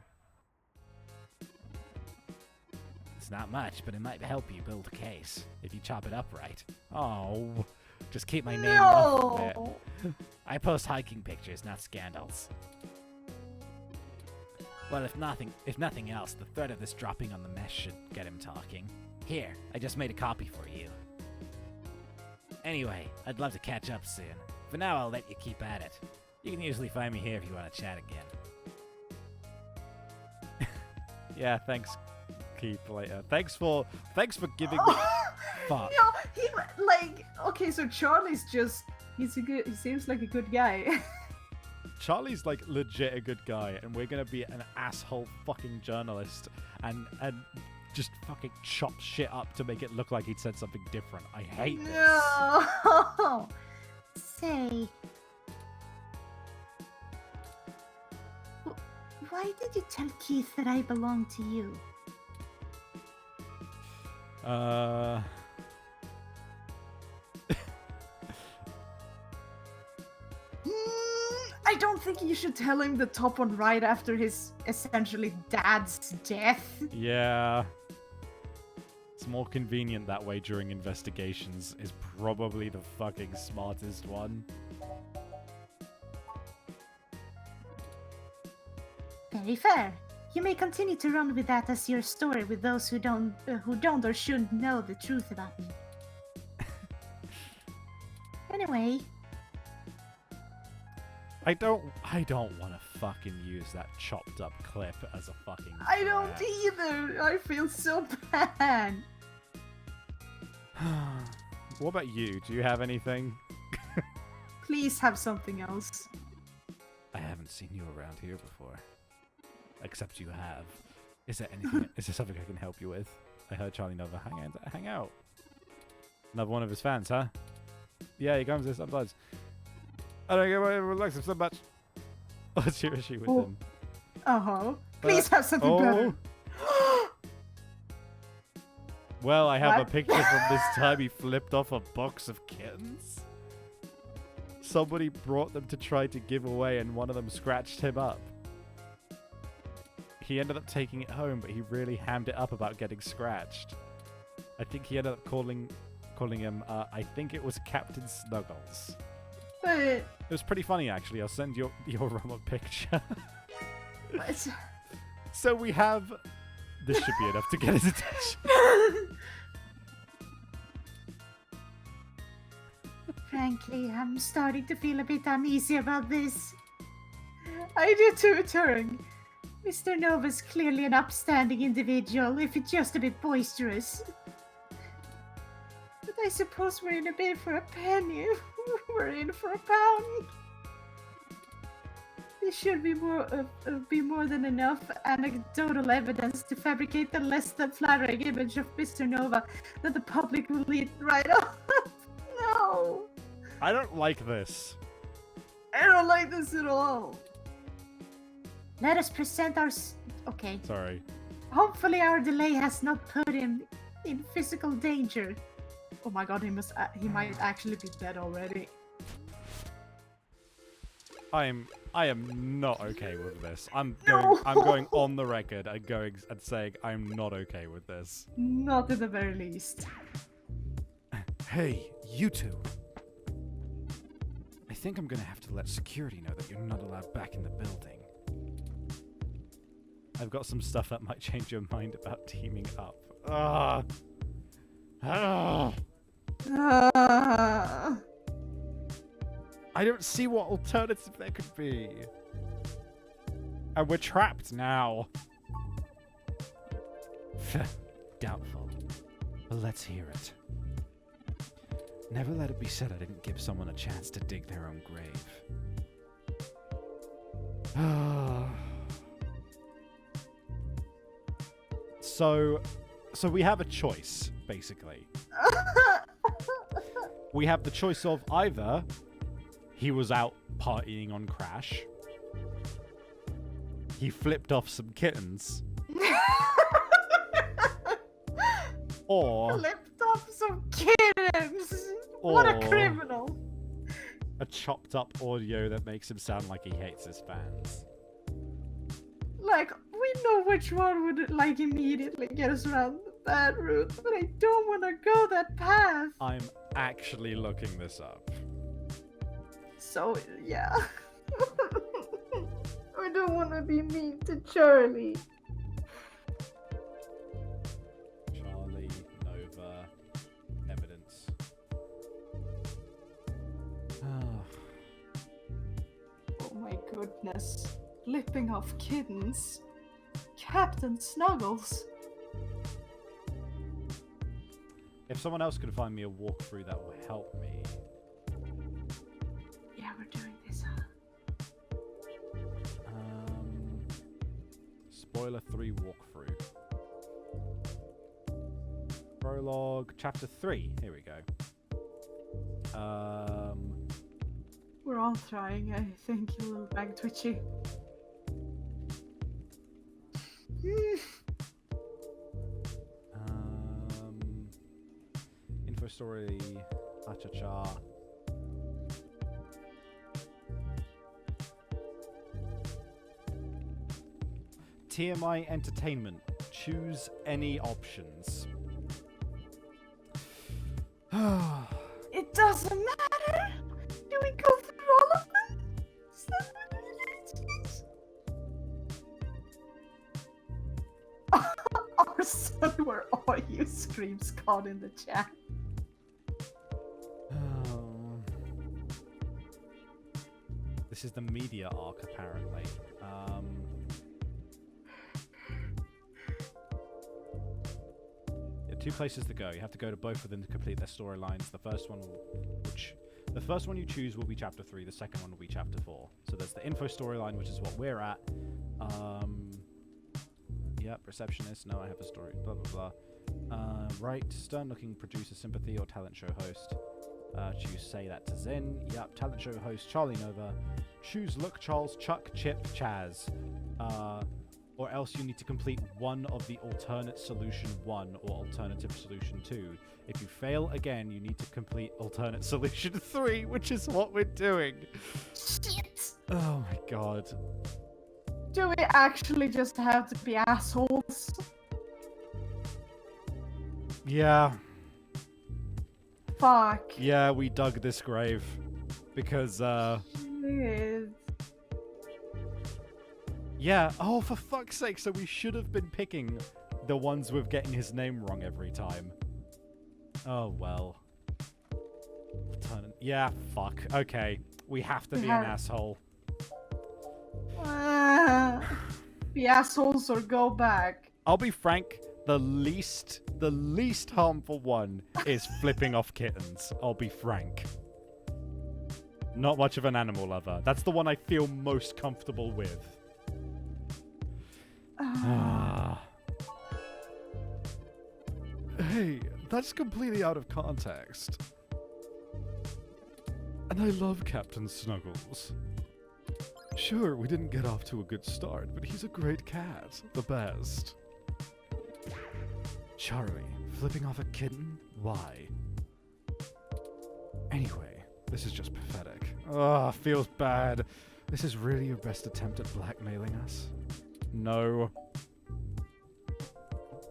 It's not much, but it might help you build a case, if you chop it up right. Oh, just keep my name off of it. I post hiking pictures, not scandals. Well, if nothing else, the threat of this dropping on the mesh should get him talking. Here, I just made a copy for you. Anyway, I'd love to catch up soon. For now, I'll let you keep at it. You can usually find me here if you want to chat again. Yeah, thanks, Keith. Later. Thanks for giving me. Fuck. Okay, so Charlie's just, he seems like a good guy. Charlie's like legit a good guy, and we're gonna be an asshole fucking journalist and just fucking chop shit up to make it look like he'd said something different. I hate this. No. Say, why did you tell Keith that I belong to you? I don't think you should tell him the top one right after his essentially dad's death. Yeah. It's more convenient that way during investigations, is probably the fucking smartest one. Very fair. You may continue to run with that as your story with those who don't or shouldn't know the truth about me. Anyway, I don't want to fucking use that chopped up clip as a fucking I don't threat. either. I feel so bad. What about you? Do you have anything? Please have something else. I haven't seen you around here before. Except you have. Is there anything? Is there something I can help you with? I heard Charlie Nova hang out. Another one of his fans, huh? Yeah, he comes here sometimes. I don't get why everyone likes him so much. What's your issue with him? Please have something better. Well, I have What? a picture from this time he flipped off a box of kittens. Somebody brought them to try to give away, and one of them scratched him up. He ended up taking it home, but he really hammed it up about getting scratched. I think he ended up calling him, I think it was Captain Snuggles. But It was pretty funny, actually. I'll send your ROM a picture. it's... So we have... This should be enough to get his attention. frankly, I'm starting to feel a bit uneasy about this. I do too, Turing. Mr. Nova's clearly an upstanding individual, if it's just a bit boisterous. But I suppose we're in a bid for a penny. We're in for a pound. This should be more than enough anecdotal evidence to fabricate the less than flattering image of Mr. Nova that the public will eat right off. No, I don't like this. I don't like this at all. Let us present our... Okay. Sorry. Hopefully our delay has not put him in physical danger. Oh my god, he might actually be dead already. I'm I am not okay with this. I'm No. going on the record and saying I'm not okay with this. Not in the very least. Hey, you two. I think I'm gonna have to let security know that you're not allowed back in the building. I've got some stuff that might change your mind about teaming up. Ugh. Ugh. I don't see what alternative there could be. And we're trapped now. Doubtful. But let's hear it. Never let it be said I didn't give someone a chance to dig their own grave. So we have a choice, basically. We have the choice of either he was out partying on Crash, he flipped off some kittens, or Flipped off some kittens. What a Or- criminal. a chopped up audio that makes him sound like he hates his fans. Like, we know which one would, like, immediately get us around the bad route, but I don't want to go that path. I'm actually looking this up. So, yeah. I don't want to be mean to Charlie. Charlie, Nova, evidence. Oh my goodness. Flipping off kittens. Captain Snuggles. If someone else could find me a walkthrough that will help me. Yeah, we're doing this. Spoiler 3 walkthrough. Prologue, chapter 3. Here we go. We're all trying. I think you will bang Twitchy. Info story, cha-cha-cha. TMI Entertainment. Choose any options. It doesn't matter. Do we go through all of them? Is that what it is? Our son, were all you screams caught in the chat. This is the media arc, apparently. Two places to go. You have to go to both of them to complete their storylines. The first one you choose will be chapter 3. The second one will be chapter 4. So there's the info storyline, which is what we're at. Yep, receptionist. No, I have a story. Blah blah blah. Right, stern-looking producer, sympathy, or talent show host. Choose say that to Zen. Yep, talent show host Charlie Nova. Choose look Charles, Chuck, Chip, Chaz. Or else you need to complete one of the alternate solution 1 or alternative solution 2. If you fail again, you need to complete alternate solution 3, which is what we're doing. Shit! Oh my god. Do we actually just have to be assholes? Yeah. Fuck. Yeah, we dug this grave. Because, Shit. yeah. Oh, for fuck's sake. So we should have been picking the ones with getting his name wrong every time. Oh, well. Yeah, fuck. Okay. We have to be an asshole. Be assholes or go back. I'll be frank. The least harmful one is flipping off kittens. I'll be frank. Not much of an animal lover. That's the one I feel most comfortable with. Hey, that's completely out of context. And I love Captain Snuggles. Sure, we didn't get off to a good start, but he's a great cat. The best. Charlie, flipping off a kitten? Why? Anyway, this is just pathetic. Ugh, feels bad. This is really your best attempt at blackmailing us? No.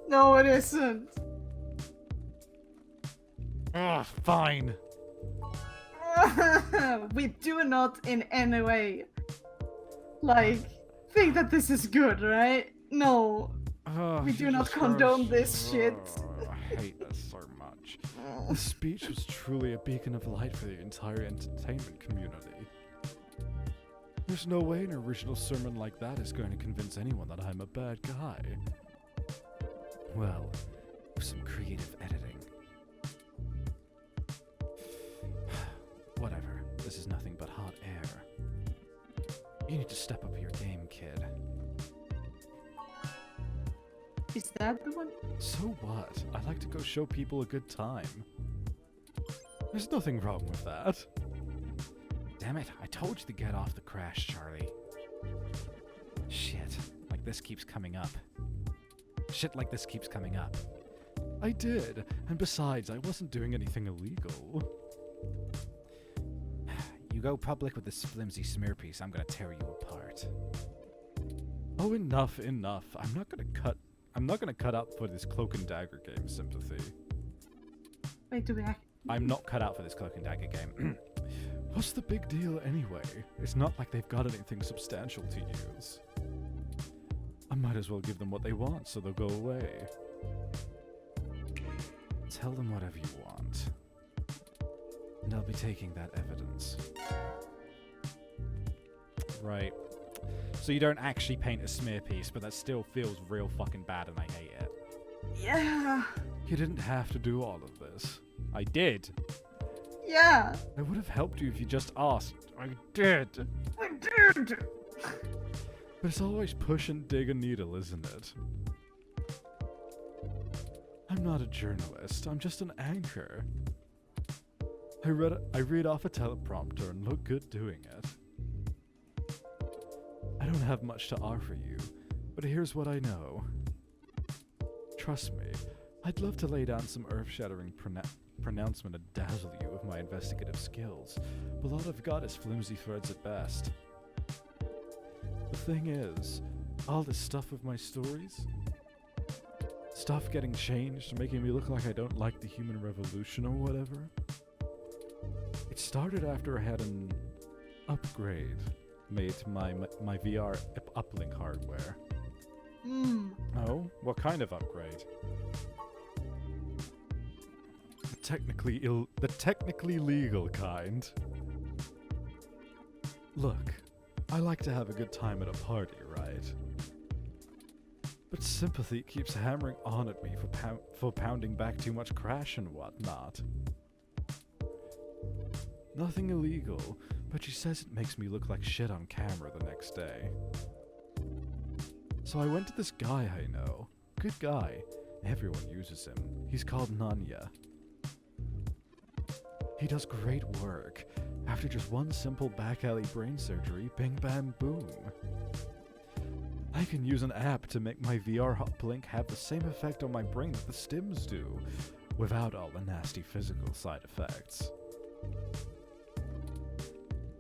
No, it isn't. Ah, fine. We do not in any way, like, think that this is good, right? No. We do not condone this shit. I hate this so much. The speech was truly a beacon of light for the entire entertainment community. There's no way an original sermon like that is going to convince anyone that I'm a bad guy. Well, with some creative editing. Whatever, this is nothing but hot air. You need to step up your game, kid. Is that the one? So what? I like to go show people a good time. There's nothing wrong with that. Damn it, I told you to get off the crash, Charlie. Shit, like this keeps coming up. Shit like this keeps coming up. I did, and besides, I wasn't doing anything illegal. You go public with this flimsy smear piece, I'm gonna tear you apart. Oh, enough. I'm not gonna cut out for this cloak and dagger game, Sympathy. Wait, do we act? I'm not cut out for this cloak and dagger game. What's the big deal anyway? It's not like they've got anything substantial to use. I might as well give them what they want so they'll go away. Tell them whatever you want. And I'll be taking that evidence. Right. So you don't actually paint a smear piece, but that still feels real fucking bad and I hate it. Yeah. You didn't have to do all of this. I did. Yeah. I would have helped you if you just asked. I did. I did. But it's always push and dig a needle, isn't it? I'm not a journalist. I'm just an anchor. I read off a teleprompter and look good doing it. I don't have much to offer you, but here's what I know. Trust me, I'd love to lay down some earth-shattering pronouncement and dazzle you with my investigative skills, but all I've got is flimsy threads at best. The thing is, all this stuff with my stories, stuff getting changed, making me look like I don't like the human revolution or whatever, it started after I had an upgrade made to my VR uplink hardware. Oh? What kind of upgrade? The technically legal kind. Look, I like to have a good time at a party, right? But Sympathy keeps hammering on at me for pounding back too much crash and whatnot. Nothing illegal, but she says it makes me look like shit on camera the next day. So I went to this guy I know. Good guy. Everyone uses him. He's called Nanya. He does great work. After just one simple back alley brain surgery, bing bam boom. I can use an app to make my VR uplink have the same effect on my brain that the stims do, without all the nasty physical side effects.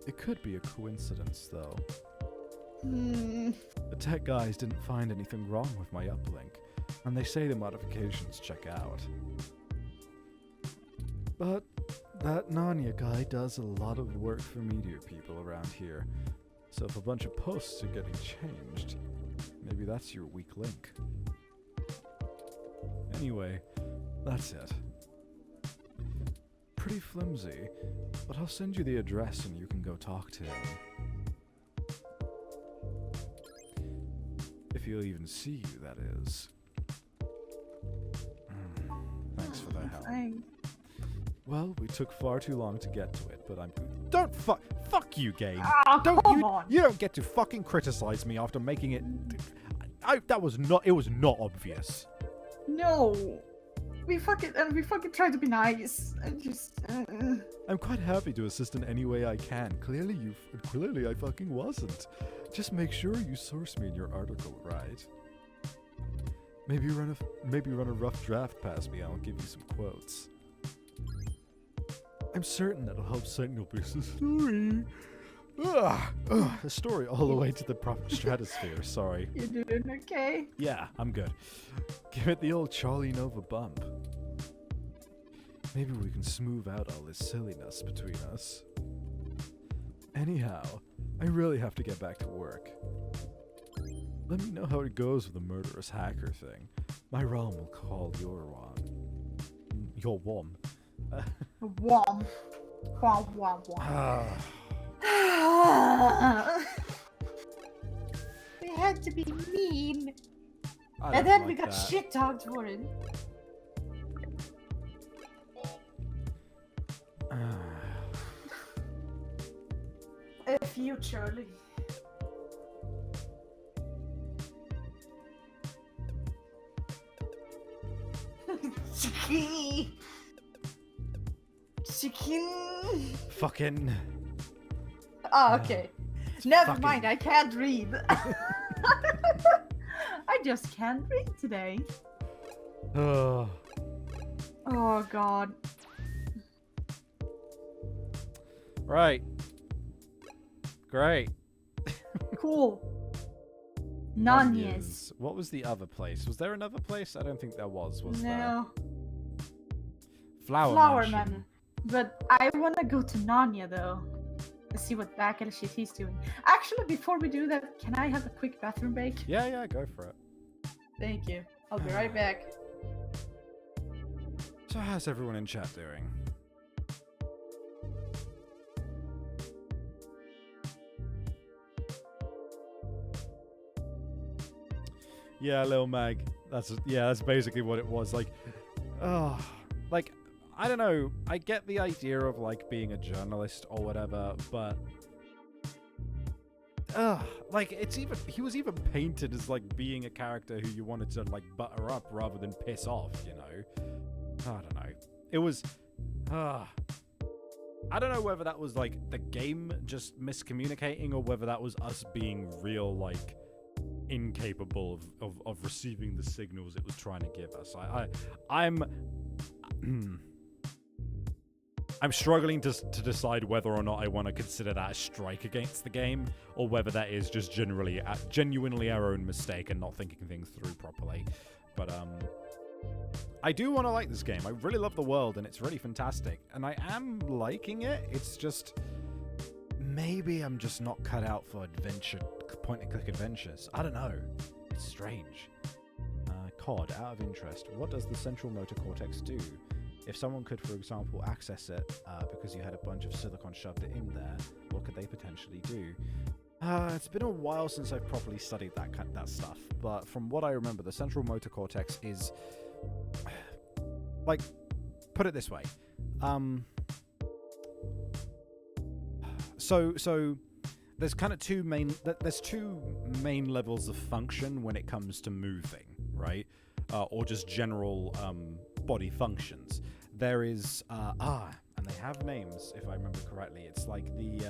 It could be a coincidence, though. The tech guys didn't find anything wrong with my uplink, and they say the modifications check out. But that Nanya guy does a lot of work for media people around here, so if a bunch of posts are getting changed, maybe that's your weak link. Anyway, that's it. Pretty flimsy, but I'll send you the address and you can go talk to him. If he'll even see you, that is. Thanks for the help. Thanks. Well, we took far too long to get to it, but I'm... Don't fuck you, game! Oh, Don't come on! You don't get to fucking criticize me after making it... It was not obvious. No! We fucking tried to be nice. I'm quite happy to assist in any way I can. Clearly I fucking wasn't. Just make sure you source me in your article, right? Maybe run a rough draft past me and I'll give you some quotes. I'm certain that'll help signal boost the story. The story all the way to the proper stratosphere. Sorry. You doing okay? Yeah, I'm good. Give it the old Charlie Nova bump. Maybe we can smooth out all this silliness between us. Anyhow, I really have to get back to work. Let me know how it goes with the murderous hacker thing. My ROM will call your ROM. Your WOM. Wom. Wom, wom, wom. We had to be mean. I And don't then like we got that. shit talked for it. F you, Charlie. Chicky. Chicken. Fucking. Oh, okay. Never fucking- mind, I can't read. I just can't read today. Oh. Oh god. Right. Great. Cool. Nanyas. What was the other place? Was there another place? I don't think there was there? No. Flower Flower Mansion. Man. But I wanna go to Nanya though. Let's see what back shit he's doing. Actually, before we do that, can I have a quick bathroom break? Yeah, go for it. Thank you. I'll be right back. So how's everyone in chat doing? Yeah, Lil Mag. That's basically what it was. Like, I don't know. I get the idea of like being a journalist or whatever, but he was even painted as like being a character who you wanted to like butter up rather than piss off, you know? I don't know. It was I don't know whether that was like the game just miscommunicating or whether that was us being real like incapable of receiving the signals it was trying to give us. I'm struggling to decide whether or not I want to consider that a strike against the game, or whether that is just genuinely our own mistake and not thinking things through properly. But I do want to like this game. I really love the world, and it's really fantastic, and I am liking it. It's just maybe I'm just not cut out for point-and-click adventures. I don't know. It's strange. COD, out of interest, what does the central motor cortex do? If someone could, for example, access it because you had a bunch of silicon shoved in there, what could they potentially do? It's been a while since I've properly studied that stuff, but from what I remember, the central motor cortex is, like, put it this way. So there's kind of two main levels of function when it comes to moving, right? Or just general body functions. There is and they have names if I remember correctly. It's like the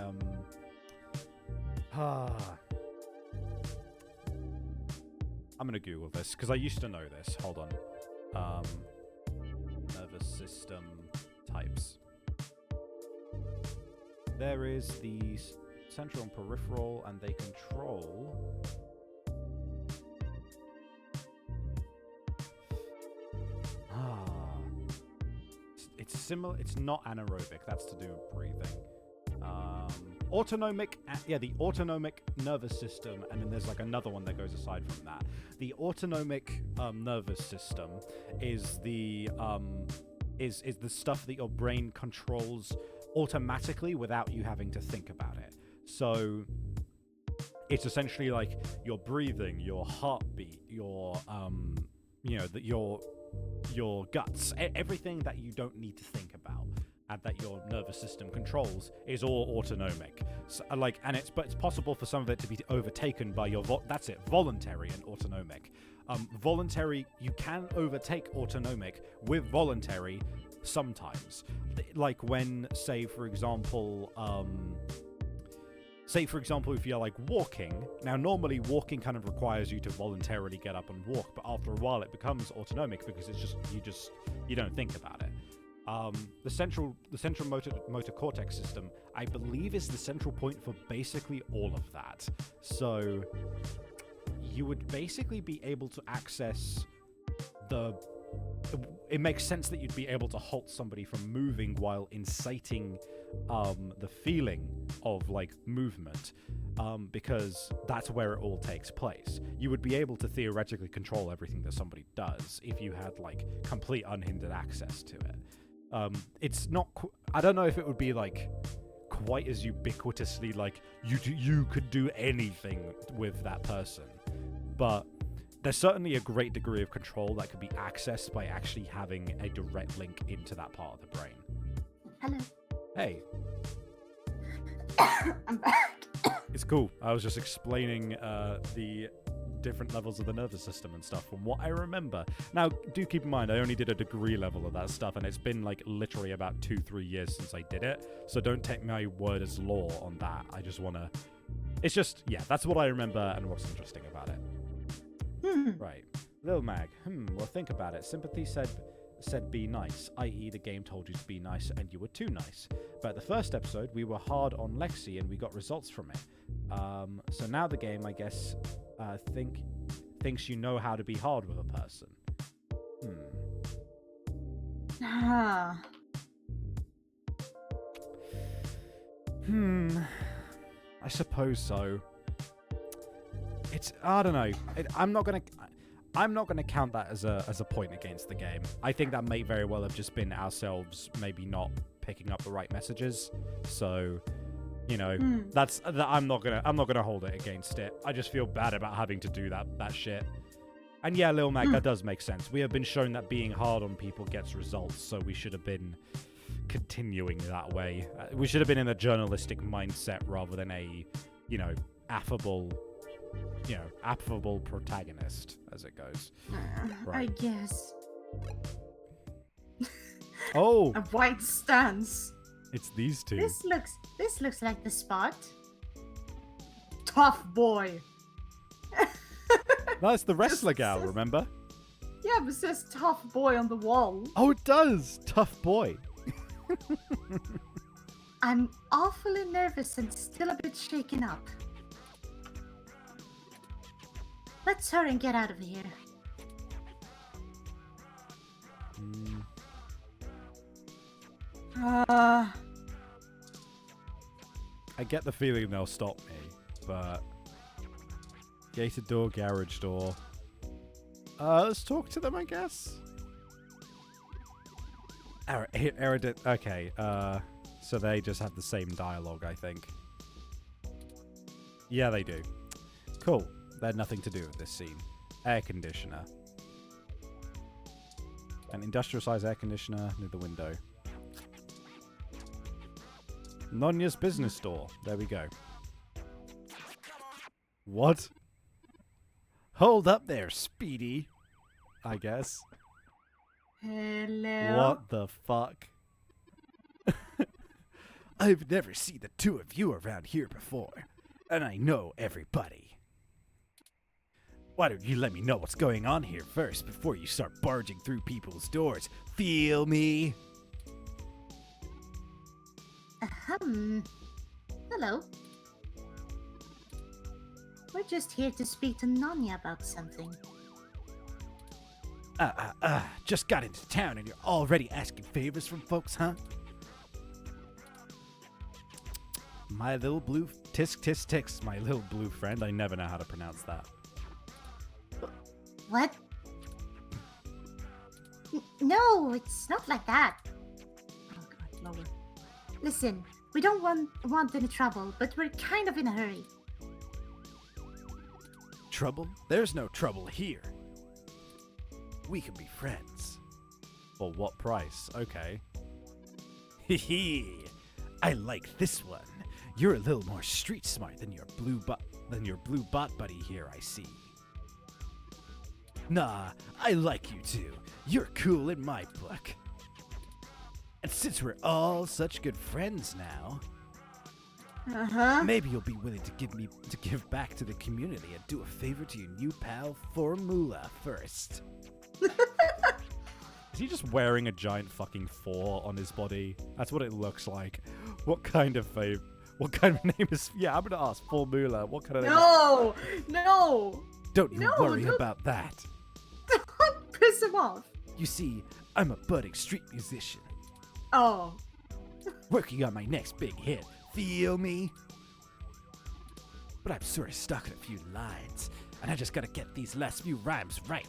I'm gonna Google this because I used to know this. Hold on. Nervous system types. There is the central and peripheral, and they control. It's similar. It's not anaerobic. That's to do with breathing. Autonomic. The autonomic nervous system, and then there's like another one that goes aside from that. The autonomic nervous system is the is the stuff that your brain controls automatically without you having to think about it. So it's essentially like your breathing, your heartbeat, your your guts, everything that you don't need to think about and that your nervous system controls is all autonomic. So, but it's possible for some of it to be overtaken by your voluntary and autonomic. Voluntary, you can overtake autonomic with voluntary sometimes. Like when, say for example, if you're like walking. Now normally walking kind of requires you to voluntarily get up and walk, but after a while it becomes autonomic because it's just you don't think about it. The central motor cortex system, I believe, is the central point for basically all of that. So you would basically be able to access it makes sense that you'd be able to halt somebody from moving while inciting the feeling of like movement, because that's where it all takes place. You would be able to theoretically control everything that somebody does if you had like complete unhindered access to it. It's not I don't know if it would be like quite as ubiquitously like you could do anything with that person, but there's certainly a great degree of control that could be accessed by actually having a direct link into that part of the brain. Hello. Hey. I'm back. It's cool. I was just explaining the different levels of the nervous system and stuff from what I remember. Now, do keep in mind, I only did a degree level of that stuff, and it's been like literally about 2-3 years since I did it, so don't take my word as law on that. I just want to... It's just, yeah, that's what I remember and what's interesting about it. Right. Lil Mag, well, think about it. Sympathy said be nice, i.e. the game told you to be nice and you were too nice. But at the first episode, we were hard on Lexi and we got results from it. So now the game, I guess, thinks you know how to be hard with a person. I suppose so. I don't know. I'm not gonna count that as a point against the game. I think that may very well have just been ourselves maybe not picking up the right messages. So, you know, I'm not gonna hold it against it. I just feel bad about having to do that shit. And yeah, Lil Mac, that does make sense. We have been shown that being hard on people gets results, so we should have been continuing that way. We should have been in a journalistic mindset rather than a, affable protagonist, as it goes. I guess. Oh, A white stance. it's these two. This looks like the spot. Tough boy. That's the wrestler gal, remember? Yeah, but it says tough boy on the wall. Oh, it does. Tough boy. I'm awfully nervous and still a bit shaken up. Let's hurry and get out of here. I get the feeling they'll stop me, but gated door, garage door. Let's talk to them, I guess. Okay, so they just have the same dialogue, I think. Yeah, they do. Cool. They had nothing to do with this scene. Air conditioner. An industrial-sized air conditioner near the window. Nonya's business store. There we go. What? Hold up there, Speedy. I guess. Hello. What the fuck? I've never seen the two of you around here before, and I know everybody. Why don't you let me know what's going on here first before you start barging through people's doors? Feel me? Hello. We're just here to speak to Nonya about something. Just got into town and you're already asking favors from folks, huh? My little blue... Tisk, tisk, tisk, my little blue friend. I never know how to pronounce that. What? No, it's not like that. Oh god, lower. Listen, we don't want any trouble, but we're kind of in a hurry. Trouble? There's no trouble here. We can be friends. For what price? Okay. Hee. I like this one. You're a little more street smart than your blue bot buddy here, I see. Nah, I like you too. You're cool in my book. And since we're all such good friends now, maybe you'll be willing to give back to the community and do a favor to your new pal Formula first. Is he just wearing a giant fucking 4 on his body? That's what it looks like. What kind of name is... Yeah, I'm gonna ask Formula. What kind of name No! No! Don't you No, worry don't- about that. Don't piss him off! You see, I'm a budding street musician, Oh. working on my next big hit. Feel me? But I'm sort of stuck in a few lines, and I just gotta get these last few rhymes right.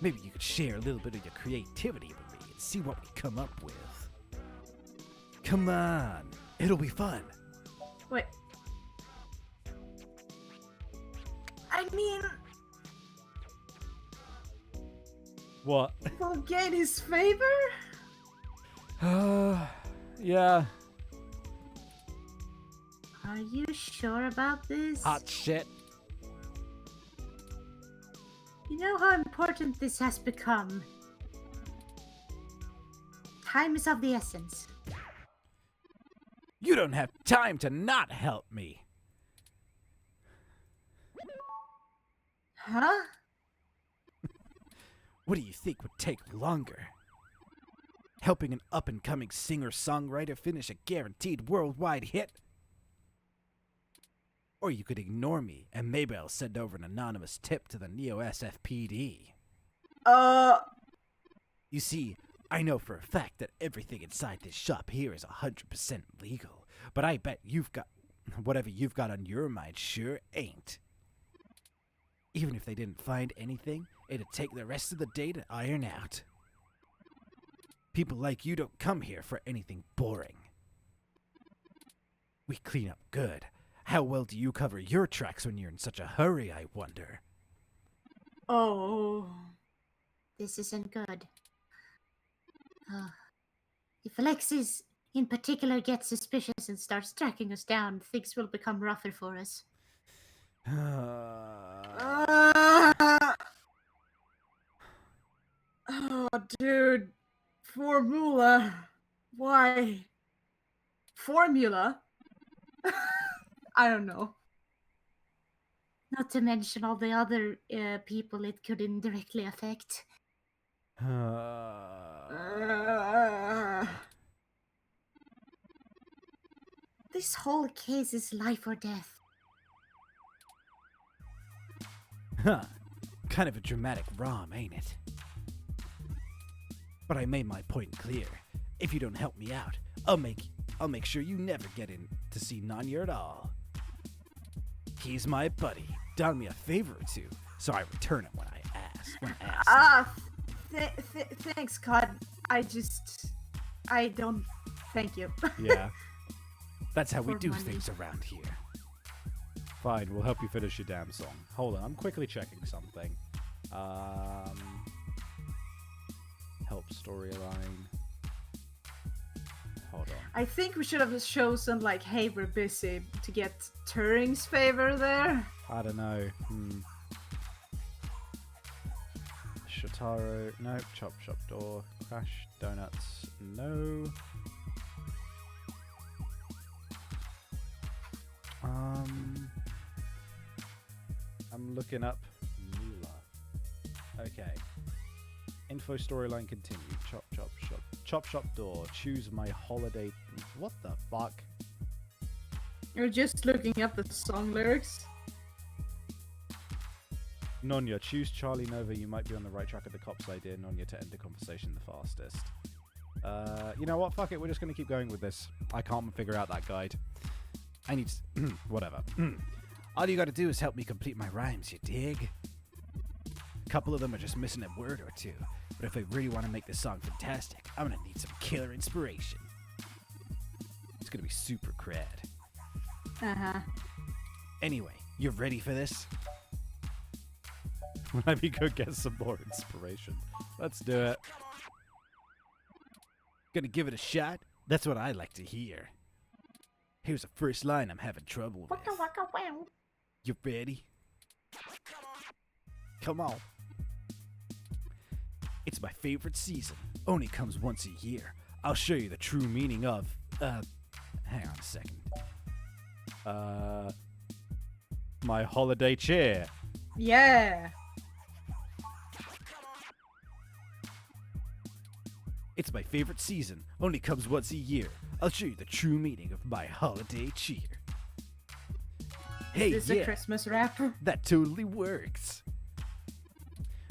Maybe you could share a little bit of your creativity with me and see what we come up with. Come on, it'll be fun. Wait. I mean, What? we'll gain his favor? Yeah. Are you sure about this? Hot shit. You know how important this has become. Time is of the essence. You don't have time to not help me. Huh? What do you think would take longer? Helping an up-and-coming singer-songwriter finish a guaranteed worldwide hit? Or you could ignore me, and maybe I'll send over an anonymous tip to the Neo-SFPD. You see, I know for a fact that everything inside this shop here is 100% legal, but I bet whatever you've got on your mind sure ain't. Even if they didn't find anything, it'd take the rest of the day to iron out. People like you don't come here for anything boring. We clean up good. How well do you cover your tracks when you're in such a hurry, I wonder? Oh. This isn't good. If Alexis in particular gets suspicious and starts tracking us down, things will become rougher for us. Oh, dude. Formula. Why? Formula? I don't know. Not to mention all the other people it could indirectly affect. This whole case is life or death. Huh. Kind of a dramatic ROM, ain't it? But I made my point clear. If you don't help me out, I'll make sure you never get in to see Nanya at all. He's my buddy. Done me a favor or two, so I return it when asked. Thanks, God. I don't. Thank you. Yeah. That's how we For do money. things around here. Fine, we'll help you finish your damn song. Hold on, I'm quickly checking something. Help storyline. Hold on. I think we should have chosen like, hey, we're busy to get Turing's favor there. I don't know. Shotaro, no. Chop Shop Door. Crash Donuts, no. I'm looking up Mula. Okay. Info storyline continued. Chop Shop Door. Choose my holiday. What the fuck? You're just looking up the song lyrics. Nonya, choose Charlie Nova. You might be on the right track of the cop's idea, Nonya, to end the conversation the fastest. You know what? Fuck it. We're just going to keep going with this. I can't figure out that guide. I need to... whatever. All you got to do is help me complete my rhymes, you dig? A couple of them are just missing a word or two. But if I really want to make this song fantastic, I'm going to need some killer inspiration. It's going to be super crad. Uh-huh. Anyway, you ready for this? Let me go get some more inspiration. Let's do it. Gonna give it a shot? That's what I like to hear. Here's the first line I'm having trouble with. Waka waka wow. You ready? Come on. It's my favorite season. Only comes once a year. I'll show you the true meaning of, hang on a second. My holiday cheer. Yeah. It's my favorite season. Only comes once a year. I'll show you the true meaning of my holiday cheer. Hey, Is this a Christmas rap? that totally works.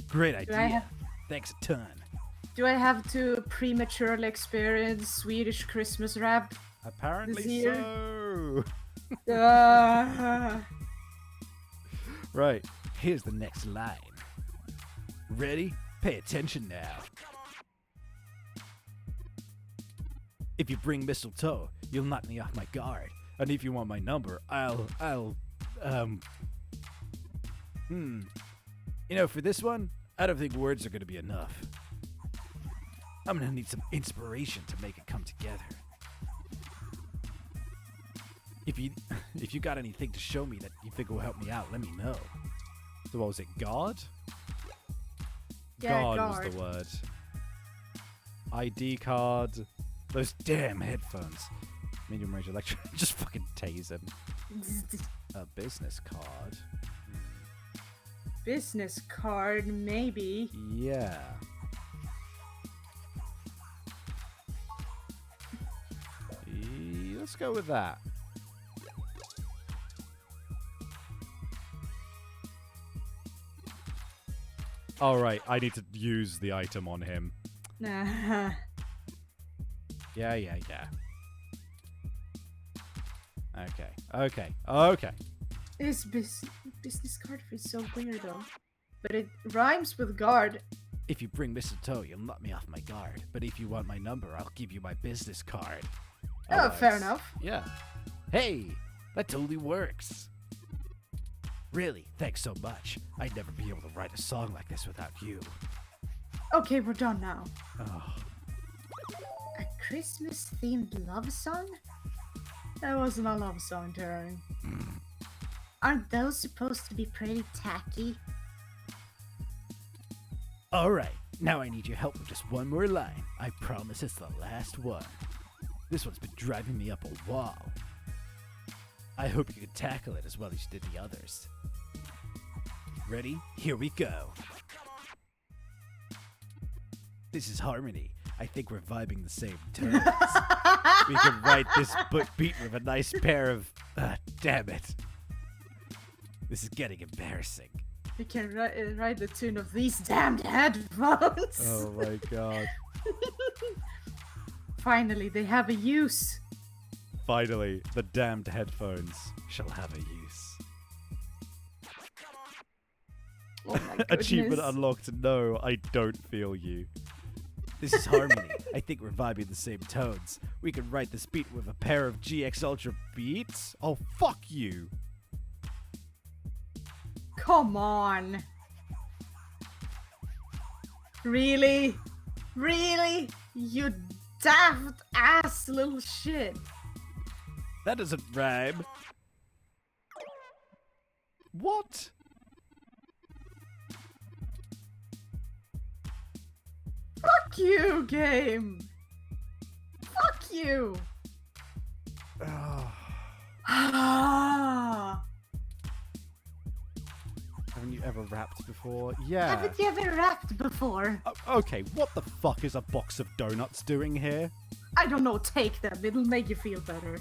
Great idea. Thanks a ton. Do I have to prematurely experience Swedish Christmas rap? Apparently This year? so. Ah. Right, here's the next line. Ready? Pay attention now. If you bring mistletoe, you'll knock me off my guard. And if you want my number, You know, for this one, I don't think words are gonna be enough. I'm gonna need some inspiration to make it come together. If you got anything to show me that you think will help me out, let me know. So what was it, God? Yeah, God guard. was the word. ID card. Those damn headphones. Medium range electric. Just fucking tase him. A business card. Business card, maybe. Yeah. Let's go with that. All right, I need to use the item on him. Nah. Yeah. Okay. This business card is so weird though. But it rhymes with guard. If you bring mistletoe, you'll knock me off my guard. But if you want my number, I'll give you my business card. Oh, fair enough. Yeah. Hey, that totally works. Really, thanks so much. I'd never be able to write a song like this without you. Okay, we're done now. Oh, A Christmas-themed love song? That wasn't a love song, Terry. Aren't those supposed to be pretty tacky? all right. Now I need your help with just one more line. I promise it's the last one. This one's been driving me up a wall. I hope you can tackle it as well as you did the others. Ready? Here we go. This is harmony. I think we're vibing the same tones. We can write this beat with a nice pair of... damn it. This is getting embarrassing. You can write the tune of these damned headphones. Oh my god. Finally, they have a use. Finally, the damned headphones shall have a use. Oh my goodness. Achievement unlocked. No, I don't feel you. This is harmony. I think we're vibing the same tones. We can write this beat with a pair of GX Ultra beats. Oh, fuck you. Come on. Really? Really? You daft ass little shit. That doesn't rhyme. What? Fuck you, game. Fuck you. Ah. Haven't you ever rapped before? Yeah. Haven't you ever rapped before? Okay, what the fuck is a box of donuts doing here? I don't know, take them. It'll make you feel better.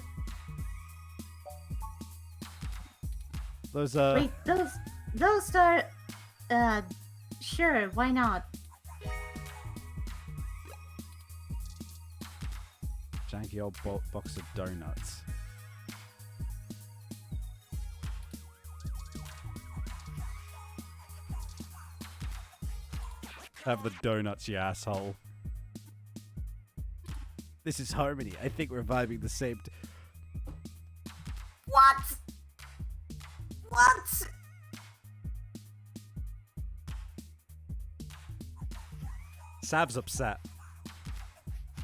Those, Wait, those are, sure, why not? janky old box of donuts. Have the donuts, you asshole. This is harmony. I think we're vibing the same. What? What? Sav's upset.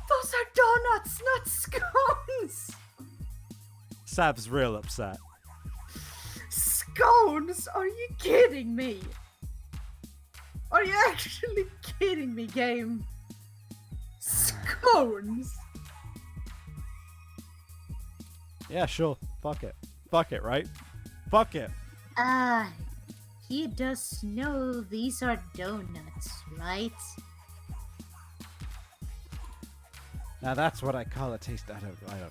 Those are donuts, not scones. Sav's real upset. Scones? Are you kidding me? Are you actually kidding me, game? Scones? Yeah, sure. Fuck it. Fuck it, right? Fuck it. He does know these are donuts, right? Now that's what I call a taste. I don't care.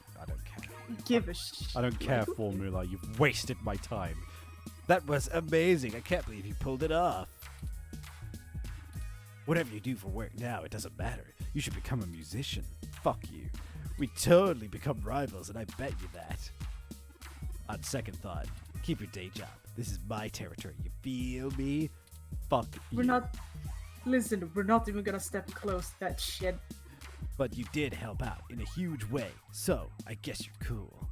Give a shit. I don't care, Formula. You've wasted my time. That was amazing. I can't believe you pulled it off. Whatever you do for work now, it doesn't matter. You should become a musician. Fuck you. We totally become rivals, and I bet you that. On second thought, keep your day job. This is my territory. You feel me? Fuck you. We're not. Listen, we're not even gonna step close to that shit. But you did help out in a huge way, so I guess you're cool.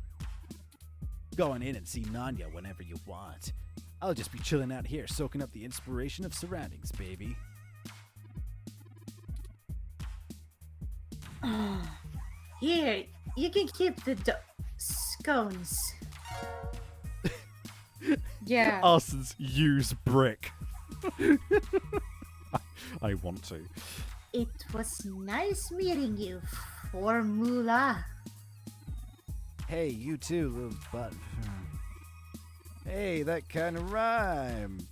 Go on in and see Nanya whenever you want. I'll just be chilling out here, soaking up the inspiration of surroundings, baby. Here, you can keep the scones. Yeah. Arson's use brick. I want to. It was nice meeting you, Formula. Hey, you too, little butt. Hey, that kind of rhymed.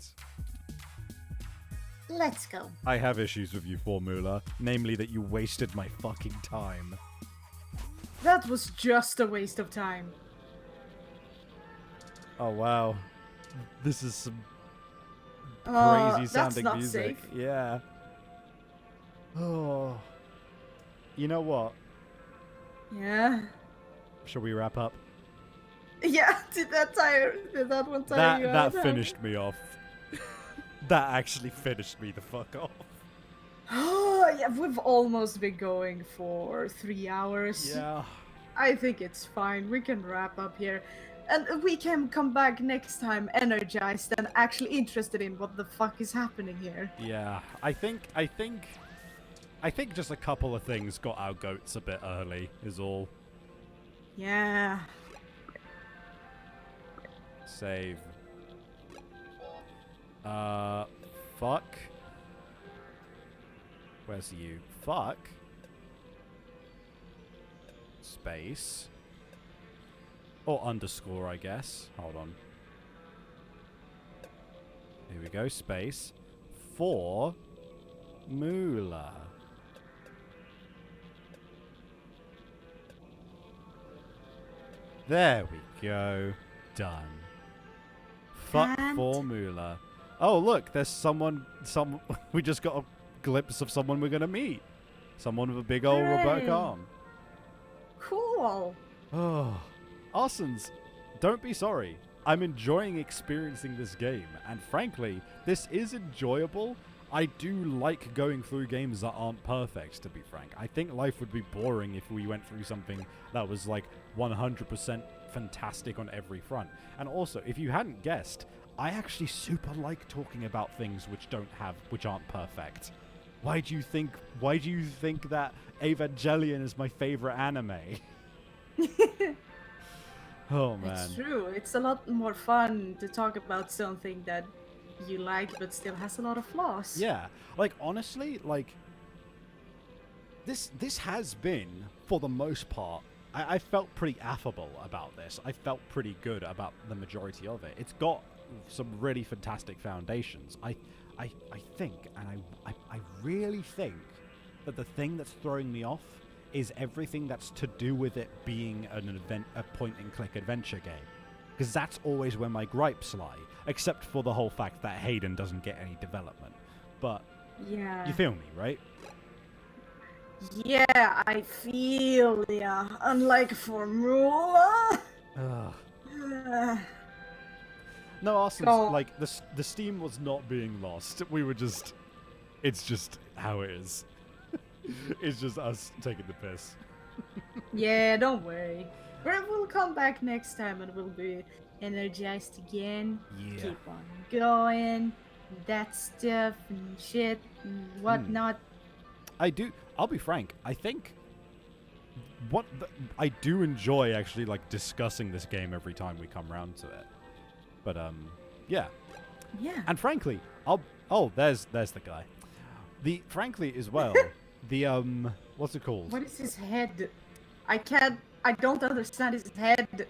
Let's go. I have issues with you, Formula. Namely that you wasted my fucking time. That was just a waste of time. Oh, wow. This is some That's crazy sounding not music. safe. Yeah. Oh. You know what? Yeah. Shall we wrap up? Yeah, did that one tire you out? That finished me off. That actually finished me the fuck off. Oh, yeah, we've almost been going for 3 hours. Yeah. I think it's fine. We can wrap up here. And we can come back next time energized and actually interested in what the fuck is happening here. Yeah. I think just a couple of things got our goats a bit early is all. Yeah. Save. Fuck. Where's you? Fuck. Space. Or underscore, I guess. Hold on. Here we go. Space. For Moolah. There we go. Done. Fuck And- Formula. Oh, look, there's someone. We just got a glimpse of someone we're gonna meet. Someone with a big old robotic Hooray. arm. Cool. Oh, Arsons, don't be sorry. I'm enjoying experiencing this game, and frankly, this is enjoyable. I do like going through games that aren't perfect, to be frank. I think life would be boring if we went through something that was like 100% fantastic on every front. And also, if you hadn't guessed, I actually super like talking about things which aren't perfect. Why do you think that Evangelion is my favorite anime? Oh man. It's true. It's a lot more fun to talk about something that you like but still has a lot of flaws. Yeah, like honestly, like this has been, for the most part, I felt pretty affable about this. I felt pretty good about the majority of it. It's got some really fantastic foundations. I think, and I really think that the thing that's throwing me off is everything that's to do with it being a point-and-click adventure game. Because that's always where my gripes lie, except for the whole fact that Hayden doesn't get any development. But Yeah. you feel me, right? Yeah, I feel ya. Unlike Formula. Ugh. No, Arsons, Oh. like, the steam was not being lost. We were just... It's just how it is. It's just us taking the piss. Yeah, don't worry. We'll come back next time and we'll be energized again. Yeah. Keep on going. That stuff and shit and whatnot. I'll be frank, I think... I do enjoy, actually, like, discussing this game every time we come round to it. But, yeah. Yeah. And frankly, there's the guy. Frankly, as well, what's it called? What is his head? I don't understand his head.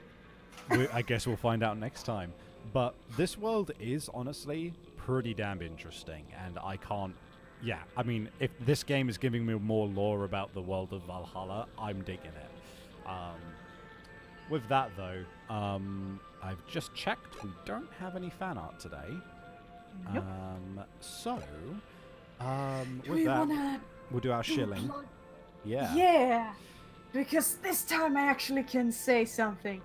I guess we'll find out next time. But this world is honestly pretty damn interesting, and I can't yeah, I mean, if this game is giving me more lore about the world of Valhalla, I'm digging it. With that, though, I've just checked. We don't have any fan art today. Nope. So, Do with we that, wanna we'll do our shilling. plug- Yeah. Yeah, because this time I actually can say something.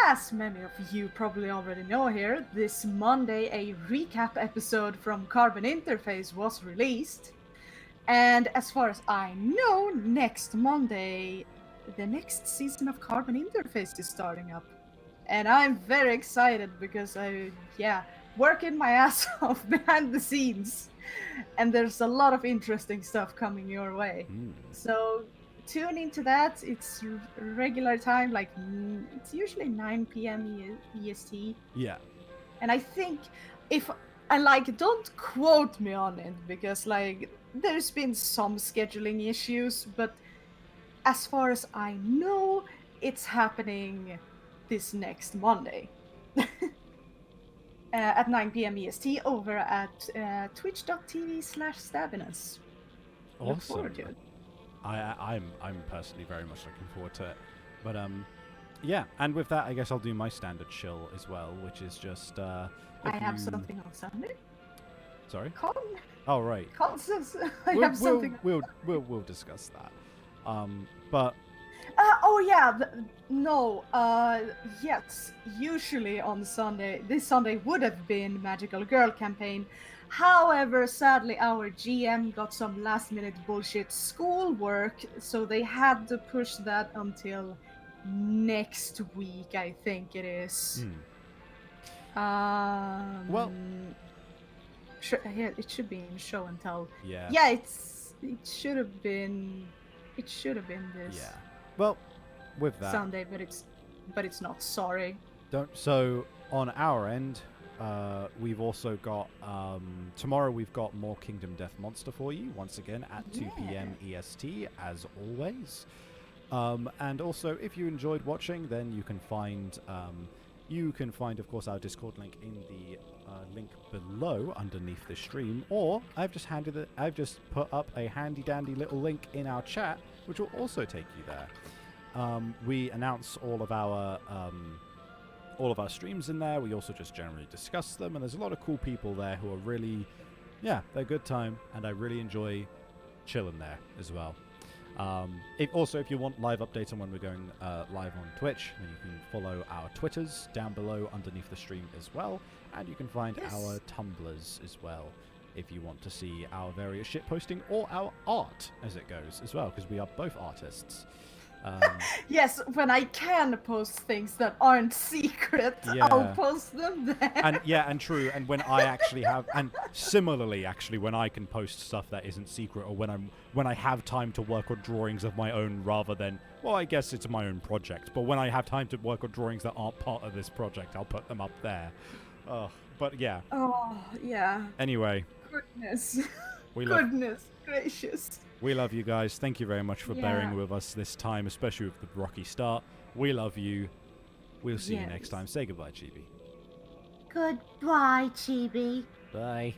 As many of you probably already know here, this Monday a recap episode from Carbon Interface was released. And as far as I know, next Monday, the next season of Carbon Interface is starting up. And I'm very excited because working my ass off behind the scenes. And there's a lot of interesting stuff coming your way. Mm. So tune into that. It's regular time, like it's usually 9 p.m. EST. Yeah. And I think if I like, don't quote me on it because like there's been some scheduling issues, but as far as I know, it's happening this next Monday. At 9 p.m. EST over at twitch.tv/Stabinus. Look forward to it. I'm personally very much looking forward to it. But yeah, and with that, I guess I'll do my standard chill as well, which is just I have something on Sunday. Sorry. Con Right. says I have something. We'll discuss that. But yes. Usually on Sunday, this Sunday would have been Magical Girl campaign. However, sadly, our GM got some last-minute bullshit schoolwork, so they had to push that until next week. I think it is. Well, yeah, it should be in show and tell. yeah. Yeah, it should have been. It should have been this. Yeah. Well, with that, Sunday, but it's not. Sorry. So on our end, we've also got tomorrow. We've got more Kingdom Death Monster for you once again at 2 p.m. EST as always. And also, if you enjoyed watching, then you can find of course our Discord link in the link below underneath the stream, or I've just put up a handy dandy little link in our chat, which will also take you there. We announce all of our streams in there. We also just generally discuss them, and there's a lot of cool people there who are really, they're a good time, and I really enjoy chilling there as well. If you want live updates on when we're going live on Twitch, then you can follow our Twitters down below underneath the stream as well, and you can find our Tumblrs as well if you want to see our various shitposting or our art as it goes as well, because we are both artists. Yes, when I can post things that aren't secret, I'll post them there. And true. And when I actually have, and similarly, actually, when I can post stuff that isn't secret, or when I have time to work on drawings of my own, rather than, well, I guess it's my own project. But when I have time to work on drawings that aren't part of this project, I'll put them up there. But yeah. Oh yeah. Anyway. Goodness. Goodness gracious. We love you guys. Thank you very much for bearing with us this time, especially with the rocky start. We love you. We'll see you next time. Say goodbye, Chibi. Goodbye, Chibi. Bye.